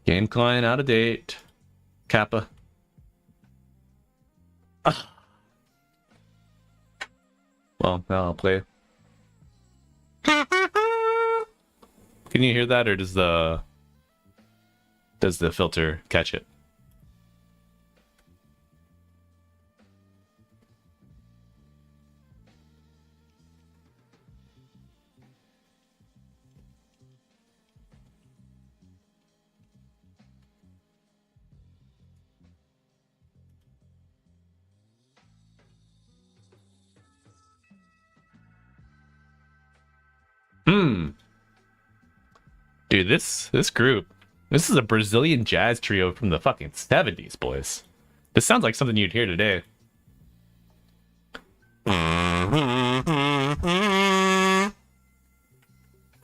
Game client out of date. Kappa. Well, now I'll play. Can you hear that, or does the filter catch it? Dude, this group, this is a Brazilian jazz trio from the fucking 70s, boys. This sounds like something you'd hear today. If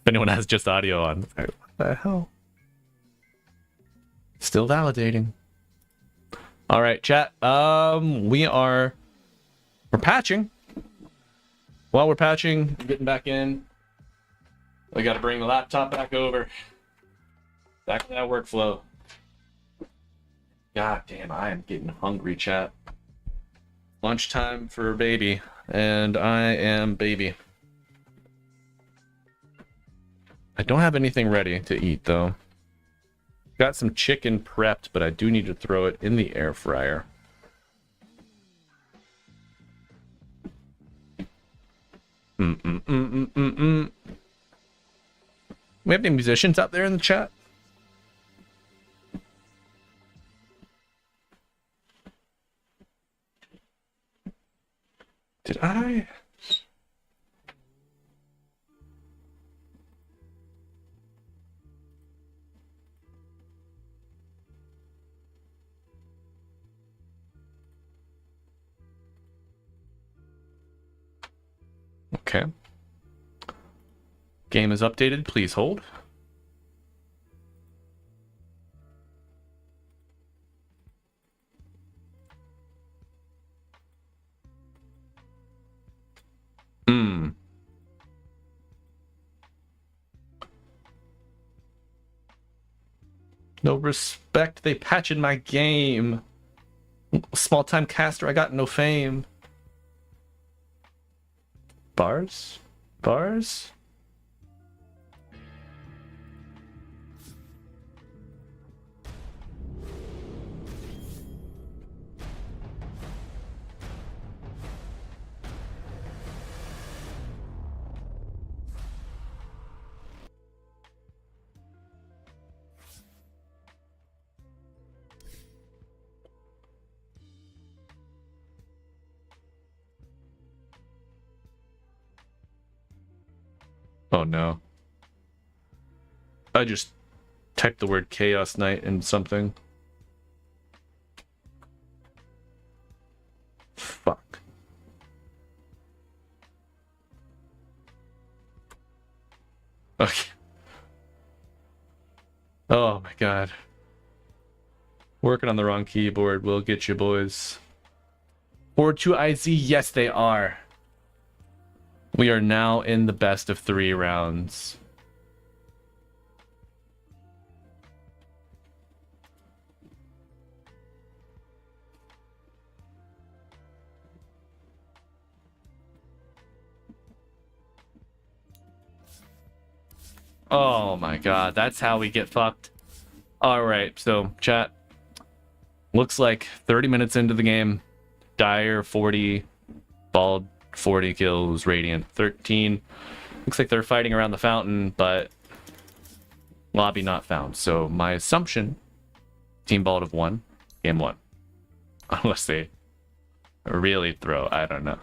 anyone has just audio on, what the hell? Still validating. All right, chat. We're patching. While we're patching, getting back in. We got to bring the laptop back over. Back to that workflow. God damn, I am getting hungry, chat. Lunchtime for baby, and I am baby. I don't have anything ready to eat, though. Got some chicken prepped, but I do need to throw it in the air fryer. We have any musicians out there in the chat? Did I? Okay. Game is updated. Please hold. Hmm. No respect. They patching my game. Small time caster. I got no fame. Bars? Bars? Oh no. I just typed the word Chaos Knight in something. Fuck. Okay. Oh my god. Working on the wrong keyboard will get you, boys. Forward to IZ, yes they are. We are now in the best of 3 rounds. Oh my god, that's how we get fucked. Alright, so chat. Looks like 30 minutes into the game. Dire 40, Bald 40 kills, Radiant 13. Looks like they're fighting around the fountain, but lobby not found. So my assumption, Team Bald have won game 1. Unless they really throw, I don't know.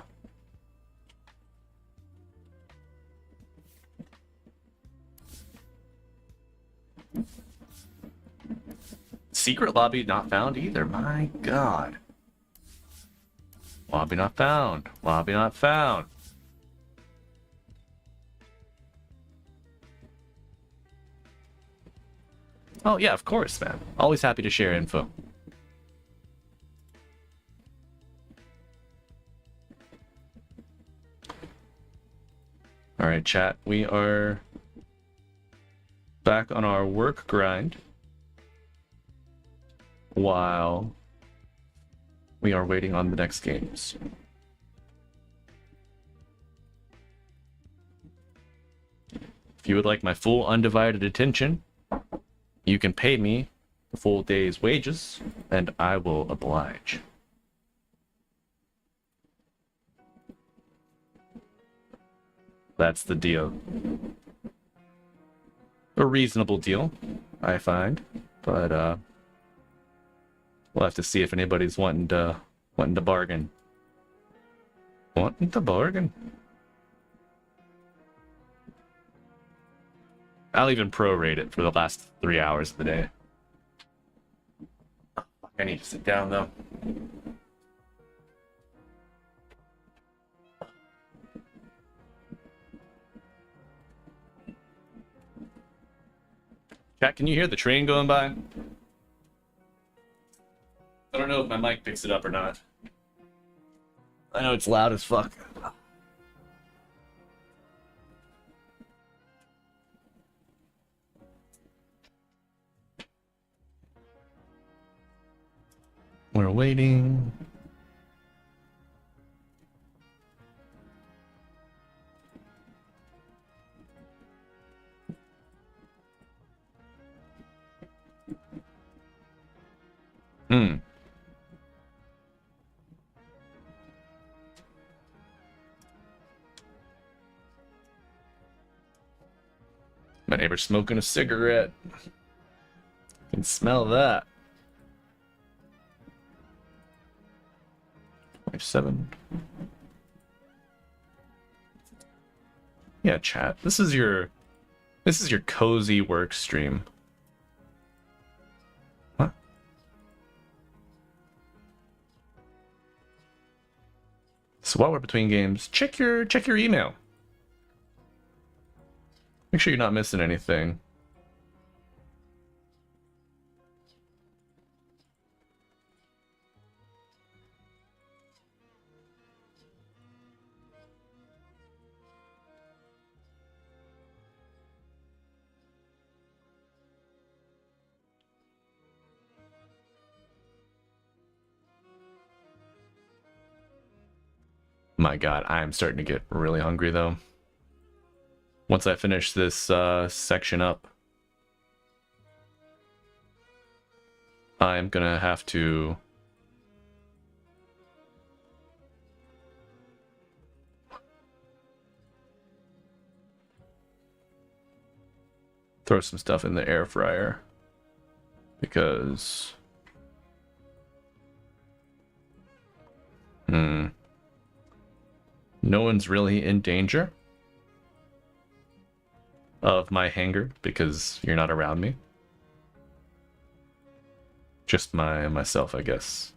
Secret lobby not found either. My god. Lobby not found. Lobby not found. Oh yeah, of course, man. Always happy to share info. All right, chat. We are back on our work grind while we are waiting on the next games. If you would like my full undivided attention, you can pay me a full day's wages, and I will oblige. That's the deal. A reasonable deal, I find, but we'll have to see if anybody's wanting to bargain. Wanting to bargain? I'll even prorate it for the last 3 hours of the day. I need to sit down though. Chat, can you hear the train going by? I don't know if my mic picks it up or not. I know it's loud as fuck. We're waiting. Hmm. My neighbor's smoking a cigarette. I can smell that. 27. Yeah, chat. This is your cozy work stream. What? So while we're between games, check your email. Make sure you're not missing anything. My God, I'm starting to get really hungry though. Once I finish this section up, I'm gonna have to throw some stuff in the air fryer because no one's really in danger of my hanger because you're not around me. Just myself, I guess.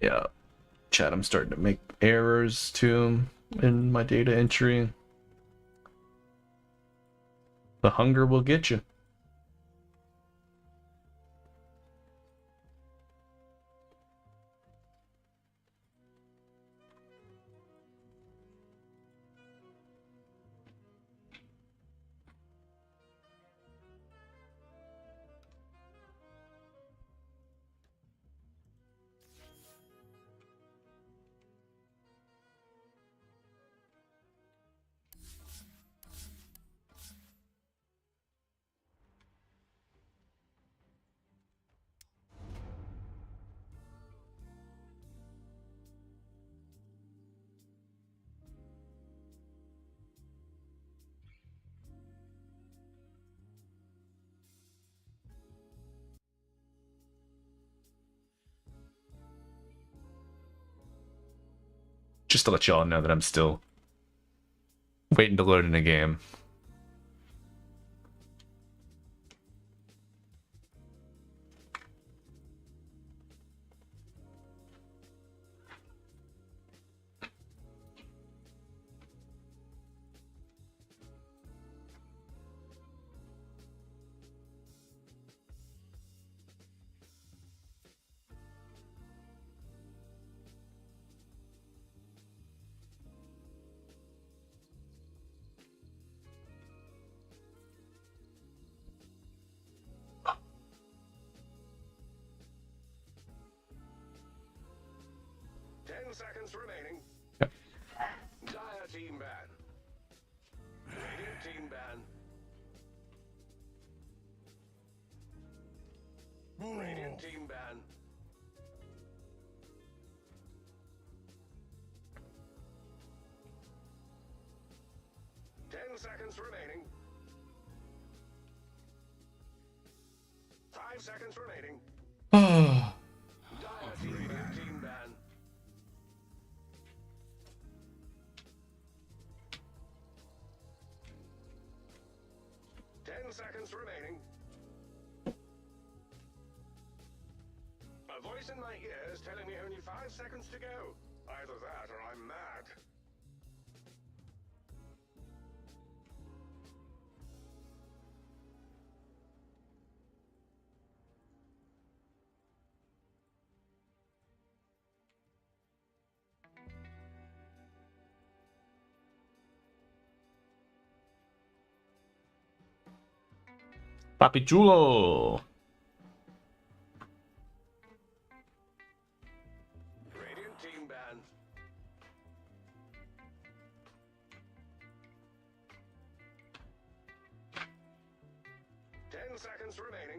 Yeah, chat, I'm starting to make errors too in my data entry. The hunger will get you. Just to let y'all know that I'm still waiting to load in a game. Seconds remaining. Yep. Dire team ban. Radiant team ban. Radiant team ban. Ten seconds remaining. 5 seconds remaining. Dire team ban. 10 seconds remaining. A voice in my ear is telling me only 5 seconds to go. Either that or I'm mad. Papi chulo. Radiant team ban. Ten seconds remaining.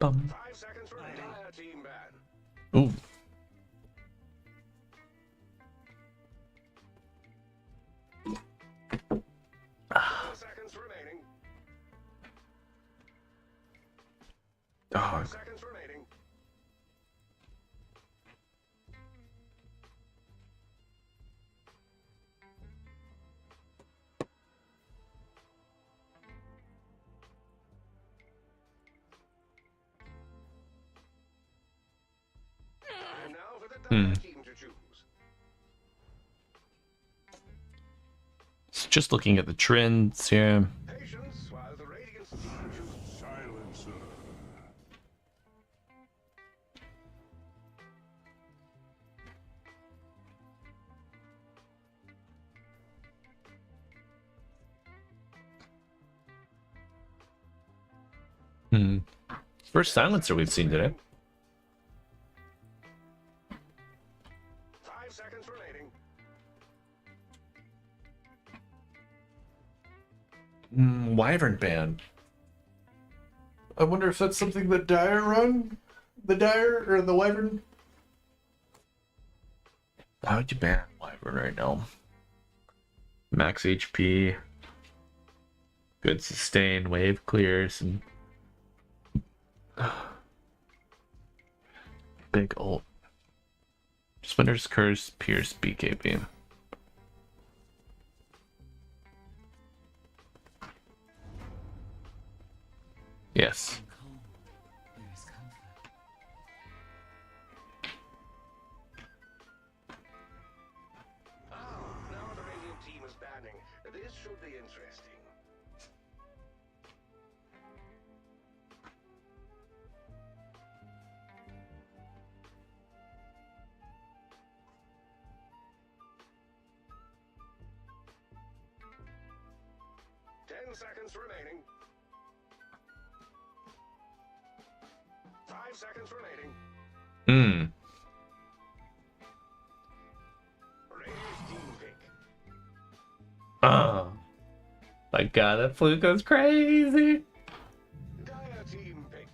bum. 5 seconds remaining. Dire team ban. Ooh. 4 seconds remaining. Oh, 5 seconds remaining. And now for the Dire team to choose. so just looking at the trends here. Patience while the Radiance team chooses. Silencer. First silencer we've seen today. 5 seconds remaining. Wyvern ban. I wonder if that's something that Dire run? The Dire or the Wyvern? How would you ban Wyvern right now? Max HP. Good sustain, wave clears, and big ult. Splinter's Curse, Pierce, BKB. Yes. Now the Radiant team is banning. This should be interesting. Ten seconds remaining. 5 seconds remaining. Radiant team pick. Oh. My god, that fluke goes crazy. Dire team pick.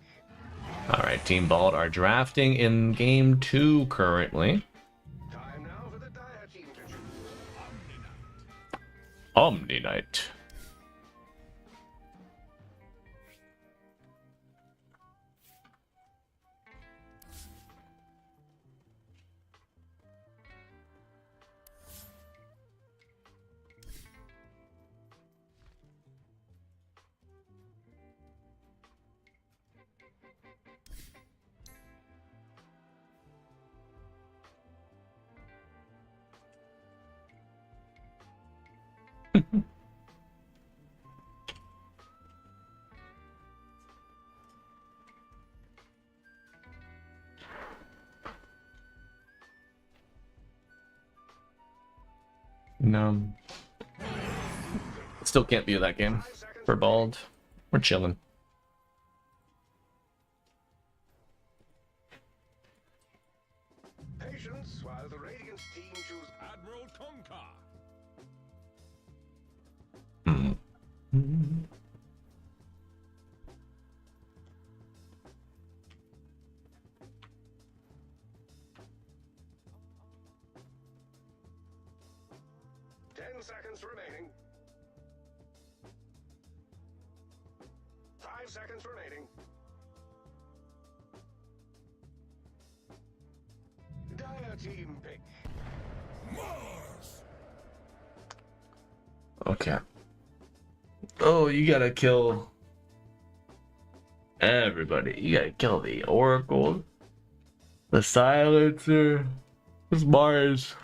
Alright, Team Bald are drafting in game 2 currently. Time now for the Dire team to choose. Omni Knight. No. Still can't view that game for Bald. We're chilling. Patience while the Radiant team choose. Admiral Tonka. 10 seconds remaining. 5 seconds remaining. Dire team pick. Mars. Okay. Oh, you gotta kill everybody. You gotta kill the Oracle, the Silencer, this Mars.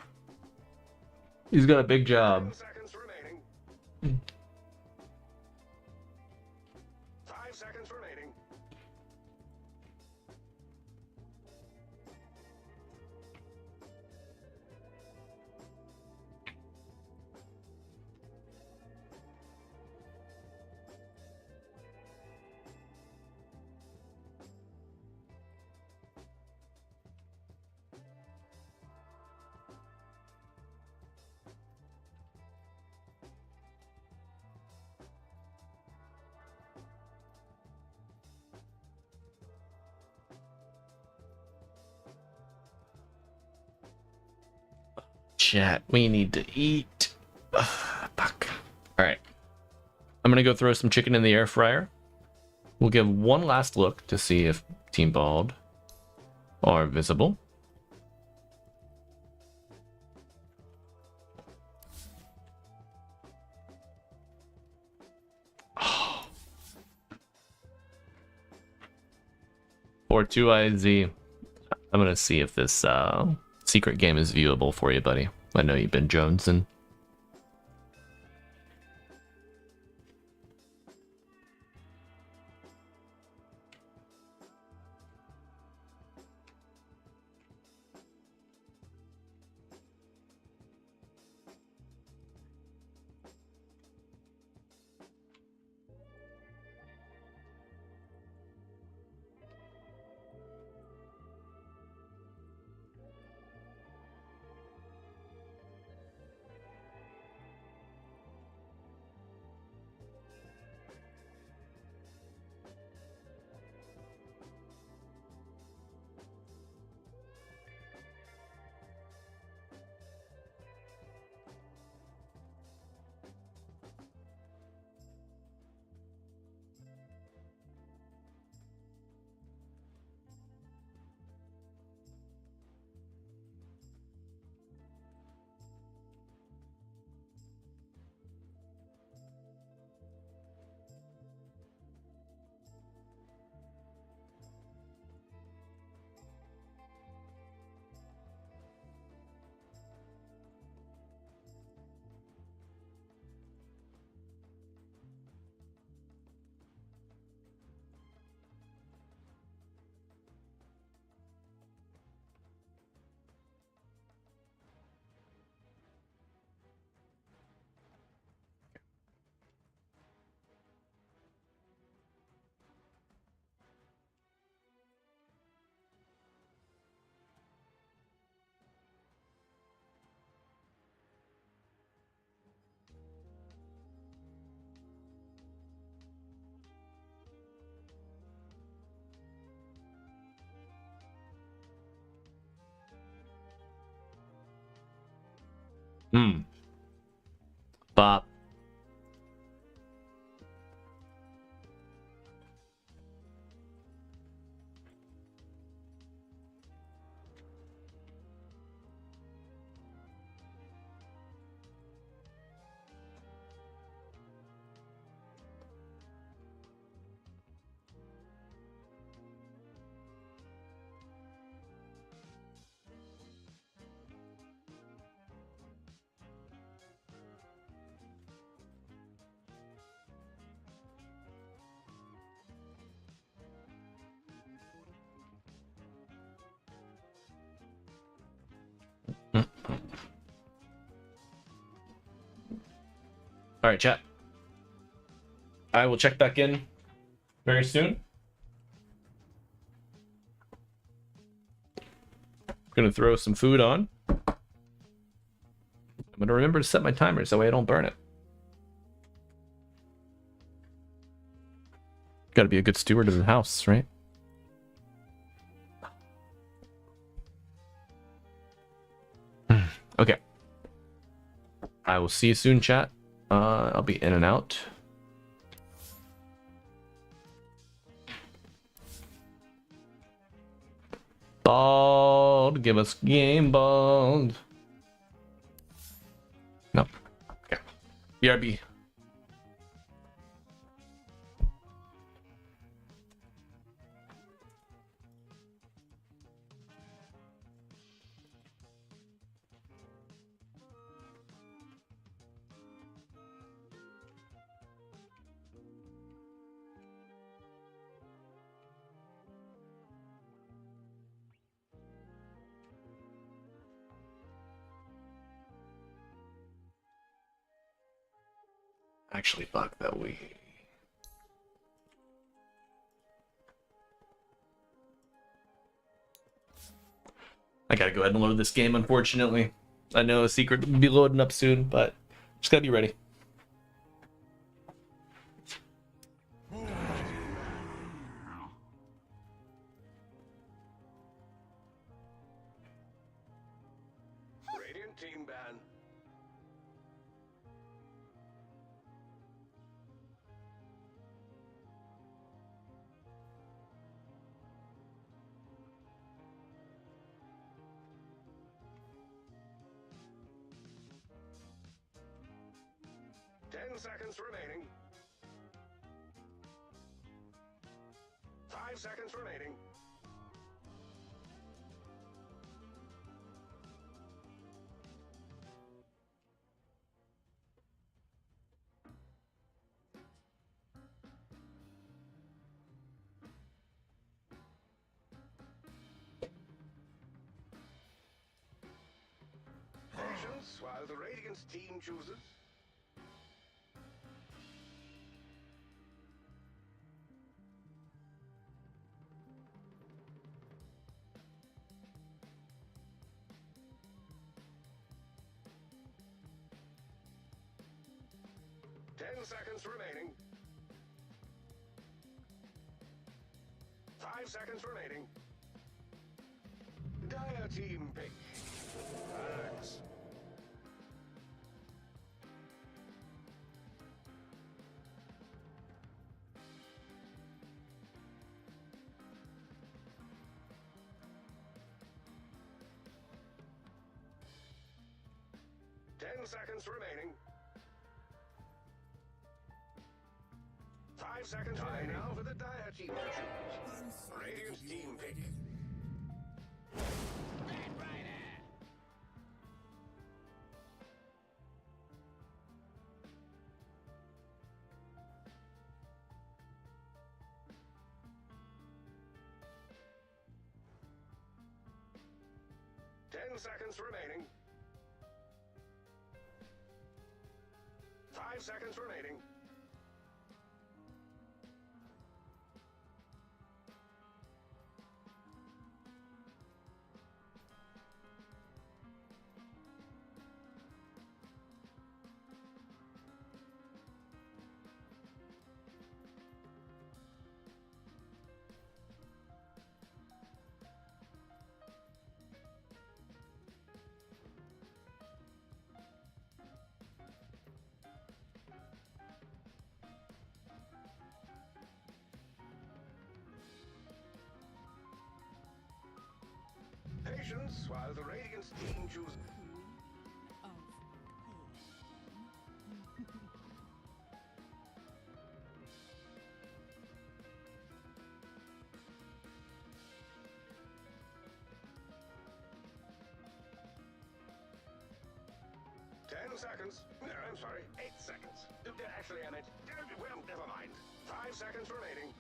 He's got a big 10 job. seconds remaining. 5 seconds remaining. chat. We need to eat. Ugh, fuck. Alright. I'm gonna go throw some chicken in the air fryer. We'll give one last look to see if Team Bald are visible. Or 2IZ. I'm gonna see if this secret game is viewable for you, buddy. I know you've been jonesing. Bop. All right, chat. I will check back in very soon. I'm gonna throw some food on. I'm gonna remember to set my timer so I don't burn it. Gotta be a good steward of the house, right? Okay. I will see you soon, chat. I'll be in and out. Bald, give us game bald. No. Okay. BRB. Actually, fuck that we. I gotta go ahead and load this game, unfortunately. I know a secret will be loading up soon, but just gotta be ready. Radiant team ban. Ten seconds remaining. 5 seconds remaining. Patience while the Radiant team chooses. Ten seconds remaining. 5 seconds remaining. Dire team pick. Alex. Ten seconds remaining. 5 seconds remaining now for the Dire team to choose. Radiant team pick. Red Rider! Ten seconds remaining. 5 seconds remaining. Patience while the Radiant team chooses. Of pain. 10 seconds. No, I'm sorry, 8 seconds. Actually, I meant, well, never mind. 5 seconds remaining.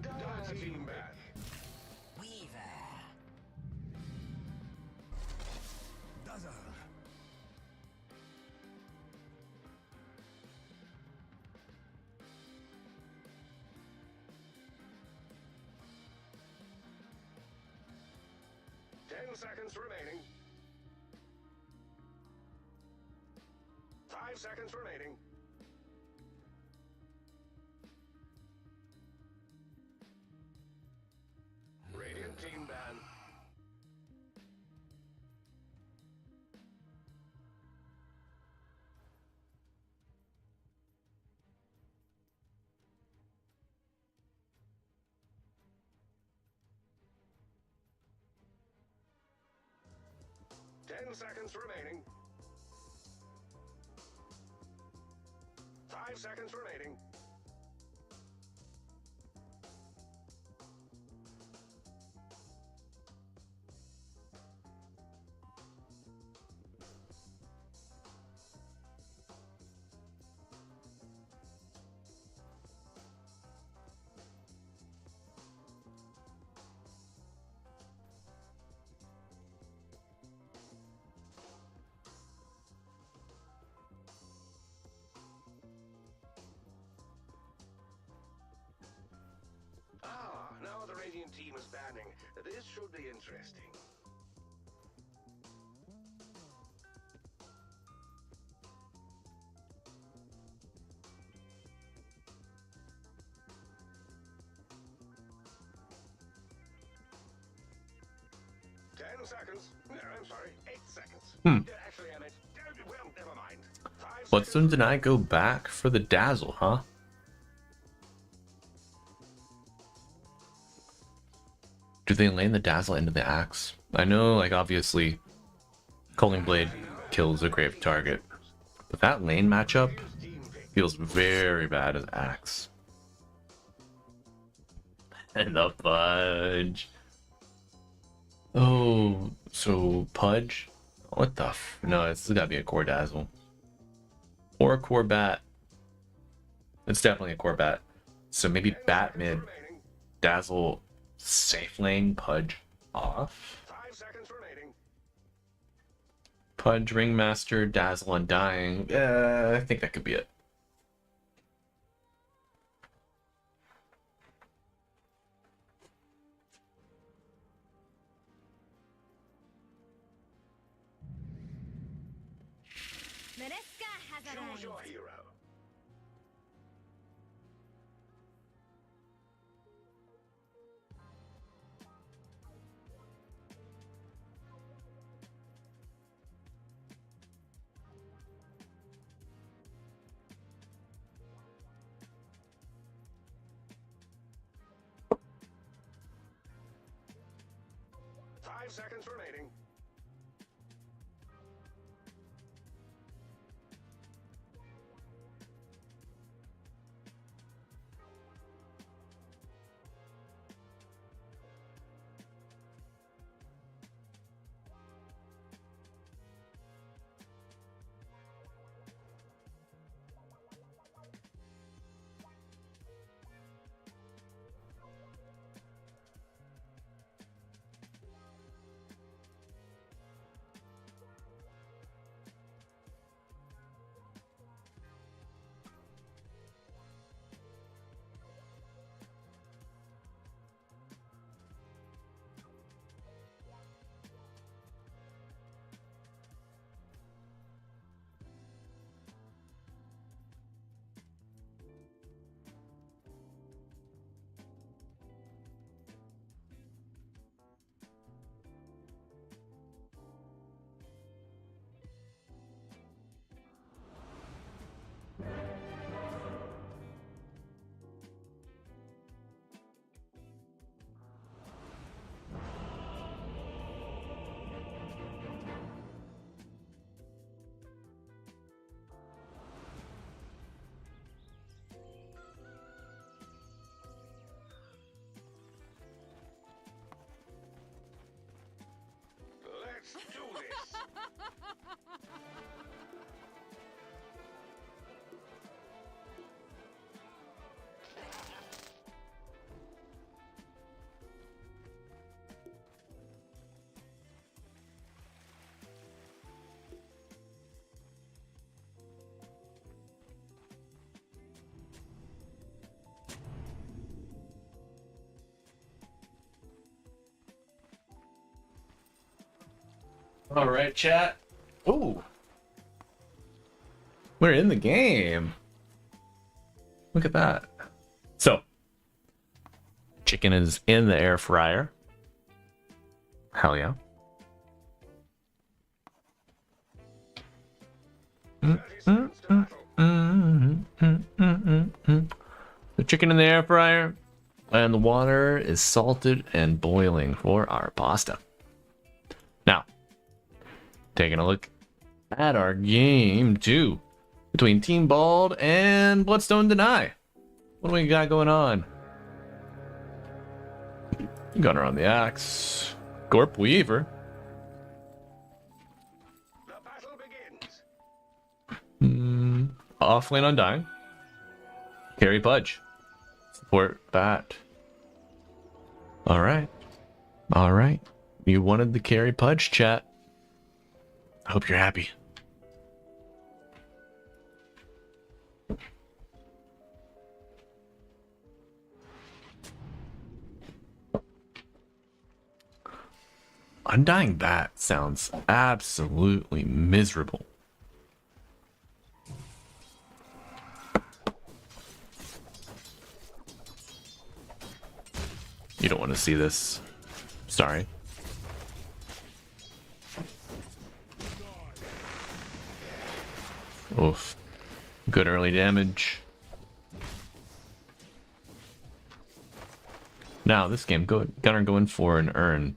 Dire team back. Weaver. Dazzle. 10 seconds remaining. 5 seconds remaining. Radiant team ban. Ten seconds remaining. 5 seconds remaining. team is banning. This should be interesting. Seconds. No, I'm sorry, 8 seconds. Actually, I meant, well, never mind. 5 But seconds. soon did I go back for the dazzle, huh? Do they land the dazzle into the axe? I know, like, obviously, Culling Blade kills a grave target, but that lane matchup feels very bad as axe. And the fudge. Oh, so Pudge? What the f? No, it's gotta be a core dazzle. Or a core bat. It's definitely a core bat. So maybe bat mid, dazzle, safe lane, Pudge off. 5 seconds remaining. Pudge, Ringmaster, dazzle, Undying. I think that could be it. Mareska has Choose arrived. your hero. Five seconds remaining. Let's do this. All right, chat. Ooh. We're in the game. Look at that. So, chicken is in the air fryer. Hell yeah. The chicken in the air fryer, and the water is salted and boiling for our pasta. Now, taking a look at our game 2 between Team Bald and Bloodstone Deny. What do we got going on? Gunner on the axe. Gorp Weaver. The battle begins. Offlane Undying. Carry Pudge. Support Bat. Alright. Alright. You wanted the carry Pudge, chat. I hope you're happy. Undying Bat sounds absolutely miserable. You don't want to see this. Sorry. Oof. Good early damage. Now, this game, Gunner going for an Urn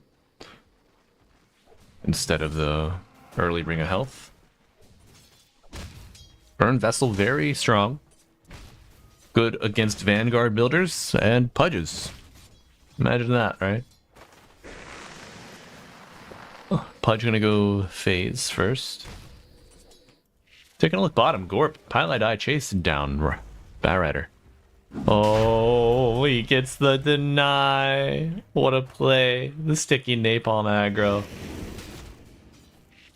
instead of the early Ring of Health. Urn Vessel, very strong. Good against Vanguard builders and Pudges. Imagine that, right? Oh, Pudge gonna go phase first. Taking a look bottom, Gorp, Pilot Eye chasing down Batrider. Oh, he gets the deny. What a play. The sticky napalm aggro.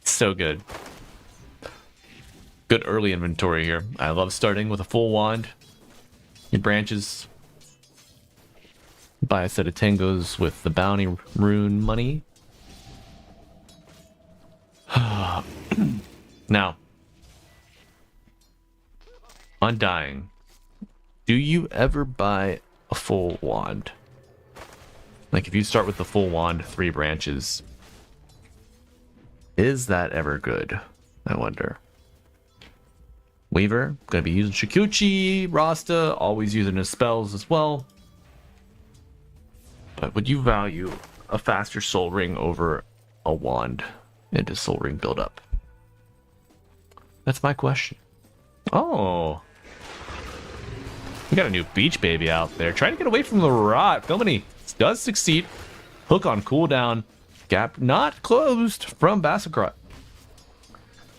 So good. Good early inventory here. I love starting with a full wand. Your branches. Buy a set of tangos with the bounty rune money. Now, Undying. Do you ever buy a full wand? Like if you start with the full wand, 3 branches, is that ever good? I wonder. Weaver, gonna be using Shikuchi, Rasta, always using his spells as well. But would you value a faster soul ring over a wand into soul ring buildup? That's my question. Oh. We got a new beach baby out there. Trying to get away from the rot. Filmini does succeed. Hook on cooldown. Gap not closed from Bassacrot.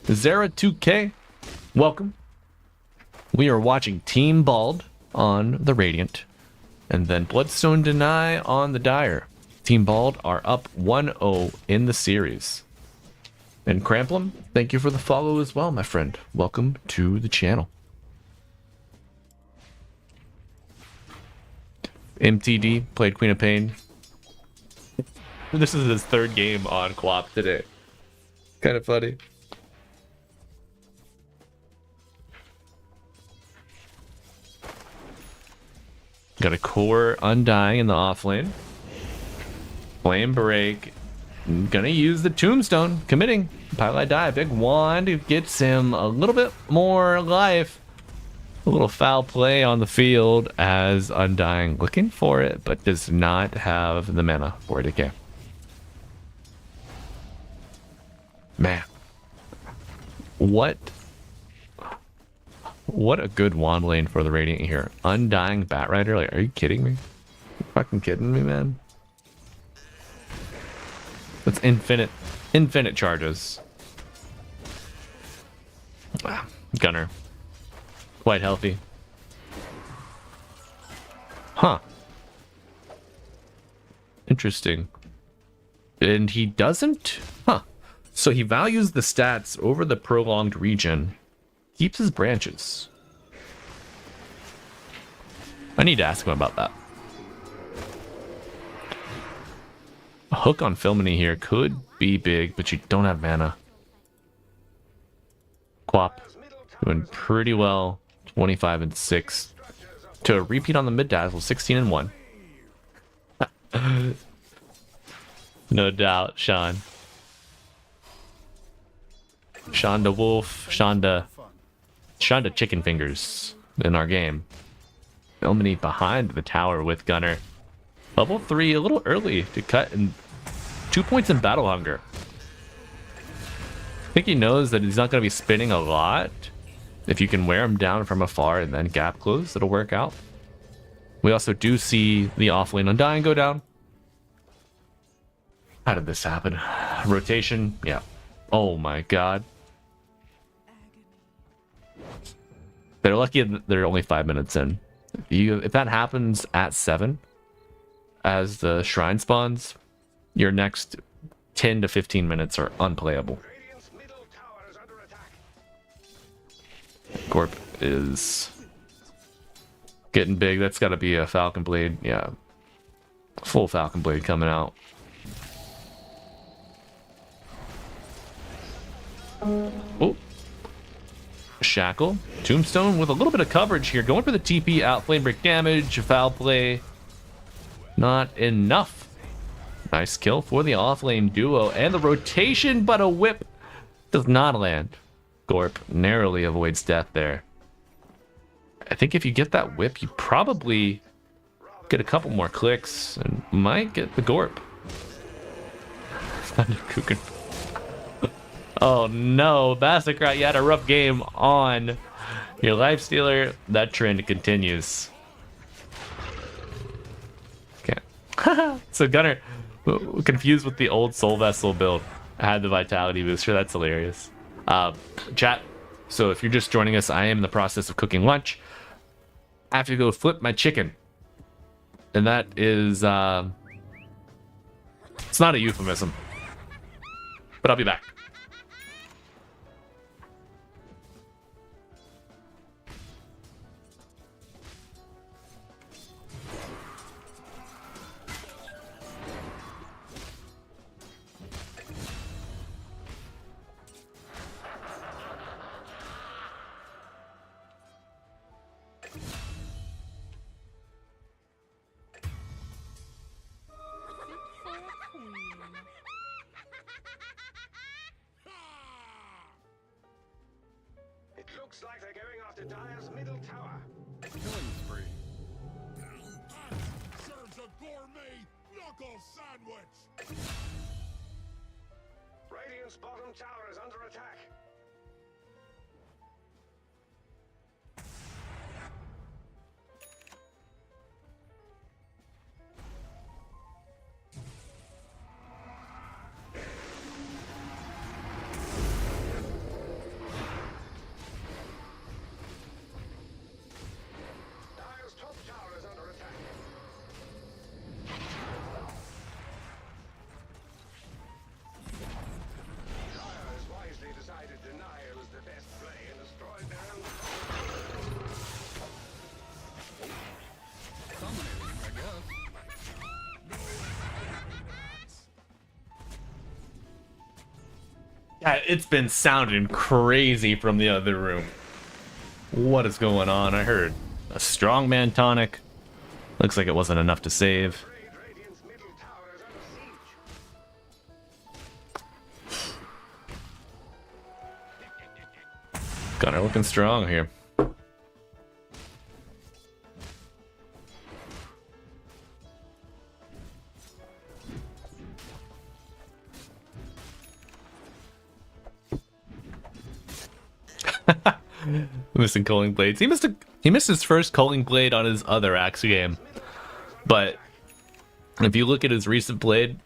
Zera 2K, welcome. We are watching Team Bald on the Radiant. And then Bloodstone Deny on the Dire. Team Bald are up 1-0 in the series. And Cramplum, thank you for the follow as well, my friend. Welcome to the channel. MTD played Queen of Pain. This is his 3rd game on Quap today. Kind of funny. Got a core Undying in the off lane. Flame Break. Gonna use the Tombstone. Committing. Pilot Die. Big wand gets him a little bit more life. A little foul play on the field as Undying looking for it, but does not have the mana for it again. Man. What a good wand lane for the Radiant here. Undying Batrider, like, are you kidding me? You fucking kidding me, man? That's infinite charges. Ah, Gunner. Quite healthy. Huh. Interesting. And he doesn't? Huh. So he values the stats over the prolonged regen. Keeps his branches. I need to ask him about that. A hook on Filmini here could be big, but you don't have mana. Quap doing pretty well. 25-6. To a repeat on the mid dazzle, 16-1. No doubt, Sean. Shonda Wolf, Shonda Chicken Fingers in our game. Filmini behind the tower with Gunner. Level 3 a little early to cut in 2 points in Battle Hunger. I think he knows that he's not going to be spinning a lot. If you can wear him down from afar and then gap close, it'll work out. We also do see the offlane Undying go down. How did this happen? Rotation, yeah. Oh my god. They're lucky that they're only 5 minutes in. If that happens at 7, as the shrine spawns, your next 10 to 15 minutes are unplayable. Radiant's middle tower is under attack. Gorp is getting big. That's got to be a Falcon Blade. Yeah. Full Falcon Blade coming out. Oh. Shackle. Tombstone with a little bit of coverage here. Going for the TP out. Flame break damage. Foul play. Not enough. Nice kill for the off-lane duo. And the rotation, but a whip does not land. Gorp narrowly avoids death there. I think if you get that whip, you probably get a couple more clicks and might get the Gorp. Oh no, Massacrat, you had a rough game on your Lifestealer. That trend continues. Okay. So Gunner, confused with the old Soul Vessel build. I had the Vitality booster. That's hilarious. Chat. So if you're just joining us, I am in the process of cooking lunch. I have to go flip my chicken. And that is, it's not a euphemism. But I'll be back. It looks like they're going after Dire's middle tower. Killing spree. Serves a gourmet knuckle sandwich. Radiant's bottom tower is under attack. Dire's top tower is under attack. Dire has wisely decided denial is the best play and destroyed their own. Dominating, I guess. Yeah, it's been sounding crazy from the other room. What is going on? I heard a strongman tonic. Looks like it wasn't enough to save. Radiant's middle tower is under siege. Gunner looking strong here. Missing Culling Blades. He missed his first Culling Blade on his other axe game. But if you look at his recent blade,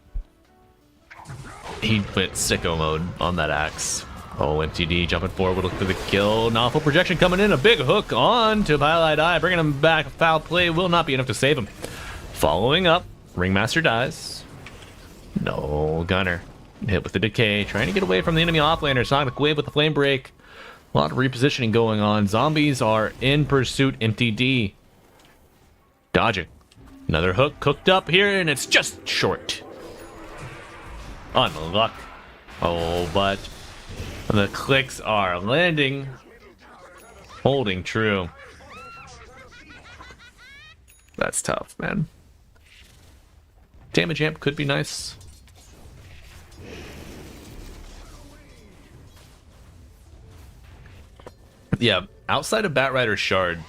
he went sicko mode on that axe. Oh, MTD jumping forward, look for the kill. Novel projection coming in, a big hook on to Highlight Eye, bringing him back. Foul play will not be enough to save him. Following up, Ringmaster dies. No, Gunner hit with the decay, trying to get away from the enemy offlaner. Sonic Wave with the flame break. A lot of repositioning going on. Zombies are in pursuit. MTD dodging. Another hook cooked up here, and it's just short. Unluck. Oh, but the clicks are landing. Holding true. That's tough, man. Damage amp could be nice. Yeah, outside of Batrider's Shard,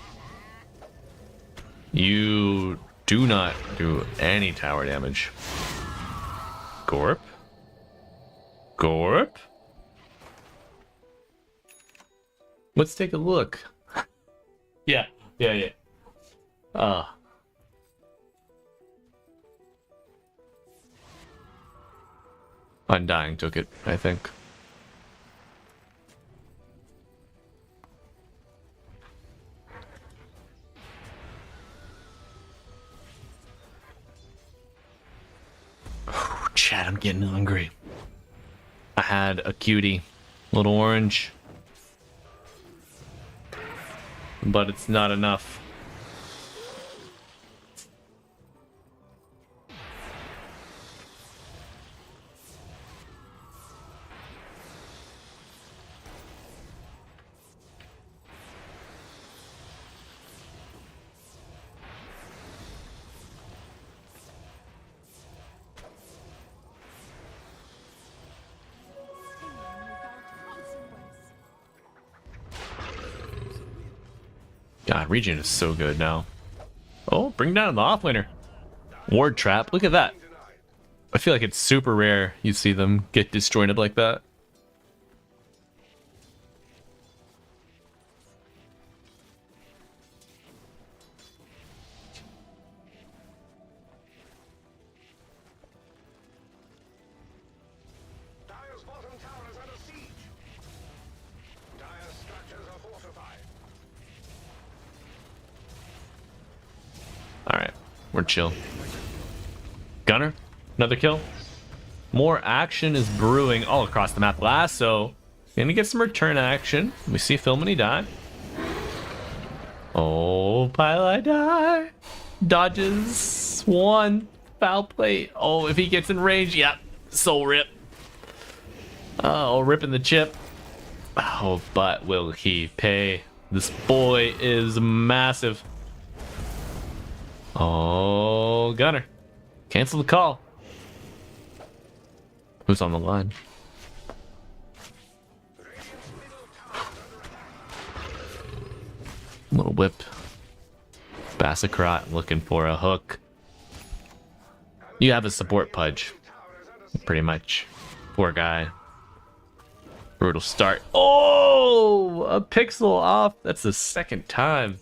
you do not do any tower damage. Gorp? Gorp? Let's take a look. Yeah. Undying took it, I think. Chat, I'm getting hungry. I had a cutie, little orange, but it's not enough. God, Regen is so good now. Oh, bring down the offlaner. Ward trap. Look at that. I feel like it's super rare you see them get disjointed like that. Dire's bottom tower is under siege. Dire's structures are fortified. Alright, we're chill. Gunner, another kill. More action is brewing all across the map. Lasso, gonna get some return action. We see Philmany die. Oh, Pili die. Dodges one. Foul play. Oh, if he gets in range, yep. Soul rip. Oh, ripping the chip. Oh, but will he pay? This boy is massive. Oh, Gunner. Cancel the call. Who's on the line? Little whip. Bassacrot looking for a hook. You have a support pudge. Pretty much. Poor guy. Brutal start. Oh! A pixel off. That's the second time.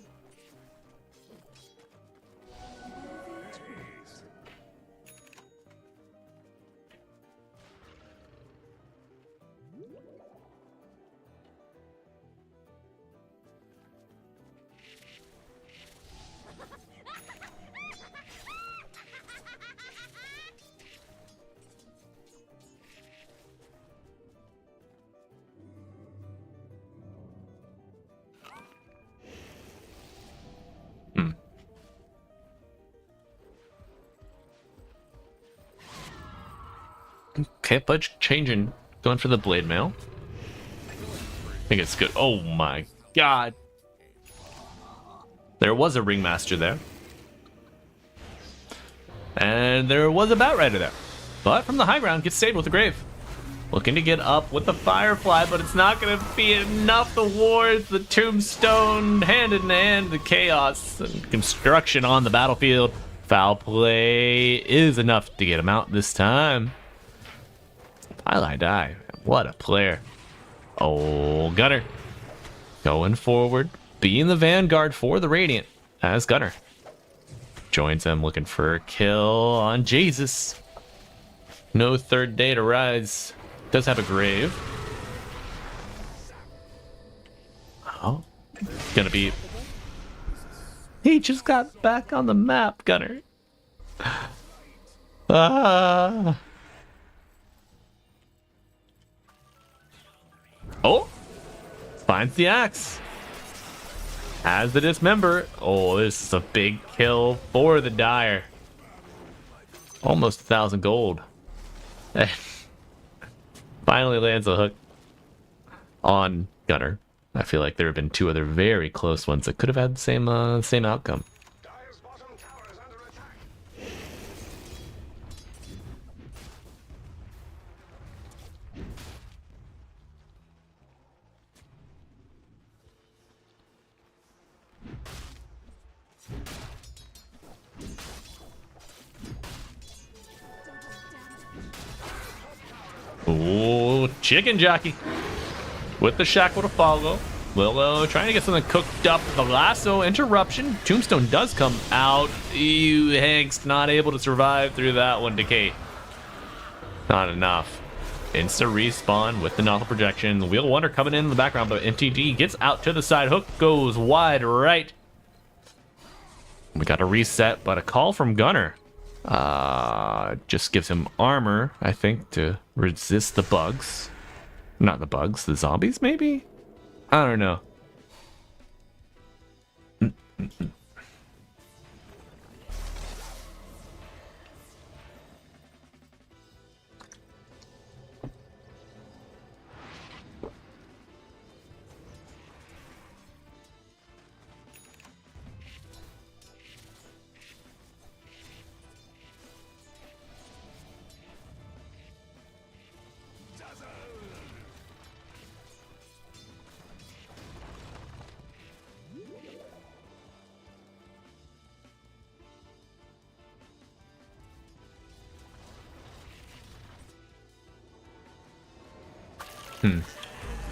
Okay, Pudge changing. Going for the blade mail. I think it's good. Oh my god. There was a ringmaster there. And there was a Batrider there. But from the high ground, gets saved with the grave. Looking to get up with the Firefly, but it's not going to be enough. The wards, the tombstone, hand in hand, the chaos and construction on the battlefield. Foul play is enough to get him out this time. Pili die. What a player. Oh, Gunner. Going forward. Being the vanguard for the Radiant as Gunner. Joins them looking for a kill on Jesus. No third day to rise. Does have a grave. Oh. Gonna be... He just got back on the map, Gunner. Ah. Oh! Finds the axe. Has the dismember. Oh, this is a big kill for the Dire. Almost 1,000 gold. Finally lands a hook on Gunner. I feel like there have been two other very close ones that could have had the same outcome. Dire's bottom tower is under attack. Ooh, chicken jockey with the shackle to follow. Willow trying to get something cooked up. The lasso interruption. Tombstone does come out. Ew, Hank's not able to survive through that one. Decay. Not enough. Insta respawn with the nozzle projection. The Wheel Wonder coming in the background, but MTG gets out to the side. Hook goes wide right. We got a reset, but a call from Gunner. Just gives him armor, I think, to resist the bugs. Not the bugs, the zombies, maybe? I don't know.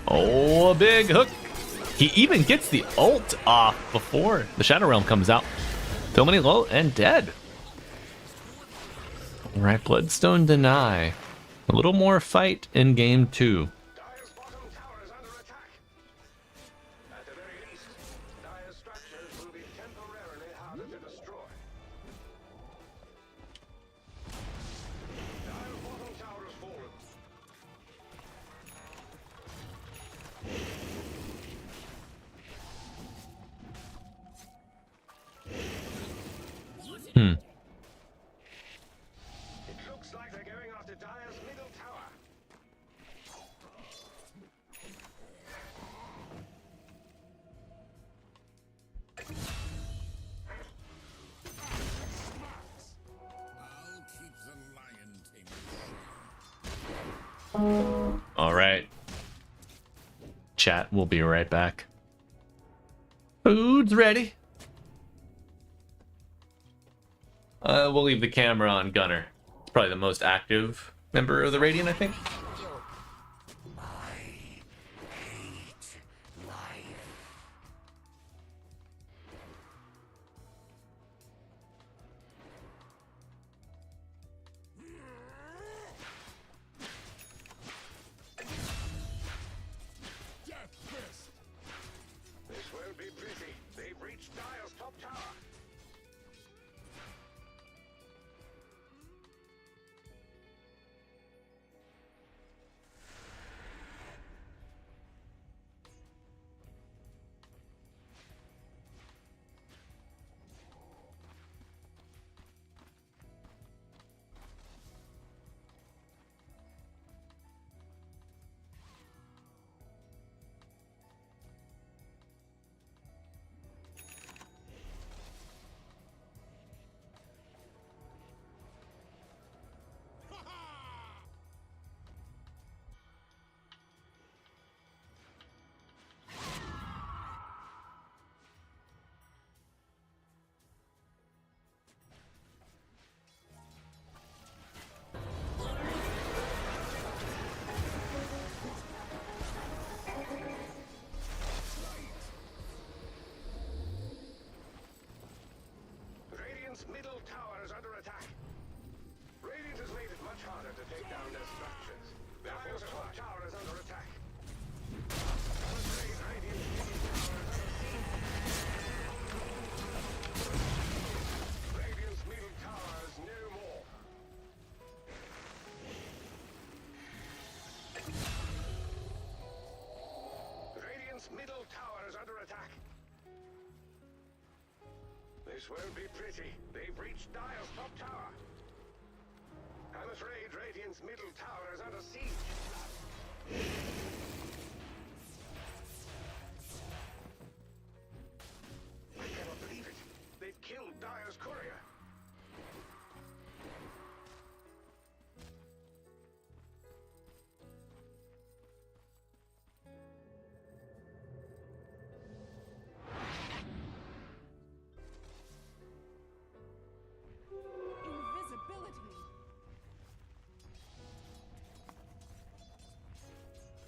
Oh, a big hook. He even gets the ult off before the Shadow Realm comes out. So many low and dead. All right, Bloodstone deny. A little more fight in game 2. Dire's bottom tower is under attack. At the very least, Dire's structures will be temporarily harder to destroy. Dire's bottom tower has fallen. It looks like they're going after Dire's middle tower. I'll keep the lion tamer. All right. Chat, we'll be right back. Food's ready. We'll leave the camera on Gunner. It's probably the most active member of the Radiant, I think. This won't be pretty. They've reached Dire's top tower. Radiant's middle tower is under attack. Radiant has made it much harder to take down their structures. Their fourth top tower is under attack. I'm afraid Radiant's middle tower is under siege. Radiant's middle tower is no more. Radiant's middle tower is under attack. This won't be pretty. They've reached Dire's top tower. I'm afraid Radiant's middle tower is under siege. I cannot believe it. They've killed Dire's courier. Invisibility.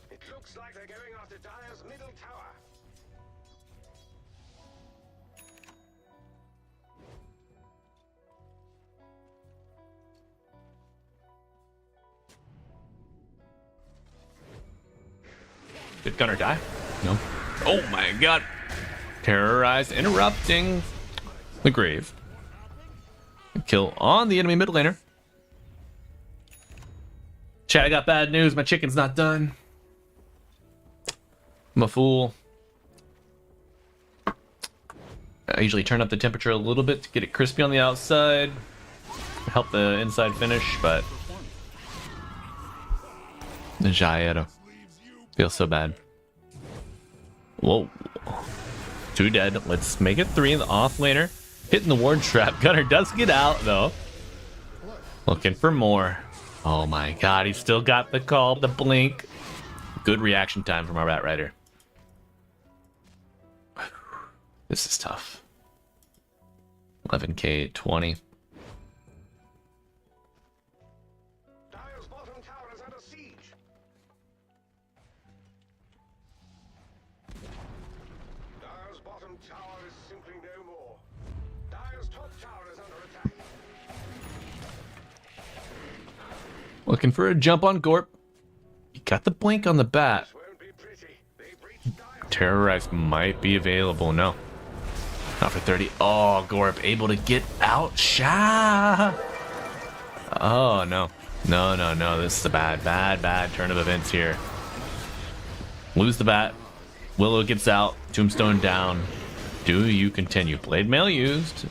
It looks like they're going after Dire's middle tower. Did Gunner die? No. Oh my god. Terrorize, interrupting the grave. Kill on the enemy middle laner. Chat, I got bad news. My chicken's not done. I'm a fool. I usually turn up the temperature a little bit to get it crispy on the outside. Help the inside finish, but... The Jaedo. Feels so bad. Whoa. 2 dead. Let's make it 3 in the off laner. Hitting the ward trap. Gunner does get out, though. Looking for more. Oh my god, he's still got the call, the blink. Good reaction time from our Rat Rider. This is tough. 11k 20. Dire's bottom tower is under siege. tower is simply no more. Dire's top tower is under attack. Looking for a jump on Gorp. You got the blink on the bat. This won't be pretty. They breached Dire. Terrorize might be available. No. Not for 30. Oh, Gorp able to get out. Sha. Oh, no. No. This is a bad turn of events here. Lose the bat. Willow gets out. Tombstone down. Do you continue? Blade mail used.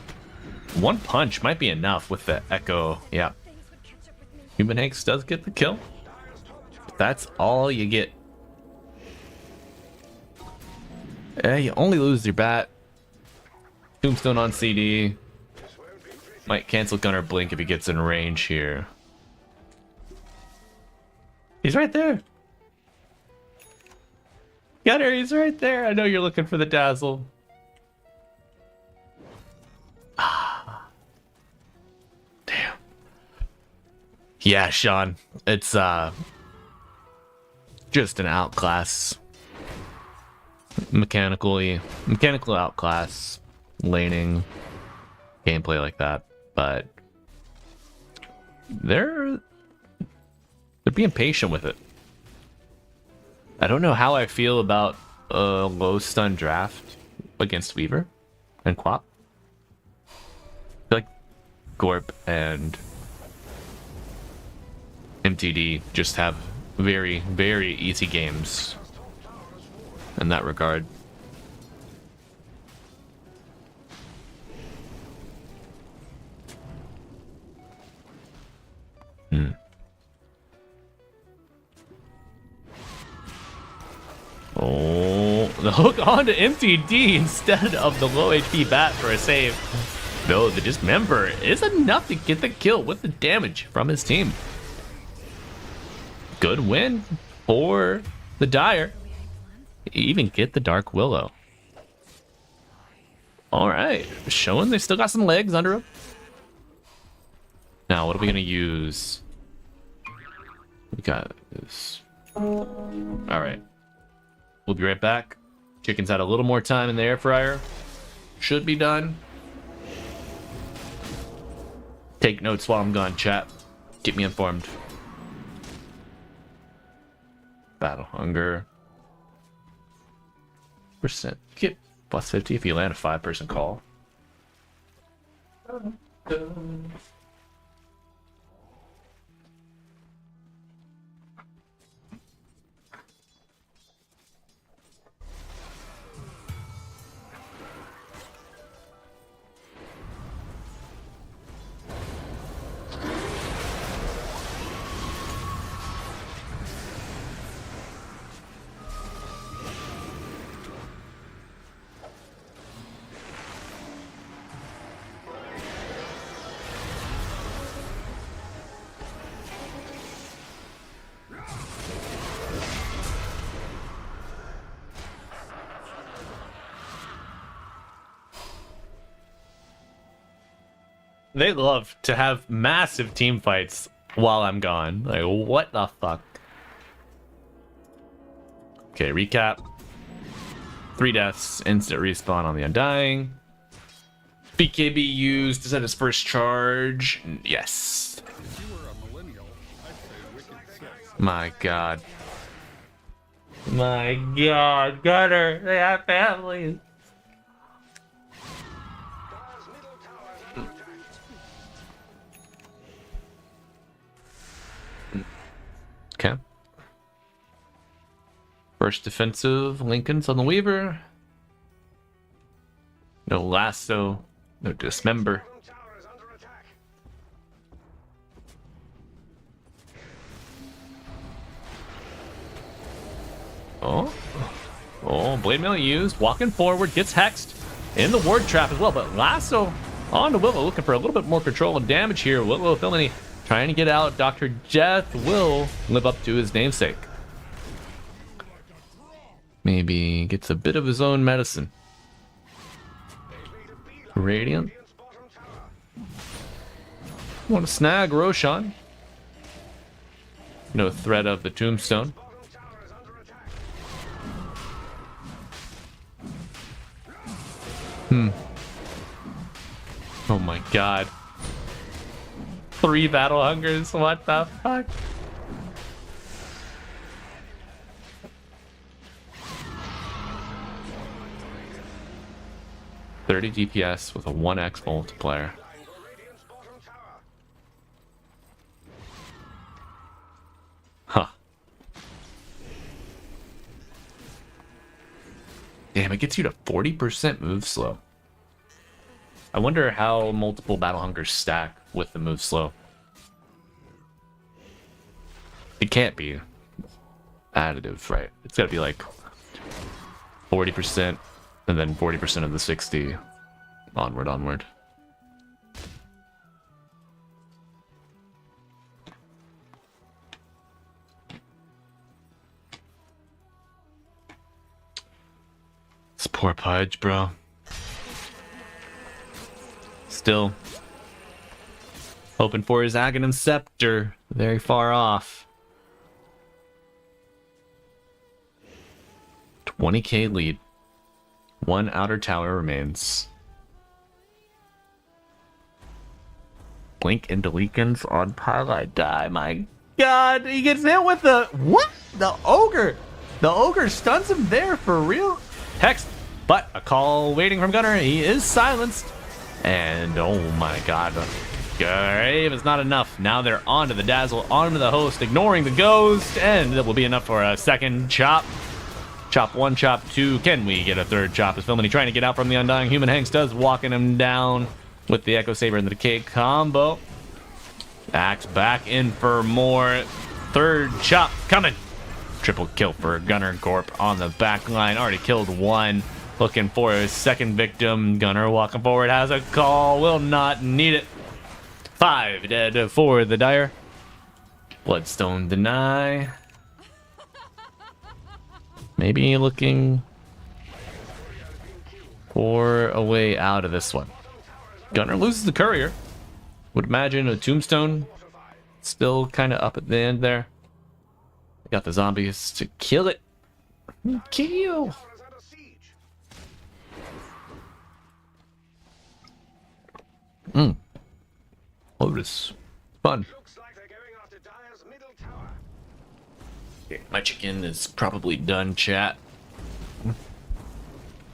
One punch might be enough with the echo. Yeah. Human Hanks does get the kill. That's all you get. You only lose your bat. Tombstone on CD. Might cancel Gunner Blink if he gets in range here. He's right there. Gunner, he's right there. I know you're looking for the dazzle. Damn. Yeah, Sean. It's just an outclass. Mechanical outclass. Laning. Gameplay like that. But they're being patient with it. I don't know how I feel about a low stun draft against Weaver and Quap. I feel like Gorp and MTD just have very, very easy games in that regard. Oh, the hook onto MTD instead of the low HP bat for a save. No, the dismember is enough to get the kill with the damage from his team. Good win for the Dire. Even get the Dark Willow. All right, showing they still got some legs under him. Now, what are we gonna use? We got this. All right. We'll be right back. Chicken's had a little more time in the air fryer. Should be done. Take notes while I'm gone, chat. Keep me informed. Battle hunger. Percent. Get plus 50 if you land a 5-person call. They love to have massive team fights while I'm gone. Like, what the fuck? Okay, recap. 3 deaths, instant respawn on the Undying. BKB used to set his first charge. Yes. If you were a millennial, I'd say Wicked 6. My god. My god, Gunner, they have families. Dire's middle tower is under attack. Okay. First defensive, Lincoln's on the Weaver. No lasso, no dismember. Bottom tower is under attack. Oh, blade mail used, walking forward, gets hexed in the ward trap as well, but lasso on to Willow, looking for a little bit more control and damage here. Willow Felony trying to get out. Dr. Death will live up to his namesake. Maybe gets a bit of his own medicine. Radiant. Radiant's bottom tower. Want to snag Roshan. No threat of the tombstone. Bottom tower is under attack. Oh my god. 3 battle hungers, what the fuck? $30 DPS with a 1x multiplier. Huh. Damn, it gets you to 40% move slow. I wonder how multiple battle hungers stack with the move slow. It can't be additive, right? It's gotta be like 40% and then 40% of the 60. Onward. This poor Pudge, bro. Still hoping for his Aghanim Scepter. Very far off. 20k lead. 1 outer tower remains. Blink into Leakins on Pilot Die. My god, he gets hit with the... What? The Ogre! The Ogre stuns him there, for real? Hex, but a call waiting from Gunner. He is silenced. And oh my god. Grave is not enough. Now they're onto the Dazzle, onto the Host, ignoring the Ghost. And that will be enough for a second chop. Chop 1, chop 2. Can we get a third chop? Is Filmini trying to get out from the Undying? Human Hanks does, walking him down with the Echo Saber and the Decay combo. Axe back in for more. Third chop coming. Triple kill for Gunner Gorp on the back line. Already killed 1. Looking for his second victim. Gunner walking forward, has a call. Will not need it. 5 dead for the Dire. Bloodstone deny. Maybe looking for a way out of this one. Gunner loses the Courier. Would imagine a Tombstone still kind of up at the end there. Got the zombies to kill it. Kill. Lotus. Fun. Okay, my chicken is probably done, chat.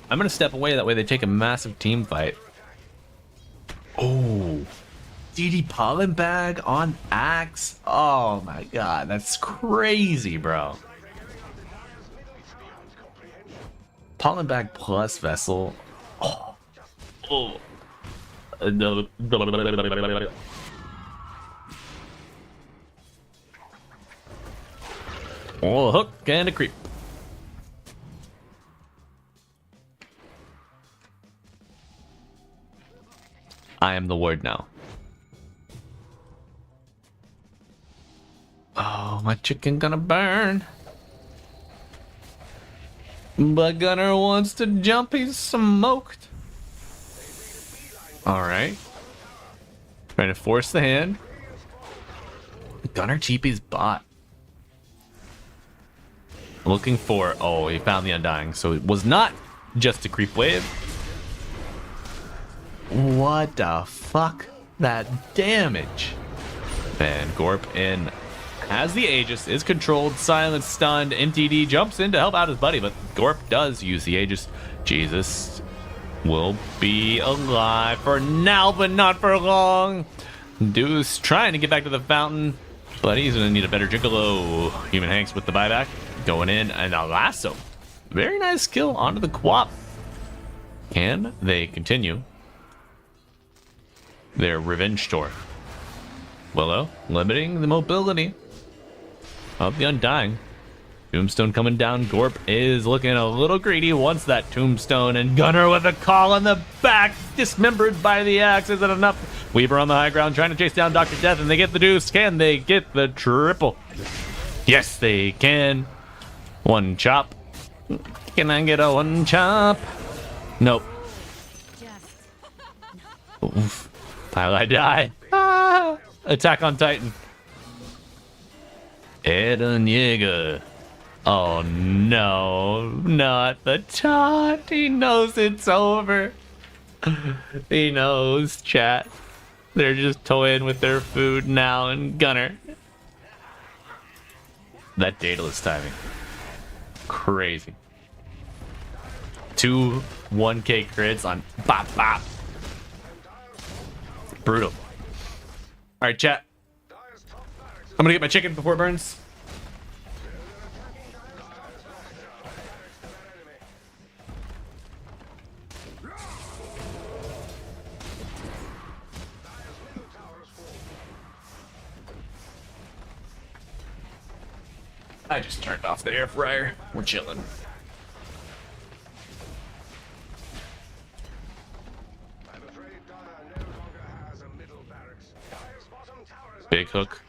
I'm gonna step away, that way they take a massive team fight. Oh, DD Pollen Bag on Axe. Oh my god, that's crazy, bro. Pollen Bag plus Vessel. Oh. Oh. Oh, a hook and a creep. I am the ward now. Oh, my chicken gonna burn. But Gunner wants to jump, he's smoked. Alright. Trying to force the hand. Gunner TP's bot. Looking for... Oh, he found the Undying. So it was not just a creep wave. What the fuck? That damage. And Gorp in. Has the Aegis. Is controlled. Silent. Stunned. MTD jumps in to help out his buddy. But Gorp does use the Aegis. Jesus will be alive for now, but not for long. Deuce trying to get back to the fountain. But he's going to need a better Gigolo. Human Hanks with the buyback. Going in, and a lasso. Very nice kill onto the Quap. Can they continue their revenge tour? Willow limiting the mobility of the Undying. Tombstone coming down. Gorp is looking a little greedy. Wants that Tombstone, and Gunner with a call on the back. Dismembered by the axe. Is it enough? Weaver on the high ground trying to chase down Dr. Death, and they get the deuce. Can they get the triple? Yes, they can. 1 chop. Can I get a 1 chop? Nope. Oof. Pilot die. Ah! Attack on Titan. Eren Yeager. Oh no, not the taunt. He knows it's over. He knows, chat. They're just toying with their food now and Gunner. That Daedalus timing. Crazy. 2 1k crits on bop bop. Brutal. Alright, chat. I'm gonna get my chicken before it burns. I just turned off the air fryer. We're chilling. I'm afraid Dire no longer has a middle barracks. Dire's bottom tower is Big hook.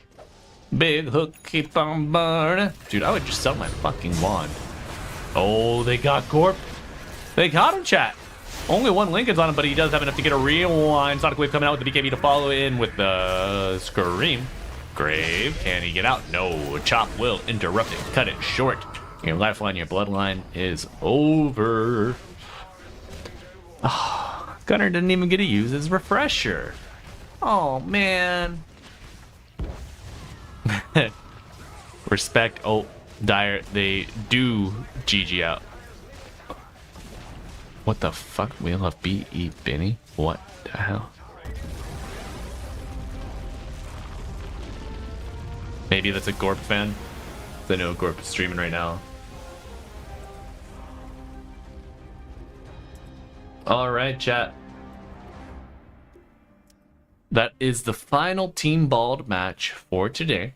Big hook, keep on burning. Dude, I would just sell my fucking wand. Oh, they got Gorp. They got him, chat. Only 1 Lincoln's on him, but he does have enough to get a rewind. Sonic Wave coming out with the BKB to follow in with the Scream. Grave, can he get out? No, Chop will interrupt it, cut it short. Your lifeline, your bloodline is over. Oh, Gunner didn't even get to use his refresher. Oh, man. Respect. Oh, Dire, they do GG out. What the fuck? Wheel of B.E. Benny? What the hell? Maybe that's a Gorp fan. I know Gorp is streaming right now. Alright, chat. That is the final Team Bald match for today.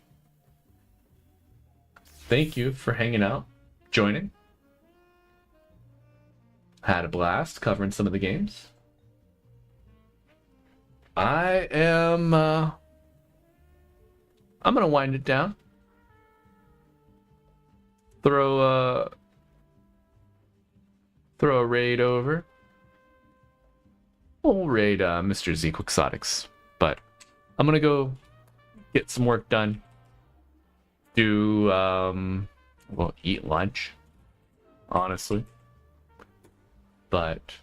Thank you for hanging out, joining. Had a blast covering some of the games. I'm gonna wind it down. Throw a raid over. We'll raid Mr. Z Quixotics, but I'm gonna go get some work done. Do well, eat lunch, honestly. But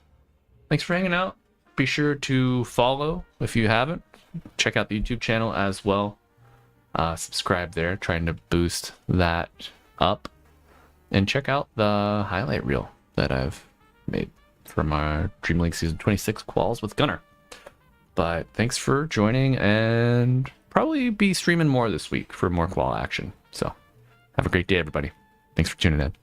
thanks for hanging out. Be sure to follow if you haven't. Check out the YouTube channel as well. Subscribe there, trying to boost that up. And check out the highlight reel that I've made from our Dream League Season 26 quals with Gunner. But thanks for joining, and probably be streaming more this week for more qual action. So have a great day, everybody. Thanks for tuning in.